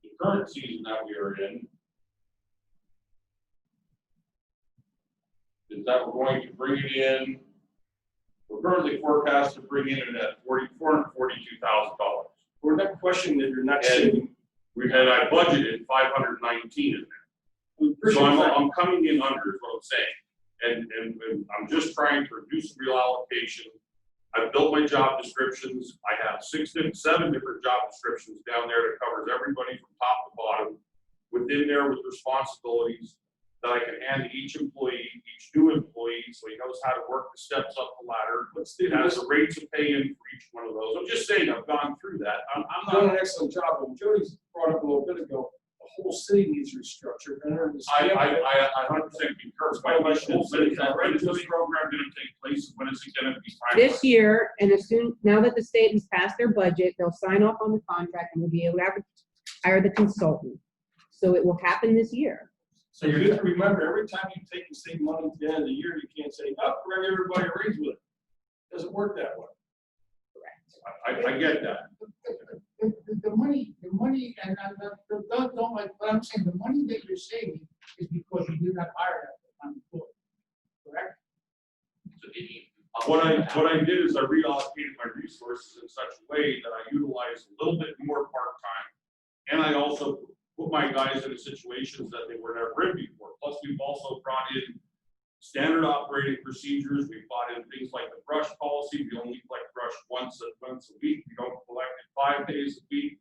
the current season that we are in is that we're going to bring it in. We're currently forecast to bring in it at $442,000. We're not questioning that you're not And saving. I budgeted 519 in there. We appreciate So that. I'm coming in under is what I'm saying. And I'm just trying to reduce real allocation. I've built my job descriptions. I have 7 different job descriptions down there that covers everybody from top to bottom. Within there with responsibilities that I can hand to each employee, each new employee, so he knows how to work the steps up the ladder. It has the rates of pay in for each one of those. I'm just saying I've gone through that. I'm Done not. an excellent job. And Jody's brought up a little bit ago, the whole city needs restructured. And I 100% concur. My question is, when is this program going to take place? When is it going to be finalized? This year, and now that the state has passed their budget, they'll sign off on the contract and we'll be able to hire the consultant. So it will happen this year. So you have to remember, every time you take the same money at the end of the year, you can't say, oh, we're going to give everybody a raise with it. It doesn't work that way. I get that. The money, and don't like, but I'm saying, the money that you're saving is because you did not hire that employee, correct? So did you? What I did is I reallocated my resources in such a way that I utilized a little bit more part-time. And I also put my guys into situations that they were never in before. Plus, we've also brought in standard operating procedures. We've brought in things like the brush policy. We only collect brush once a week. We don't collect it 5 days a week.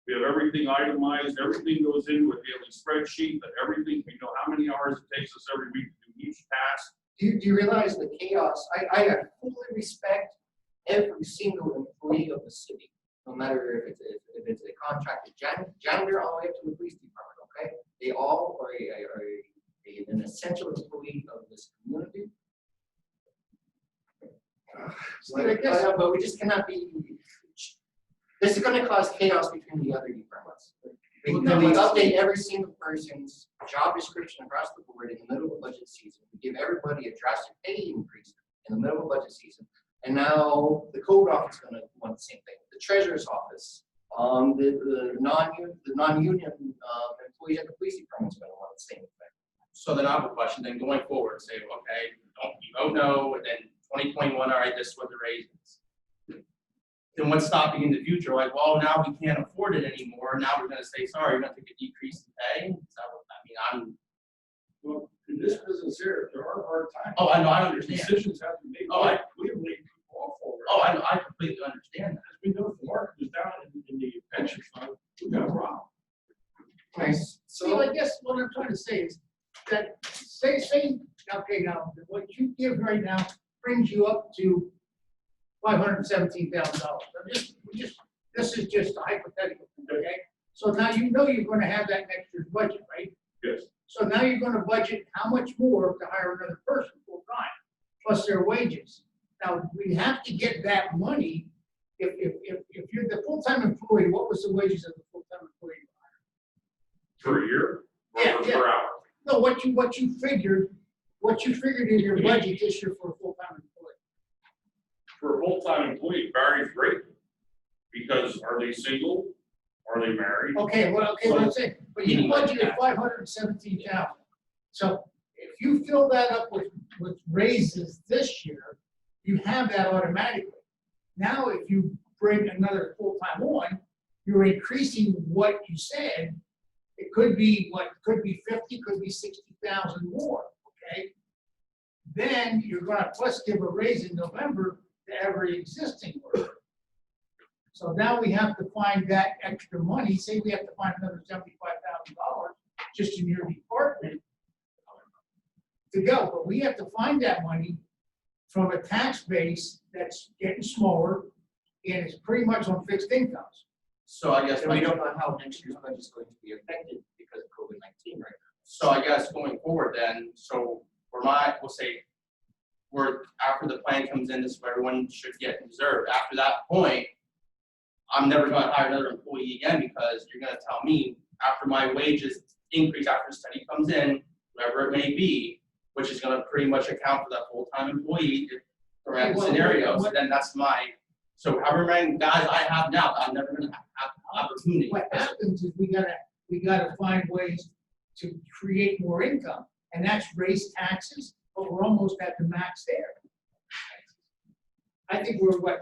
We have everything itemized. Everything goes into a daily spreadsheet. That everything, we know how many hours it takes us every week to do each task. Do you realize the chaos? I fully respect every single employee of the city, no matter if it's a contracted janitor all the way up to the police department, okay? They all are an essential employee of this community. But we just cannot be, this is gonna cause chaos between the other departments. We update every single person's job description across the board in the middle of budget season. We give everybody a drastic pay increase in the middle of budget season. And now the code office is going to want the same thing. The treasurer's office, the non-union employee at the police department is going to want the same thing. so then I have a question, then going forward, say, okay, you vote no, and then 2021, all right, this is what the raise is. Then what's stopping in the future? Like, well, now we can't afford it anymore. Now we're gonna say, sorry, you're gonna take a decrease in pay. Is that what, I mean, Well, in this business here, there are hard times. oh, I know, I understand. Decisions have to be made. Oh, We have laid people off already. Oh, I know, I completely understand that. As we know, if the market is down in the pension fund, we've got a problem. Nice. So So, I guess what I'm trying to say is that, say, okay, now, what you give right now brings you up to $517,000. This is just a hypothetical, okay? So now you know you're gonna have that next year's budget, right? Yes. So now you're gonna budget how much more to hire another person full time, plus their wages. Now, we have to get that money, if you're the full-time employee, what was the wages of the full-time employee? For a year? Or Yeah, per yeah. hour? No, what you figured in your budget this year for a full-time employee. For a full-time employee, it varies greatly. Because are they single? Are they married? Okay, what I'm saying, but you budgeted $517,000. So if you fill that up with raises this year, you have that automatically. Now, if you bring another full-time on, you're increasing what you said. It could be could be 50, could be 60,000 more, okay? Then you're gonna plus give a raise in November to every existing worker. So now we have to find that extra money, say we have to find another $75,000 just in your department to go, but we have to find that money from a tax base that's getting smaller and is pretty much on fixed incomes. So I guess, and we don't know how next year's budget is going to be affected because of COVID-19 right now. so I guess going forward then, so we'll say, after the plan comes in, this is what everyone should get reserved. After that point, I'm never gonna hire another employee again because you're gonna tell me after my wages increase, after the study comes in, whatever it may be, which is gonna pretty much account for that full-time employee around the scenario, so then that's so however many guys I have now, I'm never gonna have the opportunity. What happens is we gotta find ways to create more income, and that's raise taxes, but we're almost at the max there. I think we're a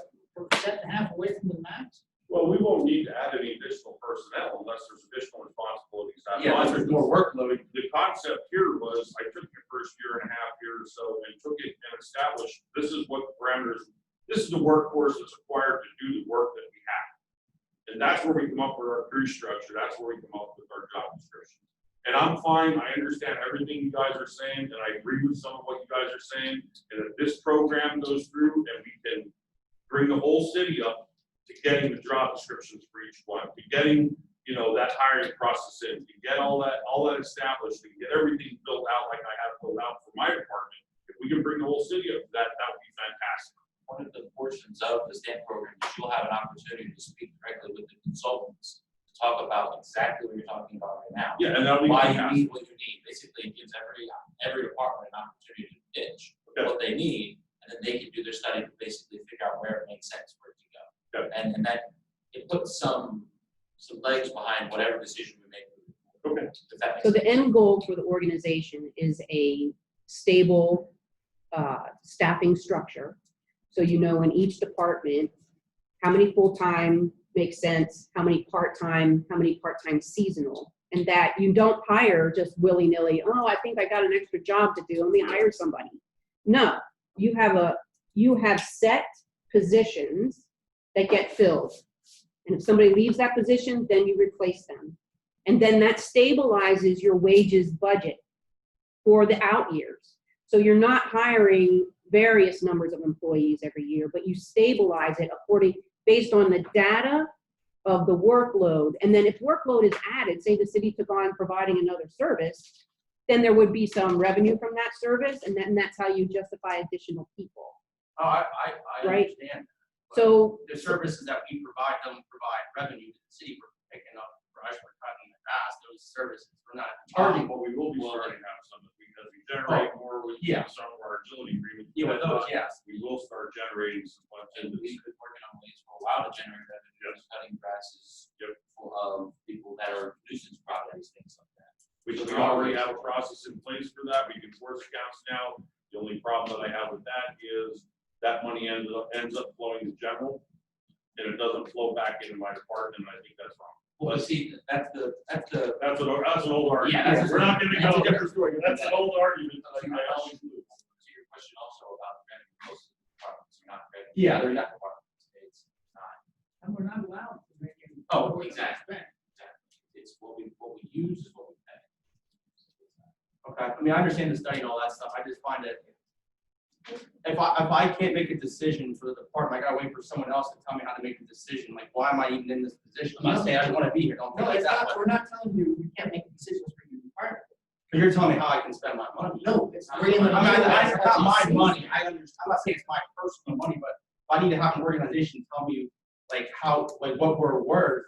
percent and a half away from the max. Well, we won't need to add any additional personnel unless there's additional responsibilities. Yeah, unless there's more workload. The concept here was, I took the first year and a half or so and took it and established, this is what the parameters, this is the workforce that's required to do the work that we have. And that's where we come up with our crew structure, that's where we come up with our job description. And I'm fine, I understand everything you guys are saying, and I agree with some of what you guys are saying. And if this program goes through and we can bring the whole city up to getting the job descriptions for each one, to getting, that hiring process in, to get all that established, to get everything built out like I have built out for my department. If we can bring the whole city up, that would be fantastic. One of the portions of the stamp program is you'll have an opportunity to speak directly with the consultants to talk about exactly what you're talking about right now. Yeah, and that'll be Why you fantastic. need what you need. Basically, it gives every department an opportunity to pitch what they need, and then they can do their study to basically figure out where it makes sense for it to go. Okay. And that it puts some legs behind whatever decision we make. Okay. If that makes So sense. the end goal for the organization is a stable staffing structure. So you know in each department, how many full-time makes sense, how many part-time seasonal, and that you don't hire just willy-nilly, oh, I think I got an extra job to do, let me hire somebody. No, you have set positions that get filled. And if somebody leaves that position, then you replace them. And then that stabilizes your wages budget for the out years. So you're not hiring various numbers of employees every year, but you stabilize it based on the data of the workload. And then if workload is added, say the city took on providing another service, then there would be some revenue from that service, and then that's how you justify additional people. Oh, I Right. understand. But So the services that we provide don't provide revenue to the city for picking up, for us, we're cutting the grass, those services, we're not charging. But we will be starting to have some, because we generate more with some of our agility agreements. Yeah, with those, yes. We will start generating some funds. And we've been working on ways for a while to generate revenue, cutting grasses of people that are nuisance properties, things like that. We We already have a process in place for that. We can force accounts now. The only problem that I have with that is that money ends up flowing to general, and it doesn't flow back into my department, and I think that's wrong. Well, see, that's That's an old argument. Yeah, We're not gonna that's go. a different story. That's an old argument. To I always do. your question also about renting, most of the departments are not renting. Yeah, they're not. It's not. And we're not allowed to make any. Oh, exactly. It's what we use is what we pay. Okay, I mean, I understand the study and all that stuff, I just find it, if I can't make a decision for the department, I gotta wait for someone else to tell me how to make a decision, like, why am I even in this position? I'm not saying I don't wanna be here, don't feel No, like it's that, not, we're not telling you, you can't make decisions for your department. but you're telling me how I can spend my money. No, it's. I mean, it's not my money, I understand, I'm not saying it's my personal money, but I need to have an organization tell me, like, how, like, what we're worth.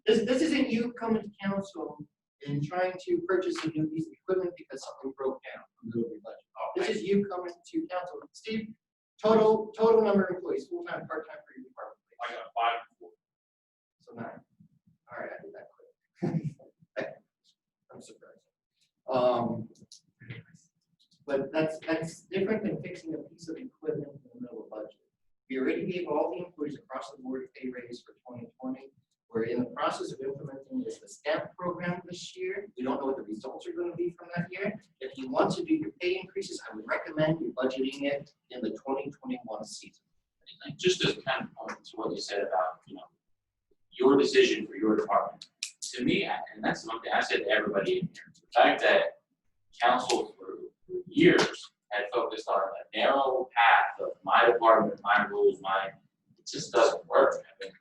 This isn't you coming to council and trying to purchase a new piece of equipment because something broke down from the budget. This is you coming to council. Steve, total number of employees, full-time, part-time for your department. I got 5 and 4. So 9. All right, I did that quick. I'm surprised. But that's different than fixing a piece of equipment in the middle of budget. We already gave all the employees across the board a pay raise for 2020. We're in the process of implementing the STEP program this year. We don't know what the results are going to be from that year. If you want to do your pay increases, I would recommend you budgeting it in the 2021 season. And just to kind of point to what you said about, your decision for your department. To me, and that's the one thing I said to everybody in here, the fact that council for years had focused on a narrow path of my department, my rules, it just doesn't work. I mean,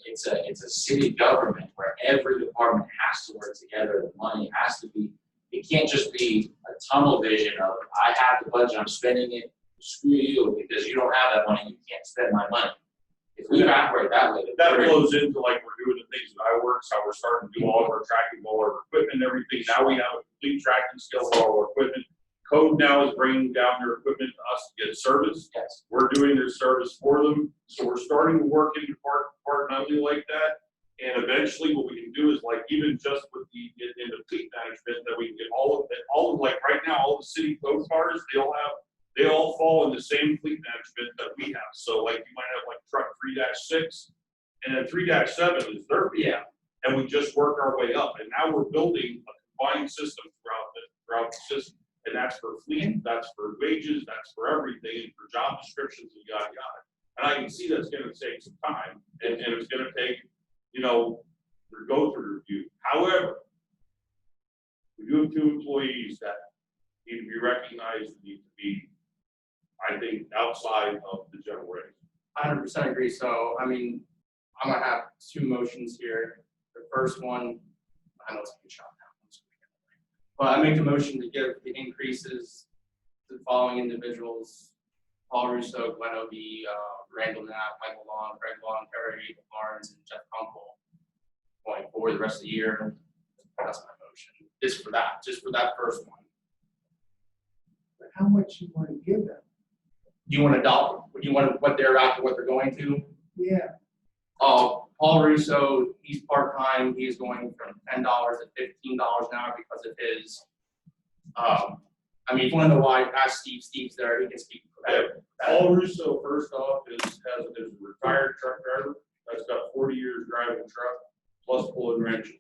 it's a city government where every department has to work together. The money has to be, it can't just be a tunnel vision of, I have the budget, I'm spending it, screw you, because you don't have that money, you can't spend my money. If we operate that way, That flows into like we're doing the things that I work, how we're starting to do all of our tracking, all our equipment, and everything. Now we have a complete tracking scale of all our equipment. Code now is bringing down their equipment to us to get service. yes. We're doing their service for them. So we're starting to work into partnering like that. And eventually what we can do is like, even just with the fleet management, that we can get all of like right now, all the city code cars, they all fall in the same fleet management that we have. So like you might have like truck 3-6 and then 3-7 is their fleet. Yeah. And we just work our way up. And now we're building a combined system throughout the system. And that's for fleet, that's for wages, that's for everything, and for job descriptions and yada yada. And I can see that's gonna take some time and it's gonna take, go through review. However, we do have 2 employees that need to be recognized, need to be, I think, outside of the general rate. 100% agree. So, I mean, I'm gonna have 2 motions here. The first one, I know it's a good shot now. But I make a motion to give the increases to the following individuals: Paul Russo, Glenn Obie, Randall Knapp, Michael Long, Greg Long, Perry Barnes, and Jeff Kunkel, going forward the rest of the year. That's my motion. Just for that first one. But how much you want to give them? Do you want to adopt? Do you want what they're after, what they're going to? Yeah, Paul Russo, he's part-time, he's going from $10 to $15 an hour because of his, I mean, if you want to know why, ask Steve, Steve's there, he can speak for that. Paul Russo, first off, is a retired truck driver that's got 40 years driving a truck, plus pulling wrenches.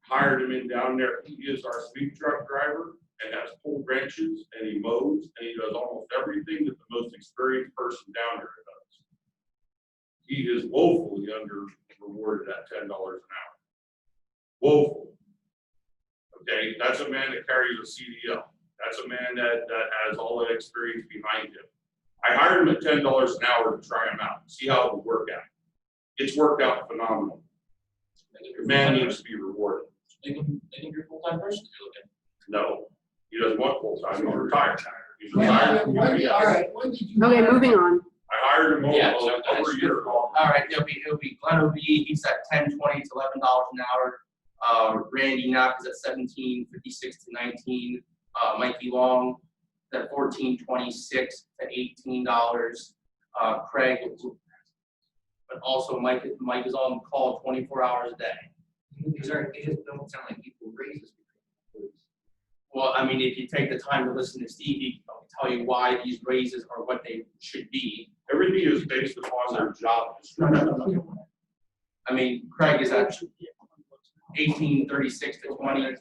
Hired him in down there. He is our sweep truck driver and has pulled wrenches and he mows and he does almost everything that the most experienced person down there does. He is woefully under rewarded at $10 an hour. Woeful. Okay, that's a man that carries a CDL. That's a man that has all that experience behind him. I hired him at $10 an hour to try him out, see how it would work out. It's worked out phenomenal. The man needs to be rewarded. Make him your full-time person. No, he doesn't want full-time, he's retired. He's yeah, retired. all right, when did you? Okay, moving on. I hired him over a year ago. All right, it'll be Glenn Obie, he's at $10, $20 to $11 an hour. Randy Knapp is at $17.56 to $19. Mikey Long is at $14.26 to $18. Craig, but also Mike is on call 24 hours a day. They just don't sound like people raises. Well, I mean, if you take the time to listen to Steve, he'll tell you why these raises are what they should be. Everything is based upon their job No, description. no. I mean, Craig is at 1836 to 20.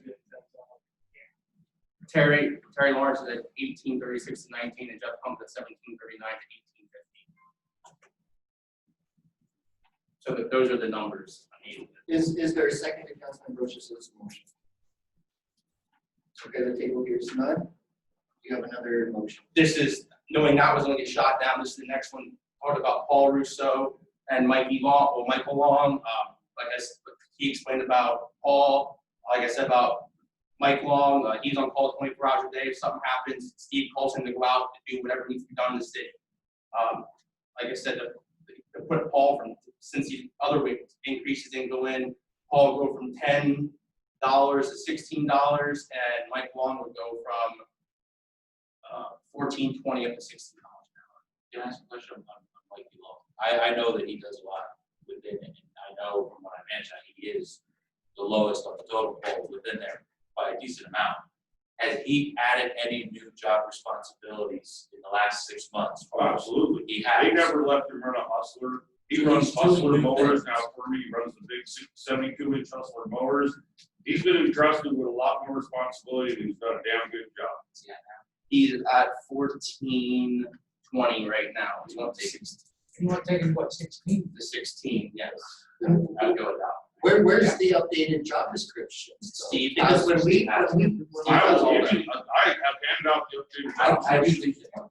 Terry Lawrence is at 1836 to 19, and Jeff Pump at 1739 to 1850. So that those are the numbers. I mean, Is there a second to Councilman Brochus' motion? Okay, the table here is none. You have another motion. this is, knowing that was going to get shot down, this is the next one, talked about Paul Russo and Michael Long. Like I said, he explained about Paul, like I said about Mike Long, he's on call 24 hours a day. If something happens, Steve calls him to go out to do whatever needs to be done in the city. Like I said, to put Paul from, since these other rate increases didn't go in, Paul will go from $10 to $16, and Mike Long would go from $14.20 up to $16 an hour. Can I ask a question on Mike Long? I know that he does a lot within it, and I know from what I manage that he is the lowest on the total poll within there by a decent amount. Has he added any new job responsibilities in the last 6 months? Oh, absolutely. He has. They never let him run a hustler. He So runs he's doing hustler new mowers things. now for me. He runs the big 72-inch hustler mowers. He's been entrusted with a lot more responsibility and he's done a damn good job. Yeah. He's at $14.20 right now. He's going to take You want to take it, what, 16? the 16, yes. I'd go with that. Where's the updated job description? Steve, Because when we has it. I does all will that. give you, I have handed out the updated job I do description. think that.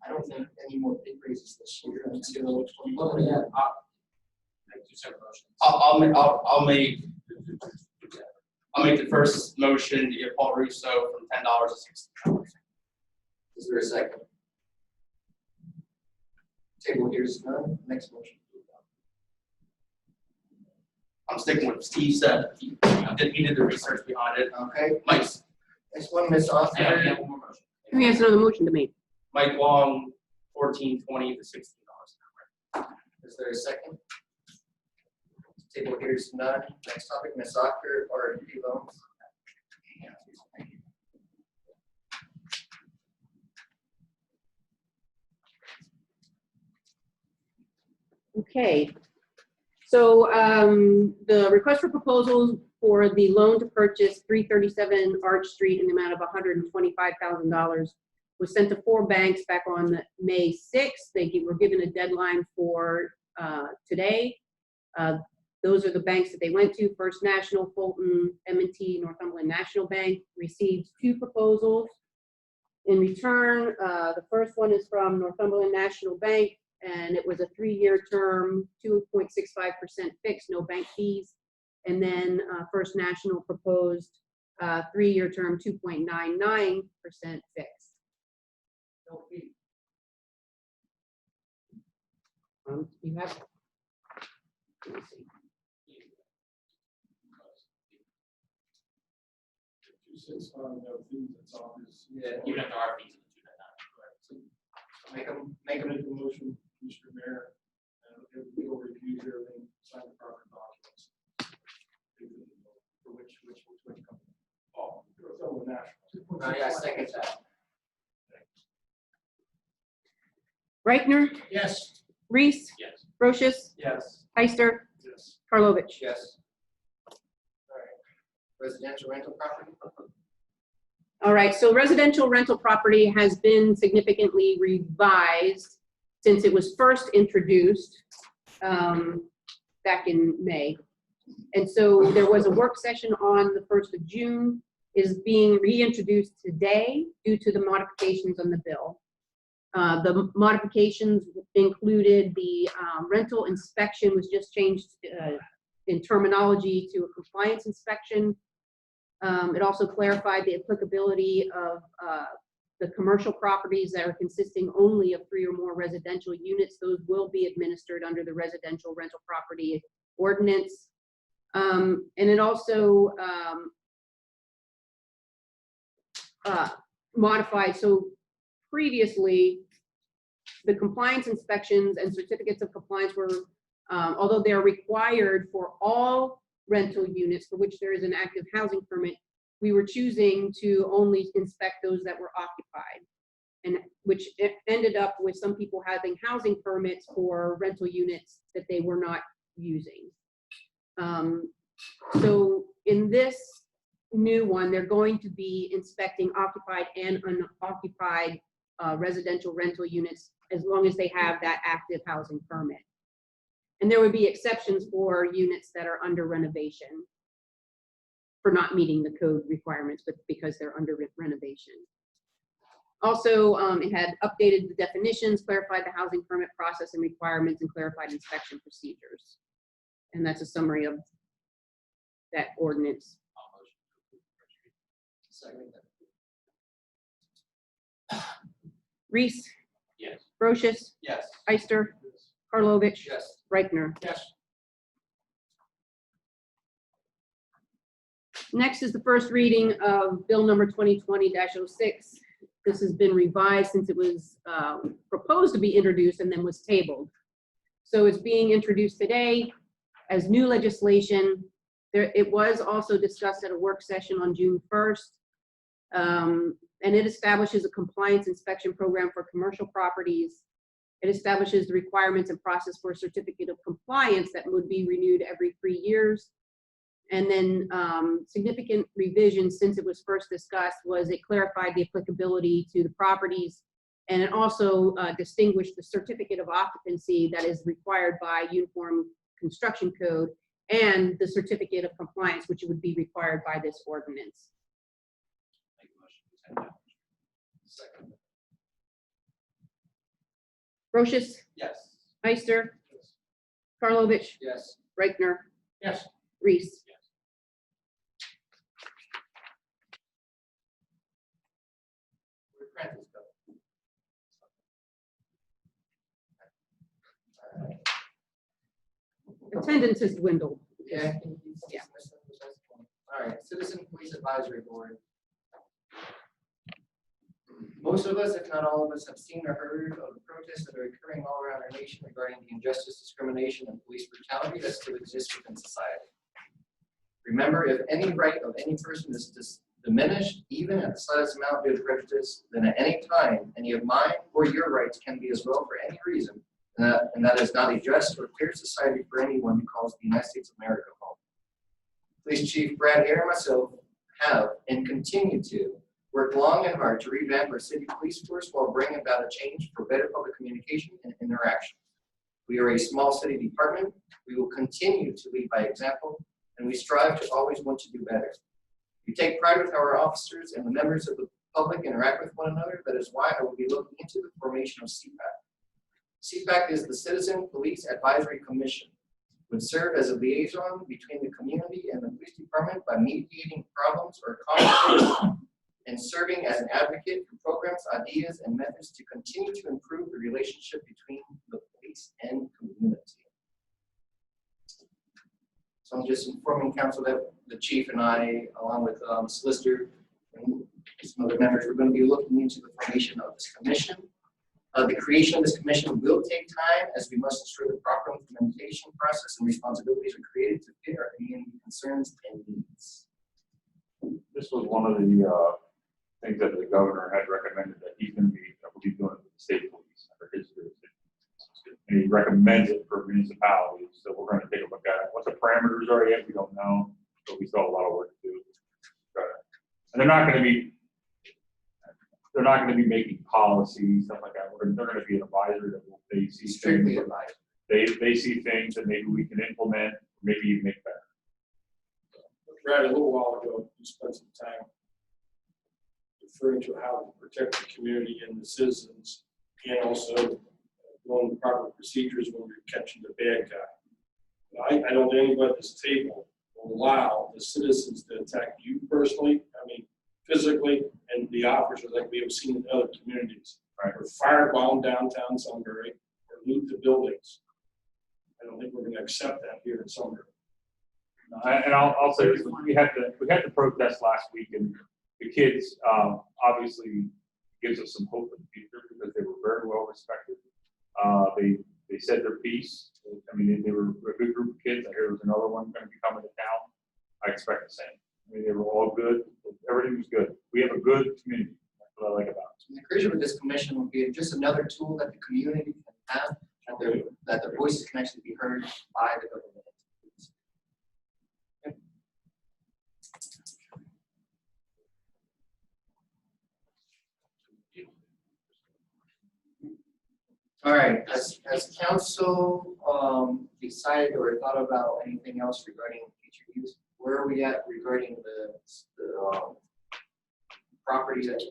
I don't think any more pay raises this year until. Well, yeah, make two separate motions. I'll make the first motion to get Paul Russo from $10 to $16. Is there a second? Table here is none. Next motion. I'm sticking with what Steve said. He did the research behind it. Okay, Mike's, next one, Ms. Yeah, Oster. yeah, one more motion. He has another motion to make. Mike Long, $14.20 to $16 an hour. Is there a second? Table here is none. Next topic, Ms. Oster or Evo. Okay. So the request for proposals for the loan to purchase 337 Arch Street in the amount of $125,000 was sent to 4 banks back on May 6th. They were given a deadline for today. Those are the banks that they went to: First National, Fulton, M&T, Northumberland National Bank. Received 2 proposals. In return, the first one is from Northumberland National Bank, and it was a 3-year term, 2.65% fixed, no bank fees. And then First National proposed 3-year term, 2.99% fixed. No fee. You have. Let me see. yeah, Even if there are fees in the Make a Make a motion, Mr. Mayor, and we'll review everything, sign the proper documents. For which company? Oh, Northumberland National. Yeah, second that. Yes. Reichner, Reese, Yes. Brochus, yes. Heister, Yes. Karlovic. Yes. All right. Residential rental property? All right, so residential rental property has been significantly revised since it was first introduced back in May. And so there was a work session on the 1st of June, is being reintroduced today due to the modifications on the bill. The modifications included the rental inspection was just changed in terminology to a compliance inspection. It also clarified the applicability of the commercial properties that are consisting only of 3 or more residential units. Those will be administered under the residential rental property ordinance. And it also modified, so previously the compliance inspections and certificates of compliance were, although they are required for all rental units for which there is an active housing permit, we were choosing to only inspect those that were occupied. And which ended up with some people having housing permits for rental units that they were not using. So in this new one, they're going to be inspecting occupied and unoccupied residential rental units as long as they have that active housing permit. And there would be exceptions for units that are under renovation for not meeting the code requirements, but because they're under renovation. Also, it had updated the definitions, clarified the housing permit process and requirements, and clarified inspection procedures. And that's a summary of that ordinance. Second. Reese, Yes. Brochus, Yes. Eister, Karlovic, Yes. Reichner. Yes. Next is the first reading of Bill number 2020-06. This has been revised since it was proposed to be introduced and then was tabled. So it's being introduced today as new legislation. It was also discussed at a work session on June 1st. And it establishes a compliance inspection program for commercial properties. It establishes the requirements and process for a certificate of compliance that would be renewed every 3 years. And then significant revisions since it was first discussed was it clarified the applicability to the properties, and it also distinguished the certificate of occupancy that is required by Uniform Construction Code and the certificate of compliance, which would be required by this ordinance. Make a motion to send out. Second. Brochus, Yes. Eister, Karlovic, Yes. Reichner, Yes. Reese. Where'd Prentice go? All right. Attendance has dwindled. Yeah. All right, Citizen Police Advisory Board. Most of us, if not all of us, have seen or heard of the protests that are occurring all around our nation regarding the injustice, discrimination, and police brutality that still exists within society. Remember, if any right of any person is diminished, even at the slightest amount due to prejudice, then at any time, any of mine or your rights can be as well for any reason, and that is not a just or fair society for anyone who calls the United States of America home. Police Chief Brad Hare and myself have and continue to work long and hard to revamp our city police force while bringing about a change for better public communication and interaction. We are a small city department. We will continue to lead by example, and we strive to always want to do better. We take pride with how our officers and the members of the public interact with one another. That is why I will be looking into the formation of CPAC. CPAC is the Citizen Police Advisory Commission, would serve as a liaison between the community and the police department by mediating problems or conflicts and serving as an advocate for programs, ideas, and methods to continue to improve the relationship between the police and community. So I'm just informing council that the chief and I, along with solicitor and some other members, we're going to be looking into the formation of this commission. The creation of this commission will take time, as we must ensure the proper implementation process and responsibilities are created to fit our community concerns and needs. This was one of the things that the governor had recommended that he's going to be, I believe, doing with the state police under his jurisdiction. And he recommends it for municipalities, so we're going to take a look at it. What the parameters are yet, we don't know, but we still have a lot of work to do. And they're not going to be making policies, stuff like that. They're going to be an advisor that will, they see Strictly things, advisory. they see things that maybe we can implement, maybe even make better. Brad, a little while ago, you spent some time referring to how to protect the community and the citizens, and also doing the proper procedures when you're catching the bad guy. I don't think anybody at this table will allow the citizens to attack you personally, physically, and the officers like we have seen in other communities. Right? Or firebound downtown Sunbury, or loot the buildings. I don't think we're going to accept that here in Sunbury. And I'll say this, we had the protest last week, and the kids obviously gives us some hope in the future because they were very well respected. They said their piece. I mean, they were a good group of kids. I hear there was another one going to be coming to town. I expect the same. I mean, they were all good. Everything was good. We have a good community. That's what I like about it. And the creation of this commission will be just another tool that the community can have, that their voices can actually be heard by the government. All right, has council decided or thought about anything else regarding future use? Where are we at regarding the property that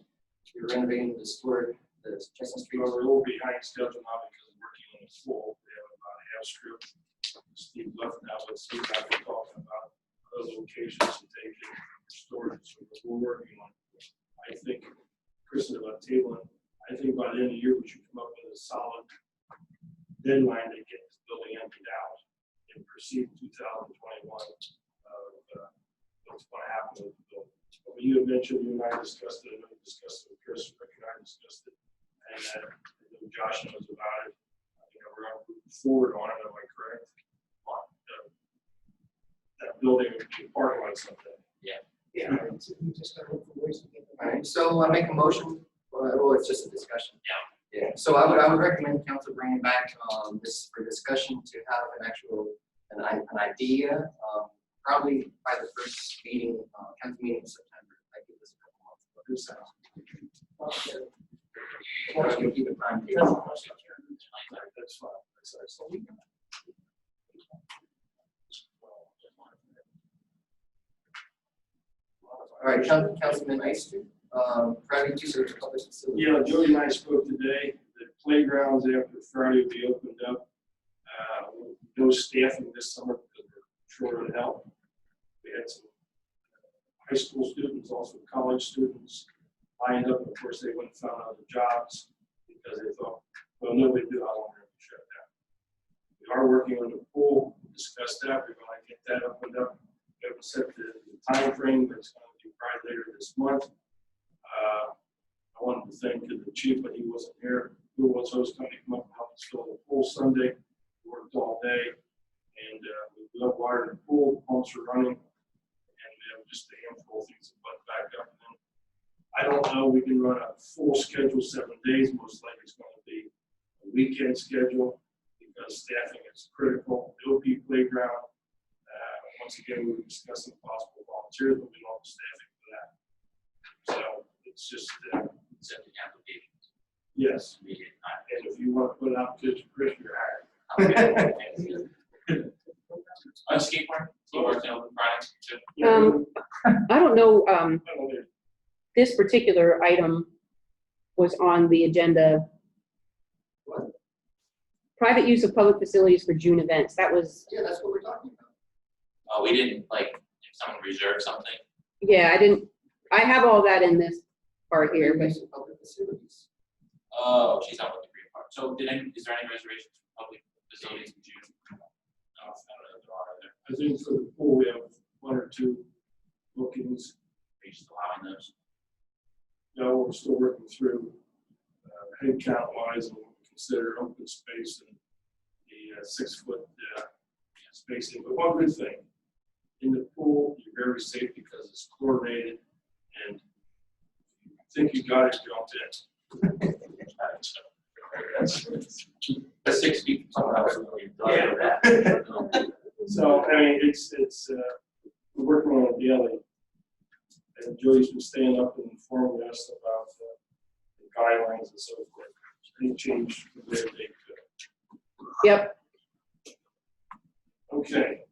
you're renovating, the store, the Chestnut Street? We're a little behind schedule now because we're working on the full. We have about a half strip. Steve left now, but Steve and I were talking about other locations to take in storage. So we're working on it. I think, Chris is about tabling. I think by the end of the year, we should come up with a solid deadline to get this building emptied out and proceed 2021 what's going to happen with the building. But you had mentioned, you and I discussed it, and I discussed it with Chris, Rick and I discussed it, and Josh knows about it. I think we're going to move forward on it, am I correct? On that building would be a parking lot someday. Yeah. Yeah, we just gotta look for ways to get them. All right, so I make a motion. Well, it's just a discussion. Yeah. So I would recommend council bringing back this for discussion to have an idea, probably by the first meeting, council meeting in September. I give this a couple months. But who sounds? Or you keep it time. That's fine. That's All right, Councilman Ister, private use of public facility. Yeah, Jody and I spoke today. The playgrounds after Friday will be opened up. No staffing this summer because we're short on help. We had some high school students, also college students lined up. Of course, they went and found other jobs because they thought, well, nobody knew how long they're going to shut down. We are working on the pool. We discussed that. We're going to get that opened up. We haven't set the time frame, but it's going to be probably later this month. I wanted to thank the chief, but he wasn't here. Who was host company come up and help us fill the pool Sunday. We worked all day, and we love water in the pool. Pumps are running, and we have just a handful of things to put back up. And then I don't know. We can run a full schedule 7 days. Most likely, it's going to be a weekend schedule because staffing is critical. The OP playground. Once again, we were discussing possible volunteers, but we don't have staffing for that. So it's just. Accepting applications. Yes, Immediate time. and if you want to put it out to Chris, you're hired. On skate park, skateboard's open Friday too. I don't know, this particular item was on the agenda. What? Private use of public facilities for June events. That was, Yeah, that's what we're talking about. Oh, we didn't, like, if someone reserved something. yeah, I have all that in this part here, but Use of public facilities. Oh, she's not with the green part. So is there any reservations for public facilities in June? No, I don't know if there are there. I think for the pool, we have 1 or 2 bookings. Are you just allowing those? No, we're still working through head count wise and what we consider open space and the 6-foot spacing. But one good thing, in the pool, you're very safe because it's chlorinated, and if you think you got it, jump in. The 6 feet somehow. Yeah. So, I mean, it's we're working on it daily. And Joey's been staying up and informing us about the guidelines and so forth. Any change from there, they could. yep. Okay.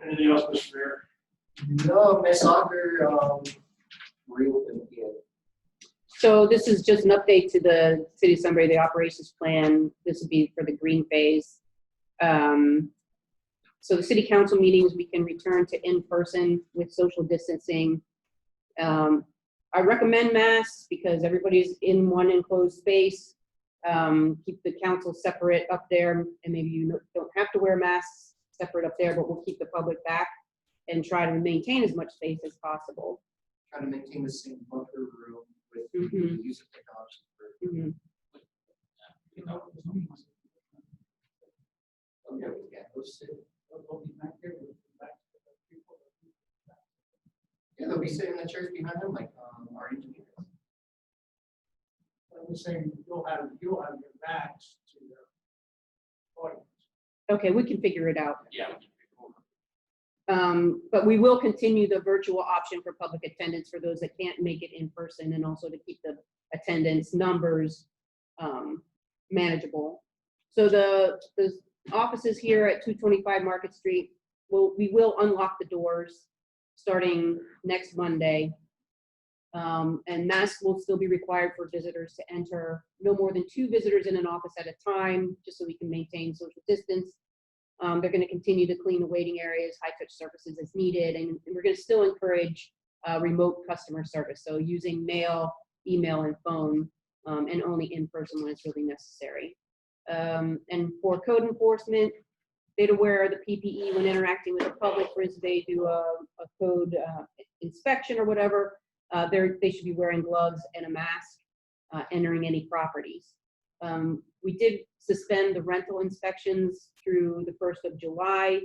Anything else, Mr. Mayor? No, Ms. Auger, reopened again. So this is just an update to the City of Sunbury, the operations plan. This would be for the green phase. So the city council meetings, we can return to in-person with social distancing. I recommend masks because everybody's in one enclosed space. Keep the council separate up there, and maybe you don't have to wear masks separate up there, but we'll keep the public back and try to maintain as much space as possible. Trying to maintain the same buffer room with the use of technology. Mhm. Okay, They'll be back there with back to the people. Yeah, they'll be sitting in the chairs behind them like our engineers. I was saying, you'll have your backs to the audience. Okay, we can figure it out. Yeah. But we will continue the virtual option for public attendance for those that can't make it in person, and also to keep the attendance numbers manageable. So the offices here at 225 Market Street, we will unlock the doors starting next Monday. And masks will still be required for visitors to enter. No more than 2 visitors in an office at a time, just so we can maintain social distance. They're going to continue to clean the waiting areas, high-touch surfaces as needed, and we're going to still encourage remote customer service, so using mail, email, and phone, and only in person when it's really necessary. And for code enforcement, they'd wear the PPE when interacting with the public. For instance, they do a code inspection or whatever, they should be wearing gloves and a mask entering any properties. We did suspend the rental inspections through the 1st of July.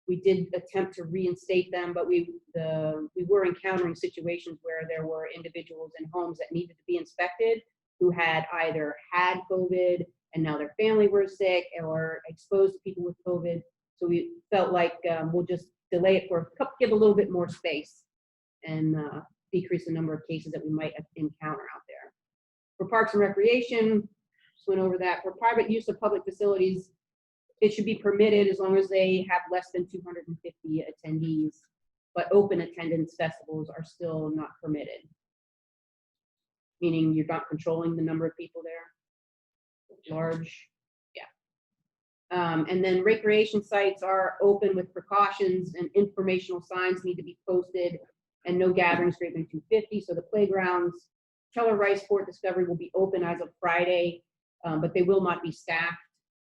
We did attempt to reinstate them, but we were encountering situations where there were individuals in homes that needed to be inspected who had either had COVID and now their family were sick or exposed to people with COVID. So we felt like we'll just delay it give a little bit more space and decrease the number of cases that we might encounter out there. For Parks and Recreation, just went over that. For private use of public facilities, it should be permitted as long as they have less than 250 attendees, but open attendance festivals are still not permitted. Meaning you're not controlling the number of people there. Large, yeah. And then recreation sites are open with precautions, and informational signs need to be posted, and no gatherings greater than 250. So the playgrounds, Keller Rice Sport Discovery will be open as of Friday, but they will not be staffed.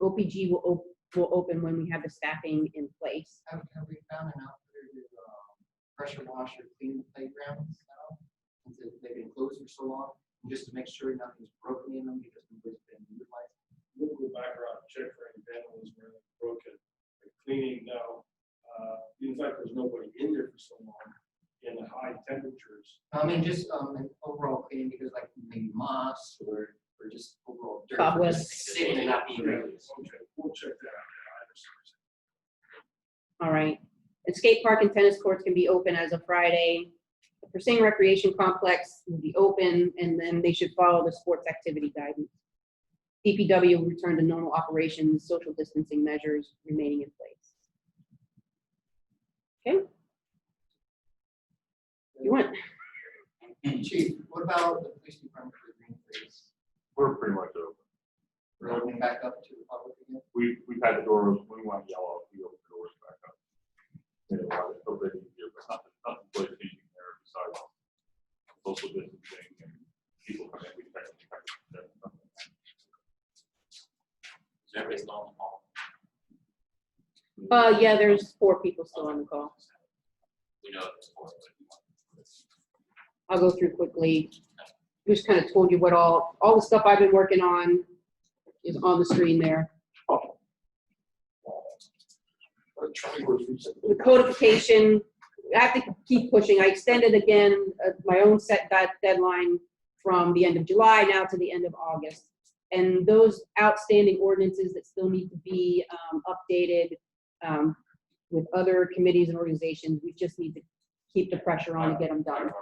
OPG will open when we have the staffing in place. Have we found an outfitter to pressure wash or clean the playgrounds now? Since they've been closed for so long, just to make sure nothing's broken in them because nobody's been utilized. We'll go back around and check for any vandalism or anything broken. Like cleaning now, in fact, there's nobody in there for so long in the high temperatures. I mean, just an overall cleaning because like maybe moss or just overall dirt. Cobwebs. Just sitting and not being used. Okay, we'll check that out. Yeah, I understand. All right. And skate park and tennis courts can be open as of Friday. The Pursuing Recreation Complex will be open, and then they should follow the sports activity guidance. DPW will return to normal operations, social distancing measures remaining in place. Okay. You want? Chief, what about the police department for the green phase? We're pretty much open. We're opening back up to the public again? We've had the doors, we went yellow, we opened the doors back up. Made it a little bit easier, but nothing really changing there besides social distancing and people coming in. We check them. Is everybody still on the call? Yeah, there's 4 people still on the call. We know it's 4. I'll go through quickly. Just kind of told you what all the stuff I've been working on is on the screen there. The codification, I have to keep pushing. I extended again my own set deadline from the end of July now to the end of August. And those outstanding ordinances that still need to be updated with other committees and organizations, we just need to keep the pressure on to get them done.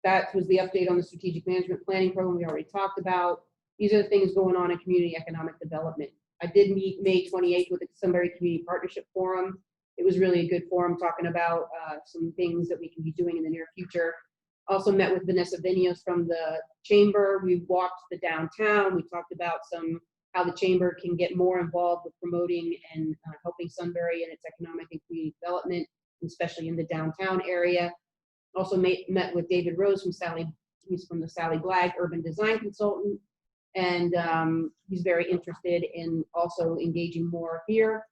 That was the update on the strategic management planning program we already talked about. These are the things going on in community economic development. I did meet May 28th with the Sunbury Community Partnership Forum. It was really a good forum talking about some things that we can be doing in the near future. Also met with Vanessa Vinios from the Chamber. We walked the downtown. We talked about how the Chamber can get more involved with promoting and helping Sunbury and its economic and community development, especially in the downtown area. Also met with David Rose he's from the Sally Blagg Urban Design Consultant, and he's very interested in also engaging more here.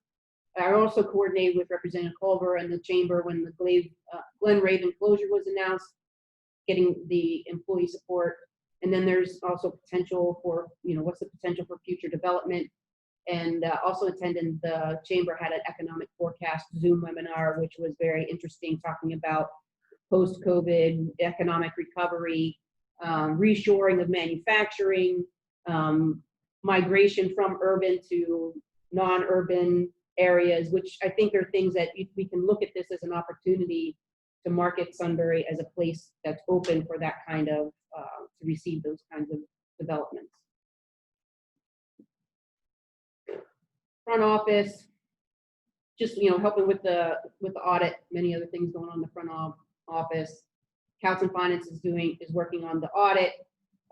I also coordinated with Representative Culver and the Chamber when the Glen Raven closure was announced, getting the employee support And then there's also potential for, what's the potential for future development? And also attending, the chamber had an economic forecast Zoom webinar, which was very interesting, talking about post-COVID economic recovery, reshoring of manufacturing, migration from urban to non-urban areas, which I think are things that we can look at this as an opportunity to market Sunbury as a place that's open for that kind of, to receive those kinds of developments. Front office, just, helping with the audit, many other things going on in the front office. Accounts and Finance is working on the audit.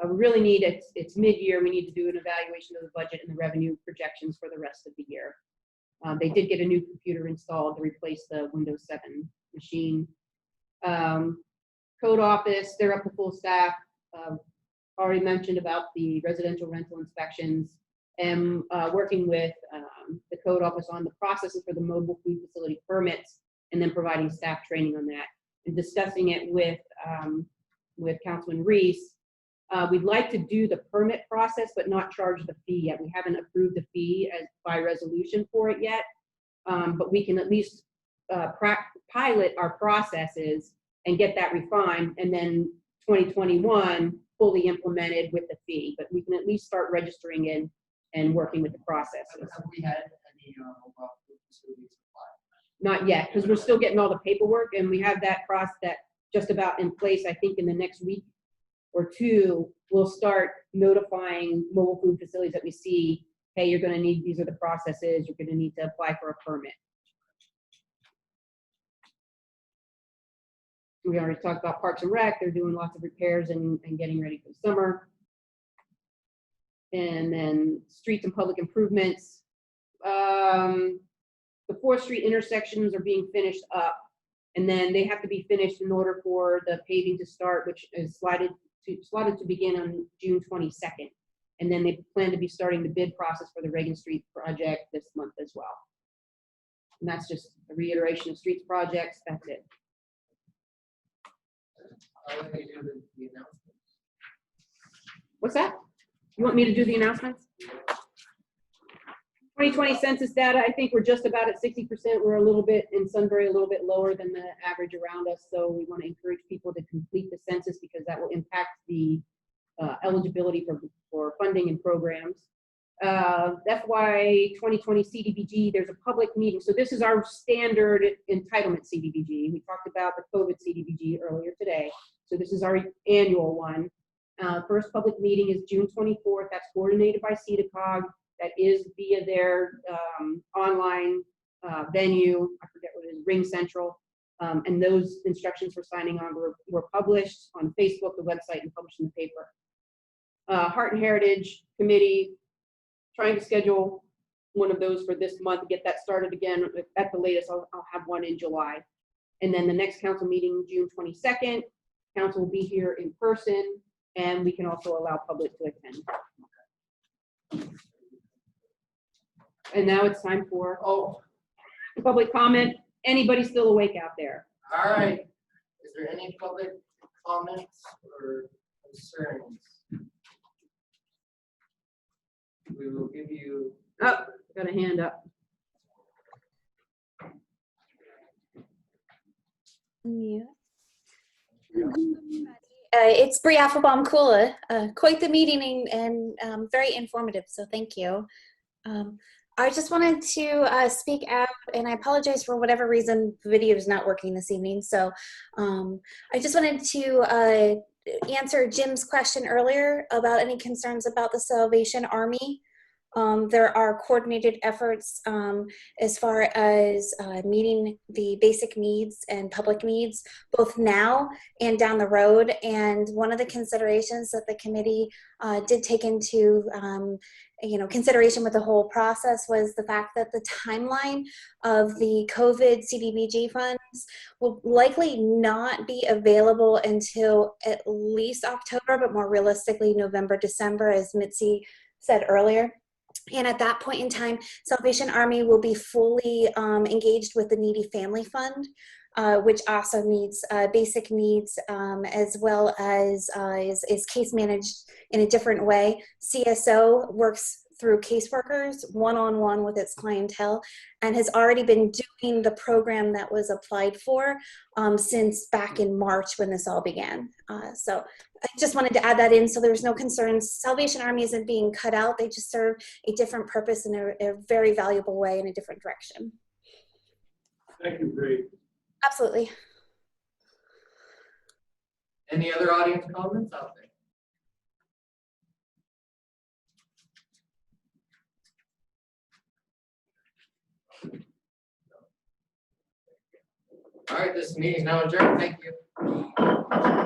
We really need, it's mid-year, we need to do an evaluation of the budget and the revenue projections for the rest of the year. They did get a new computer installed to replace the Windows 7 machine. Code office, they're up to full staff. Already mentioned about the residential rental inspections, and working with the code office on the processes for the mobile food facility permits, and then providing staff training on that, and discussing it with Councilman Reese. We'd like to do the permit process, but not charge the fee yet. We haven't approved the fee by resolution for it yet, but we can at least pilot our processes and get that refined, and then 2021 fully implemented with the fee. But we can at least start registering in and working with the processes. Have we had any facilities apply? Not yet, because we're still getting all the paperwork, and we have that process that just about in place. I think in the next week or two, we'll start notifying mobile food facilities that we see, hey, you're going to need, these are the processes, you're going to need to apply for a permit. We already talked about Parks and Rec. They're doing lots of repairs and getting ready for the summer. And then streets and public improvements. The 4th Street intersections are being finished up, and then they have to be finished in order for the paving to start, which is slotted to begin on June 22nd. And then they plan to be starting the bid process for the Reagan Street project this month as well. And that's just a reiteration of streets projects. That's it. How do they do the announcements? What's that? You want me to do the announcements? 2020 census data, I think we're just about at 60%. We're a little bit in Sunbury, a little bit lower than the average around us. So we want to encourage people to complete the census, because that will impact the eligibility for funding and programs. FY 2020 CDBG, there's a public meeting. So this is our standard entitlement CDBG. We talked about the COVID CDBG earlier today. So this is our annual one. First public meeting is June 24th. That's coordinated by CEDACOG. That is via their online venue. I forget what it is, Ring Central. And those instructions for signing on were published on Facebook, the website, and published in the paper. Heart and Heritage Committee, trying to schedule one of those for this month to get that started again. At the latest, I'll have one in July. And then the next council meeting, June 22nd. Council will be here in person, and we can also allow public to attend. And now it's time for public comment. Anybody still awake out there? All right. Is there any public comments or concerns? We will give you. Oh, got a hand up. Yeah. It's Bree Applebaum-Kula. Quite the meeting and very informative, so thank you. I just wanted to speak out, and I apologize for whatever reason the video is not working this evening. So I just wanted to answer Jim's question earlier about any concerns about the Salvation Army. There are coordinated efforts as far as meeting the basic needs and public needs, both now and down the road. And one of the considerations that the committee did take into consideration with the whole process was the fact that the timeline of the COVID CDBG funds will likely not be available until at least October, but more realistically November, December, as Mitzi said earlier. And at that point in time, Salvation Army will be fully engaged with the Needy Family Fund. which also meets basic needs as well as is case managed in a different way. CSO works through caseworkers one-on-one with its clientele and has already been doing the program that was applied for since back in March when this all began. So I just wanted to add that in so there's no concerns. Salvation Army isn't being cut out. They just serve a different purpose in a very valuable way in a different direction. Thank you, Bree. Absolutely. Any other audience comments out there? All right, this meeting is now adjourned. Thank you.